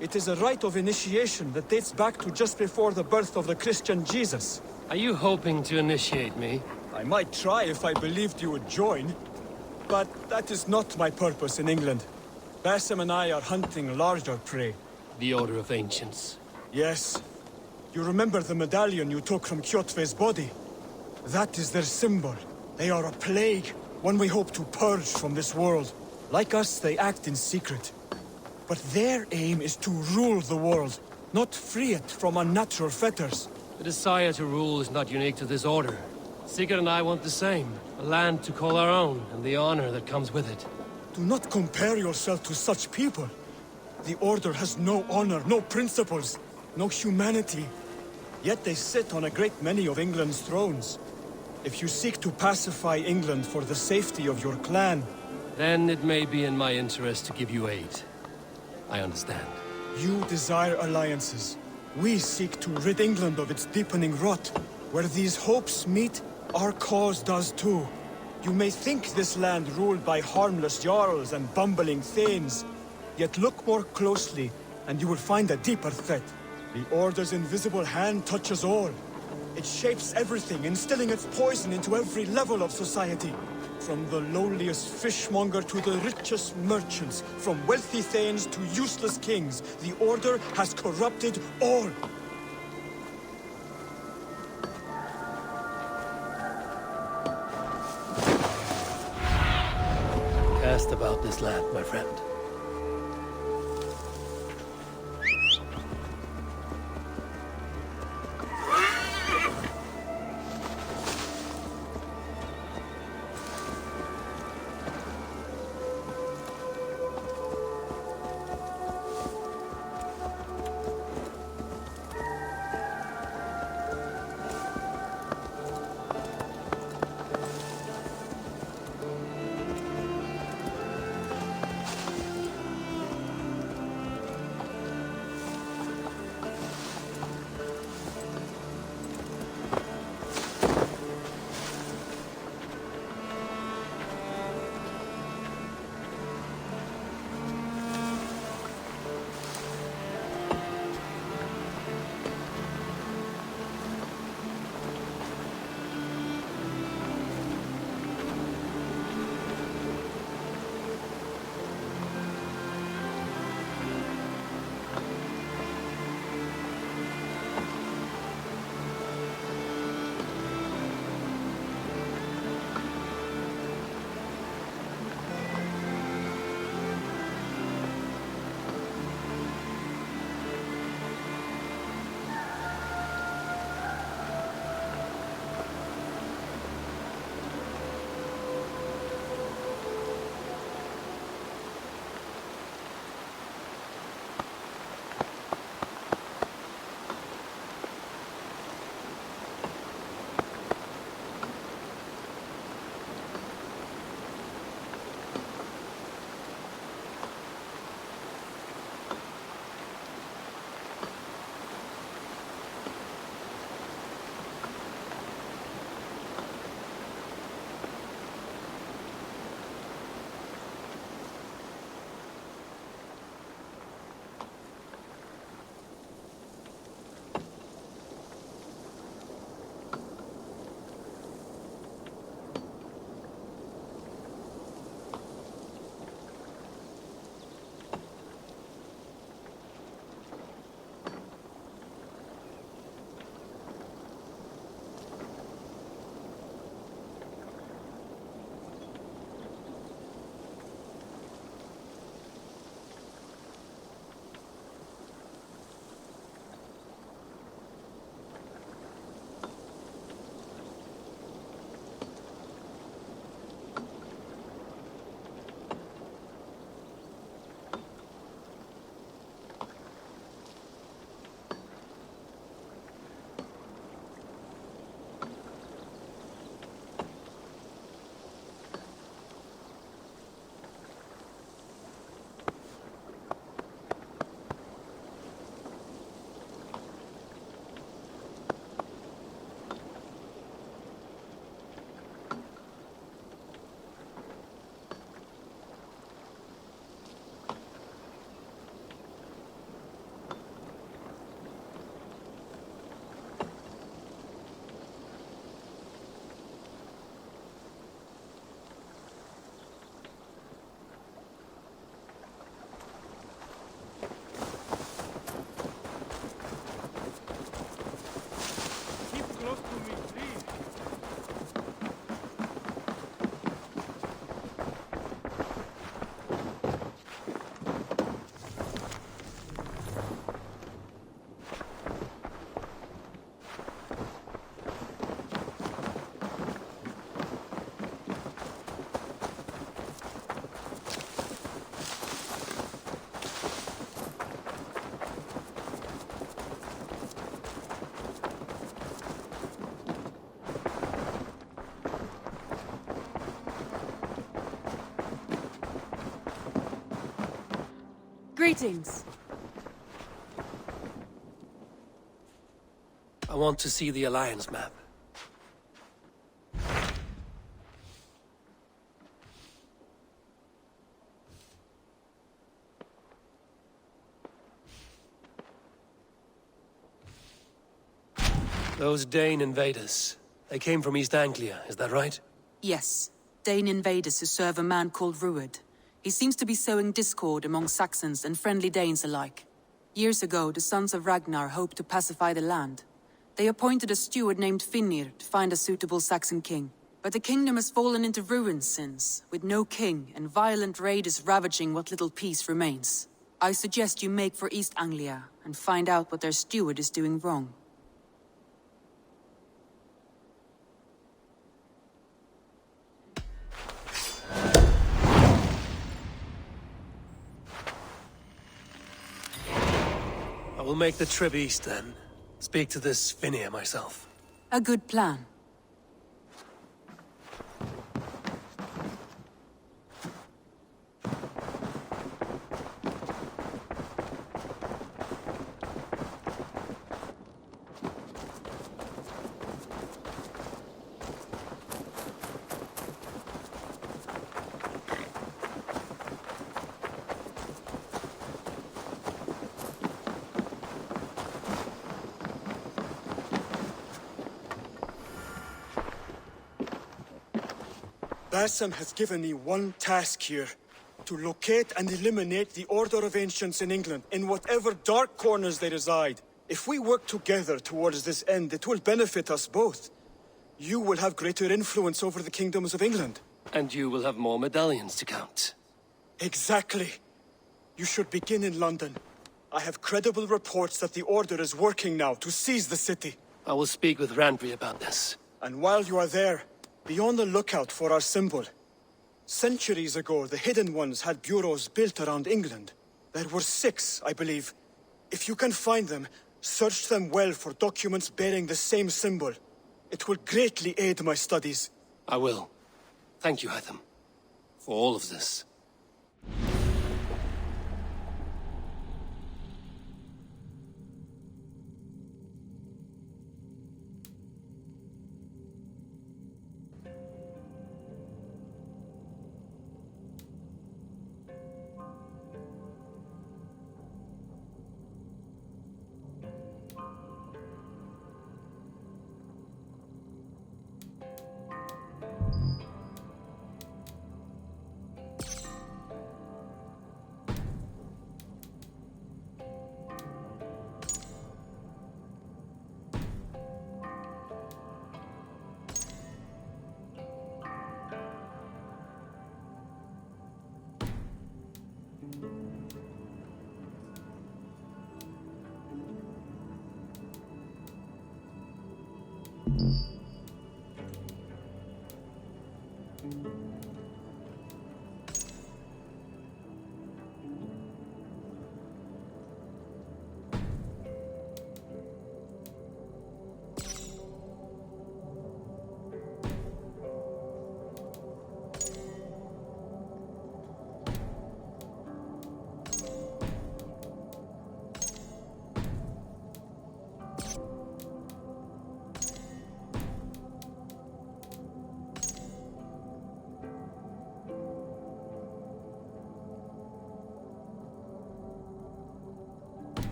it is a rite of initiation that dates back to just before the birth of the Christian Jesus. Are you hoping to initiate me? I might try if I believed you would join. But that is not my purpose in England. Basim and I are hunting larger prey. The Order of Ancients. Yes. You remember the medallion you took from Kjotve's body? That is their symbol. They are a plague, one we hope to purge from this world. Like us, they act in secret. But their aim is to rule the world, not free it from unnatural fetters. The desire to rule is not unique to this order. Sigurd and I want the same. A land to call our own, and the honor that comes with it. Do not compare yourself to such people. The Order has no honor, no principles, no humanity. Yet they sit on a great many of England's thrones. If you seek to pacify England for the safety of your clan... Then it may be in my interest to give you aid. I understand. You desire alliances. We seek to rid England of its deepening rot. Where these hopes meet, our cause does too. You may think this land ruled by harmless jarls and bumbling thanes. Yet look more closely, and you will find a deeper threat. The Order's invisible hand touches all. It shapes everything, instilling its poison into every level of society. From the lowliest fishmonger to the richest merchants, from wealthy thanes to useless kings, the Order has corrupted all. Cast about this land, my friend. Greetings. I want to see the Alliance map. Those Dane invaders, they came from East Anglia, is that right? Yes. Dane invaders who serve a man called Rued. He seems to be sowing discord among Saxons and friendly Danes alike. Years ago, the sons of Ragnar hoped to pacify the land. They appointed a steward named Finnir to find a suitable Saxon king. But the kingdom has fallen into ruins since, with no king and violent raiders ravaging what little peace remains. I suggest you make for East Anglia and find out what their steward is doing wrong. I will make the trip east then. Speak to this Finnir myself. A good plan. Bassam has given me one task here. To locate and eliminate the Order of Ancients in England, in whatever dark corners they reside. If we work together towards this end, it will benefit us both. You will have greater influence over the kingdoms of England. And you will have more medallions to count. Exactly. You should begin in London. I have credible reports that the Order is working now to seize the city. I will speak with Randvi about this. And while you are there, be on the lookout for our symbol. Centuries ago, the Hidden Ones had bureaus built around England. There were 6, I believe. If you can find them, search them well for documents bearing the same symbol. It will greatly aid my studies. I will. Thank you, Hytham, for all of this.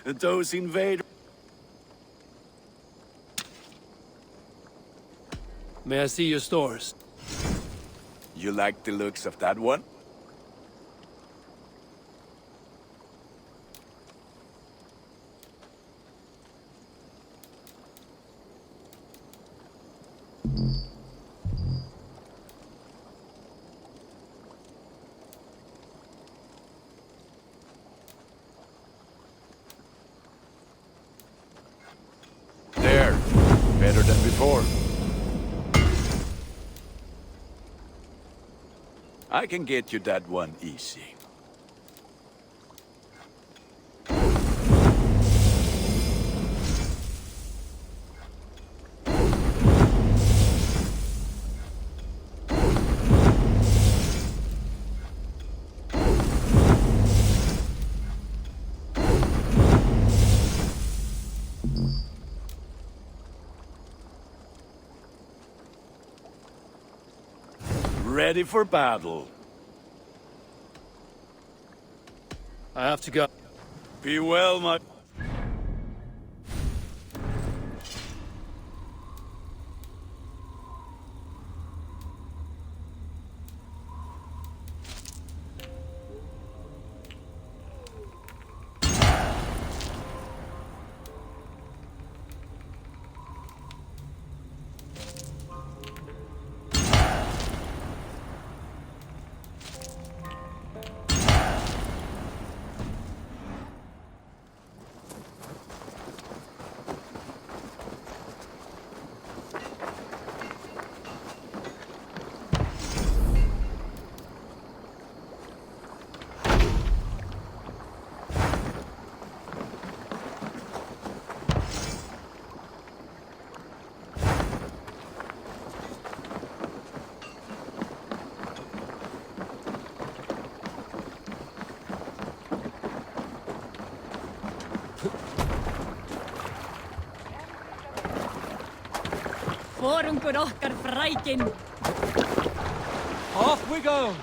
Those invaders. May I see your stores? You like the looks of that one? There. Better than before. I can get you that one easy. Ready for battle. I have to go. Be well, my... Forungur okkar frækin. Off we go!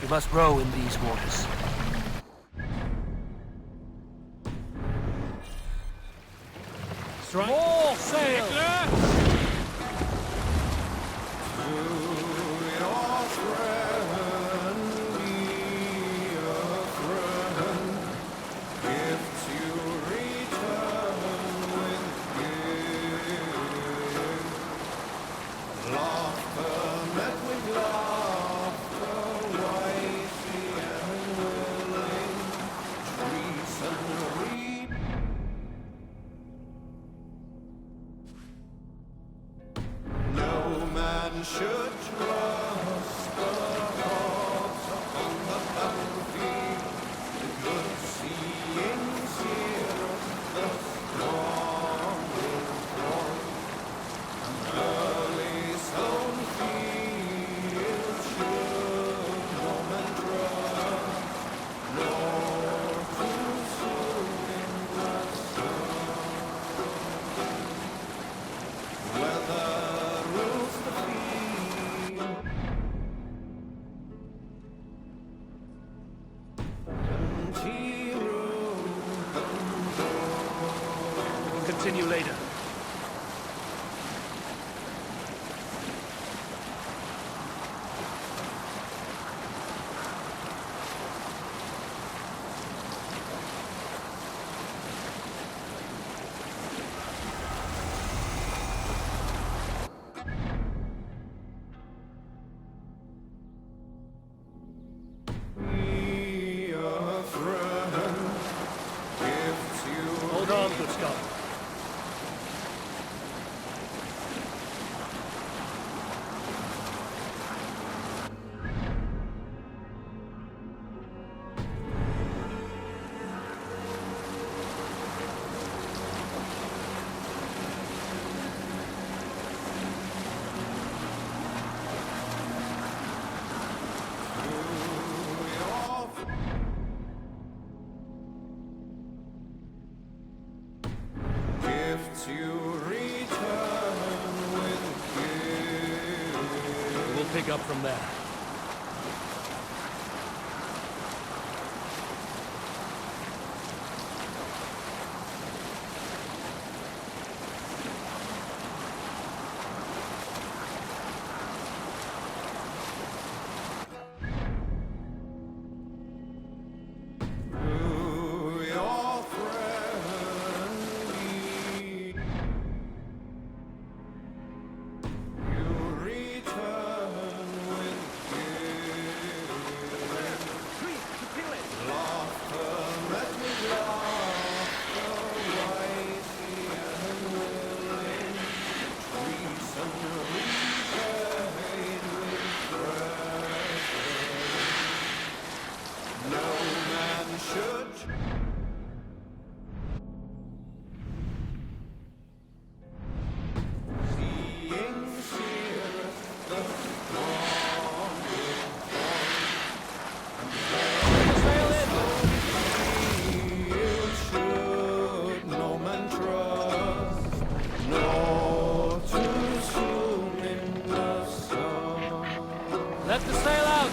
We must row in these waters. Strike. All sail! Should trust the gods upon the battlefield. The good seeing's here, the strong will fall. Early sown fields should woman trust, nor too soon in the sun. Weather rules the Continue later. Hold on, good Scott. We'll pick up from there. Let the sail out!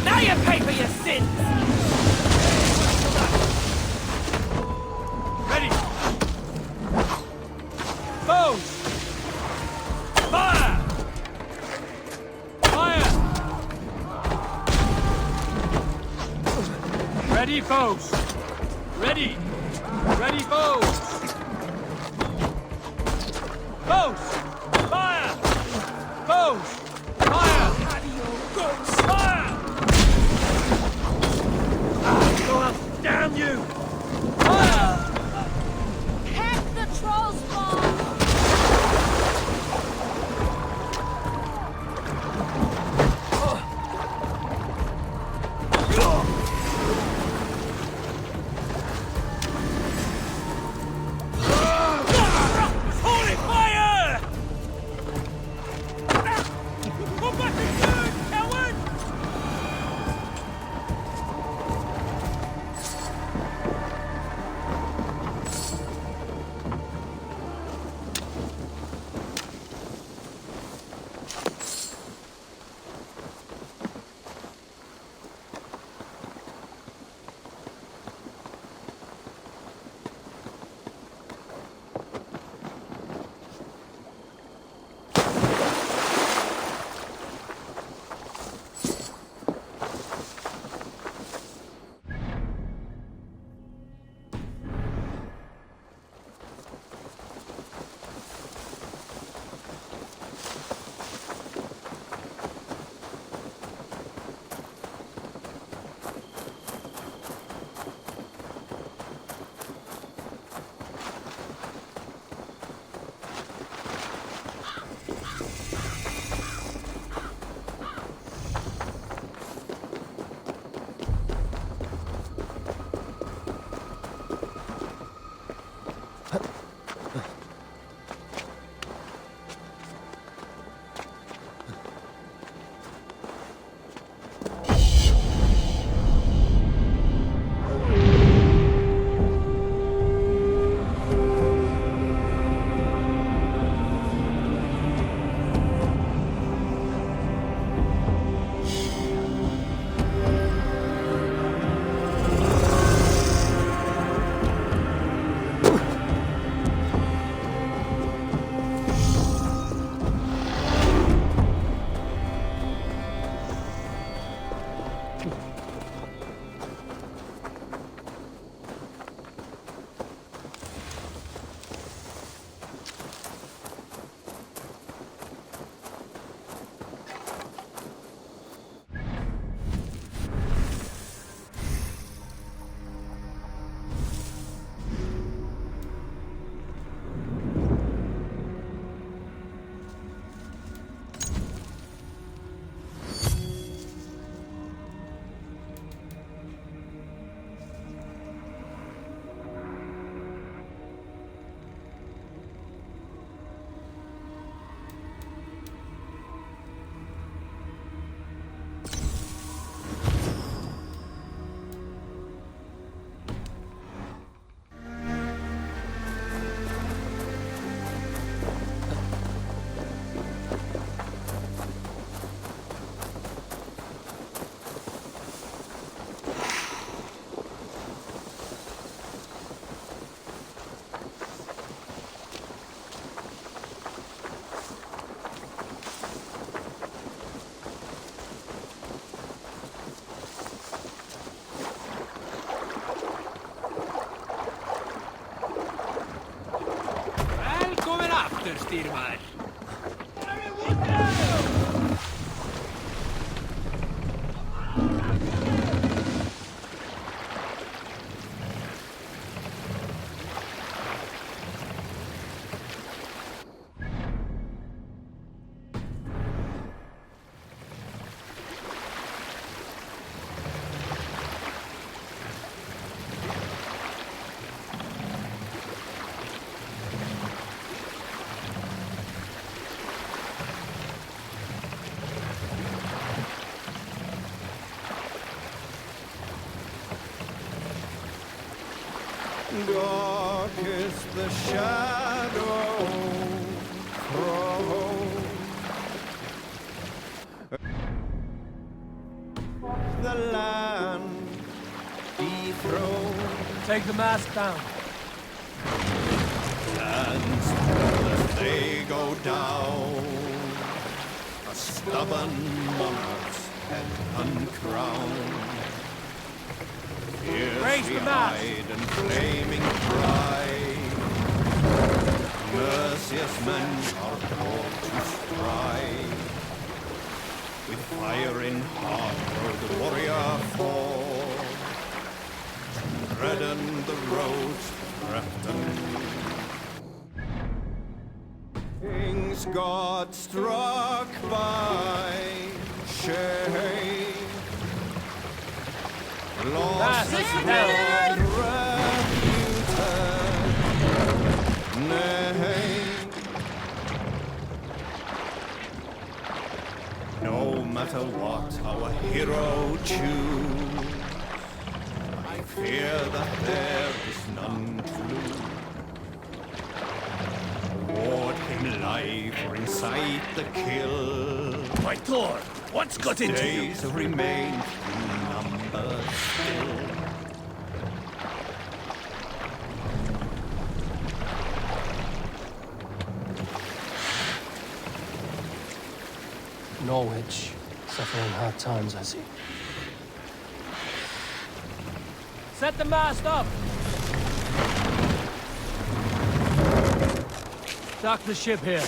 Now you pay for your sins! Ready! Bows! Fire! Fire! Ready, bows! Ready! Ready, bows! Bows! Fire! Bows! Fire! Fire! Go up, damn you! Fire! styrmar. Dark is the shadow from the land dethroned. Take the mask down. And still as they go down, a stubborn monarch's head uncrowned. Raise the mask! Fiercely-eyed and flaming bright, merciless men are called to strike. With fire in heart rode the warrior forth, to redden the roads to Grafton. Kings God struck by shame, lost his Lord reputed name. No matter what our hero choose, I fear that there is none to lose. Award him life or incite the kill. My Thor, what's got into you? Days remain numbered still. Norwich, suffering hard times, I see. Set the mast up! Dock the ship here.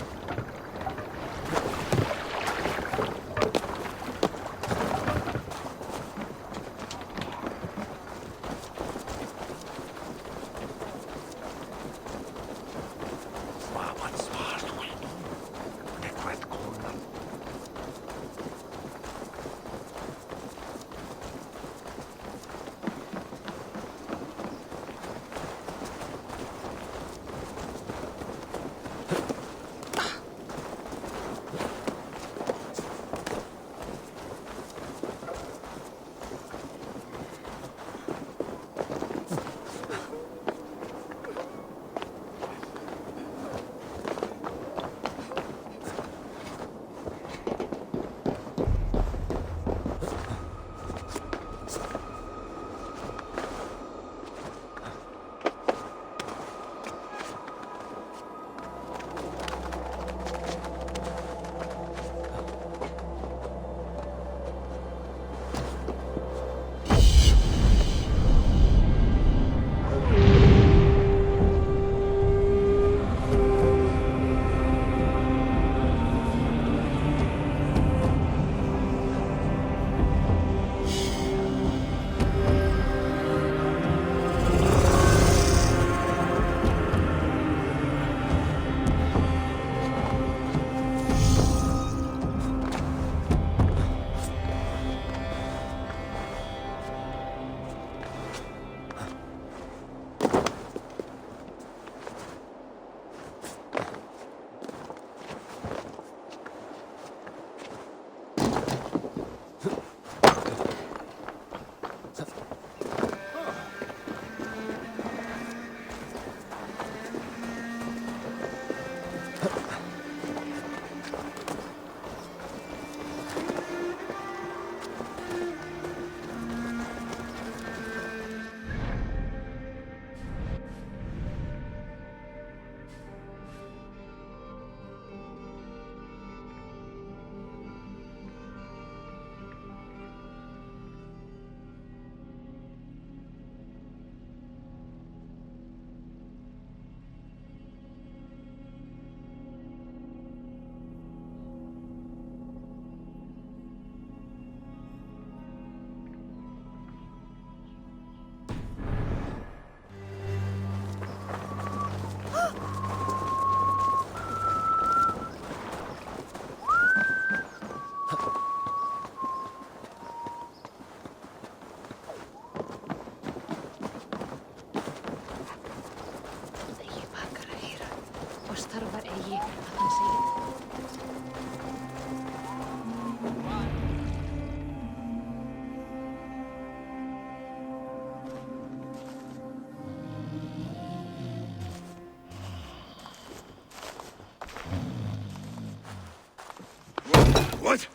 What?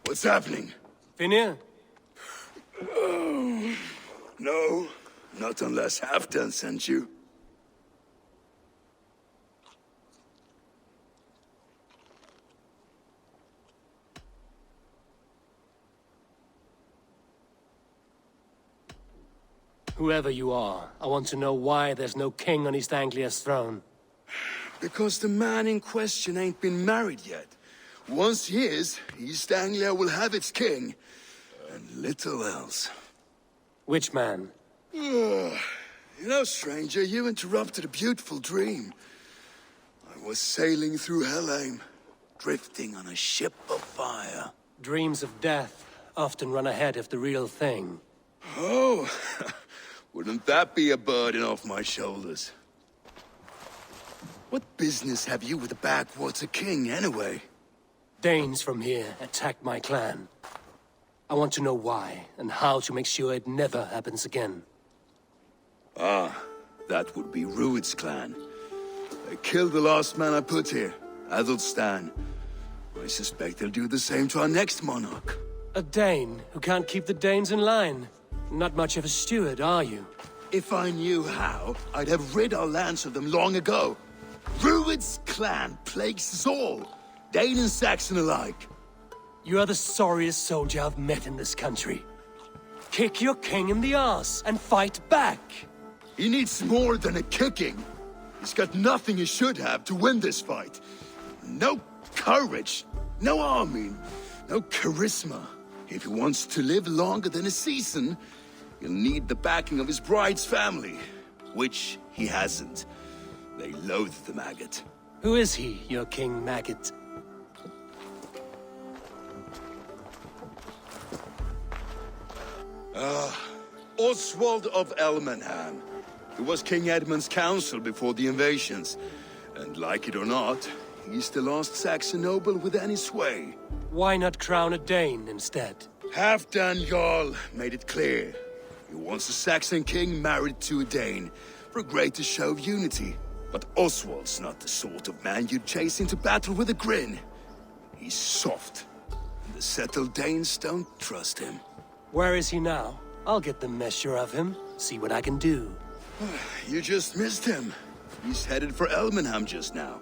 What's happening? Finir? Oh, no, not unless Halfdan sent you. Whoever you are, I want to know why there's no king on East Anglia's throne. Because the man in question ain't been married yet. Once he is, East Anglia will have its king. And little else. Which man? You know, stranger, you interrupted a beautiful dream. I was sailing through Helheim, drifting on a ship of fire. Dreams of death often run ahead of the real thing. Oh, wouldn't that be a burden off my shoulders? What business have you with the backwater king, anyway? Danes from here attacked my clan. I want to know why, and how to make sure it never happens again. Ah, that would be Rued's clan. They killed the last man I put here, Athelstan. I suspect they'll do the same to our next monarch. A Dane who can't keep the Danes in line. Not much of a steward, are you? If I knew how, I'd have rid our lands of them long ago. Rued's clan plagues us all, Dane and Saxon alike. You are the sorriest soldier I've met in this country. Kick your king in the arse and fight back! He needs more than a kicking. He's got nothing he should have to win this fight. No courage, no army, no charisma. If he wants to live longer than a season, he'll need the backing of his bride's family, which he hasn't. They loathe the maggot. Who is he, your King Maggot? Oswald of Elmenham. He was King Edmund's counsel before the invasions. And like it or not, he's the last Saxon noble with any sway. Why not crown a Dane instead? Halfdan Jarl made it clear. He wants a Saxon king married to a Dane, for a greater show of unity. But Oswald's not the sort of man you'd chase into battle with a grin. He's soft, and the settled Danes don't trust him. Where is he now? I'll get the measure of him, see what I can do. You just missed him. He's headed for Elmenham just now,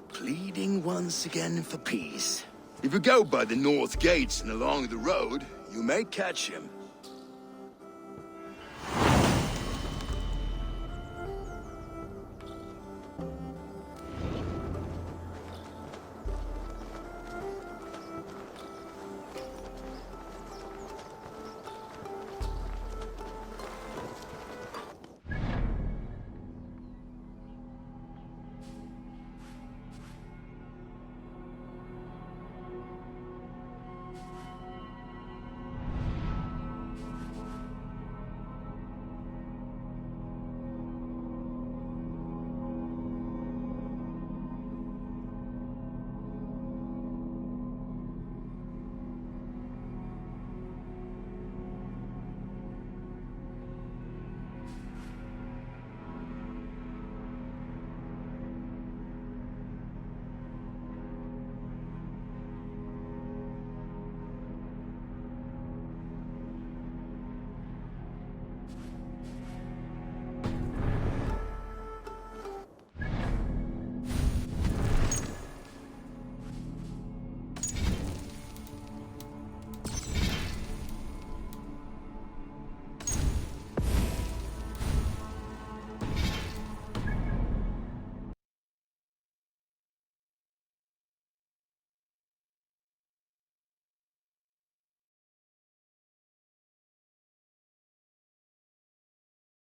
pleading once again for peace. If you go by the north gates and along the road, you may catch him.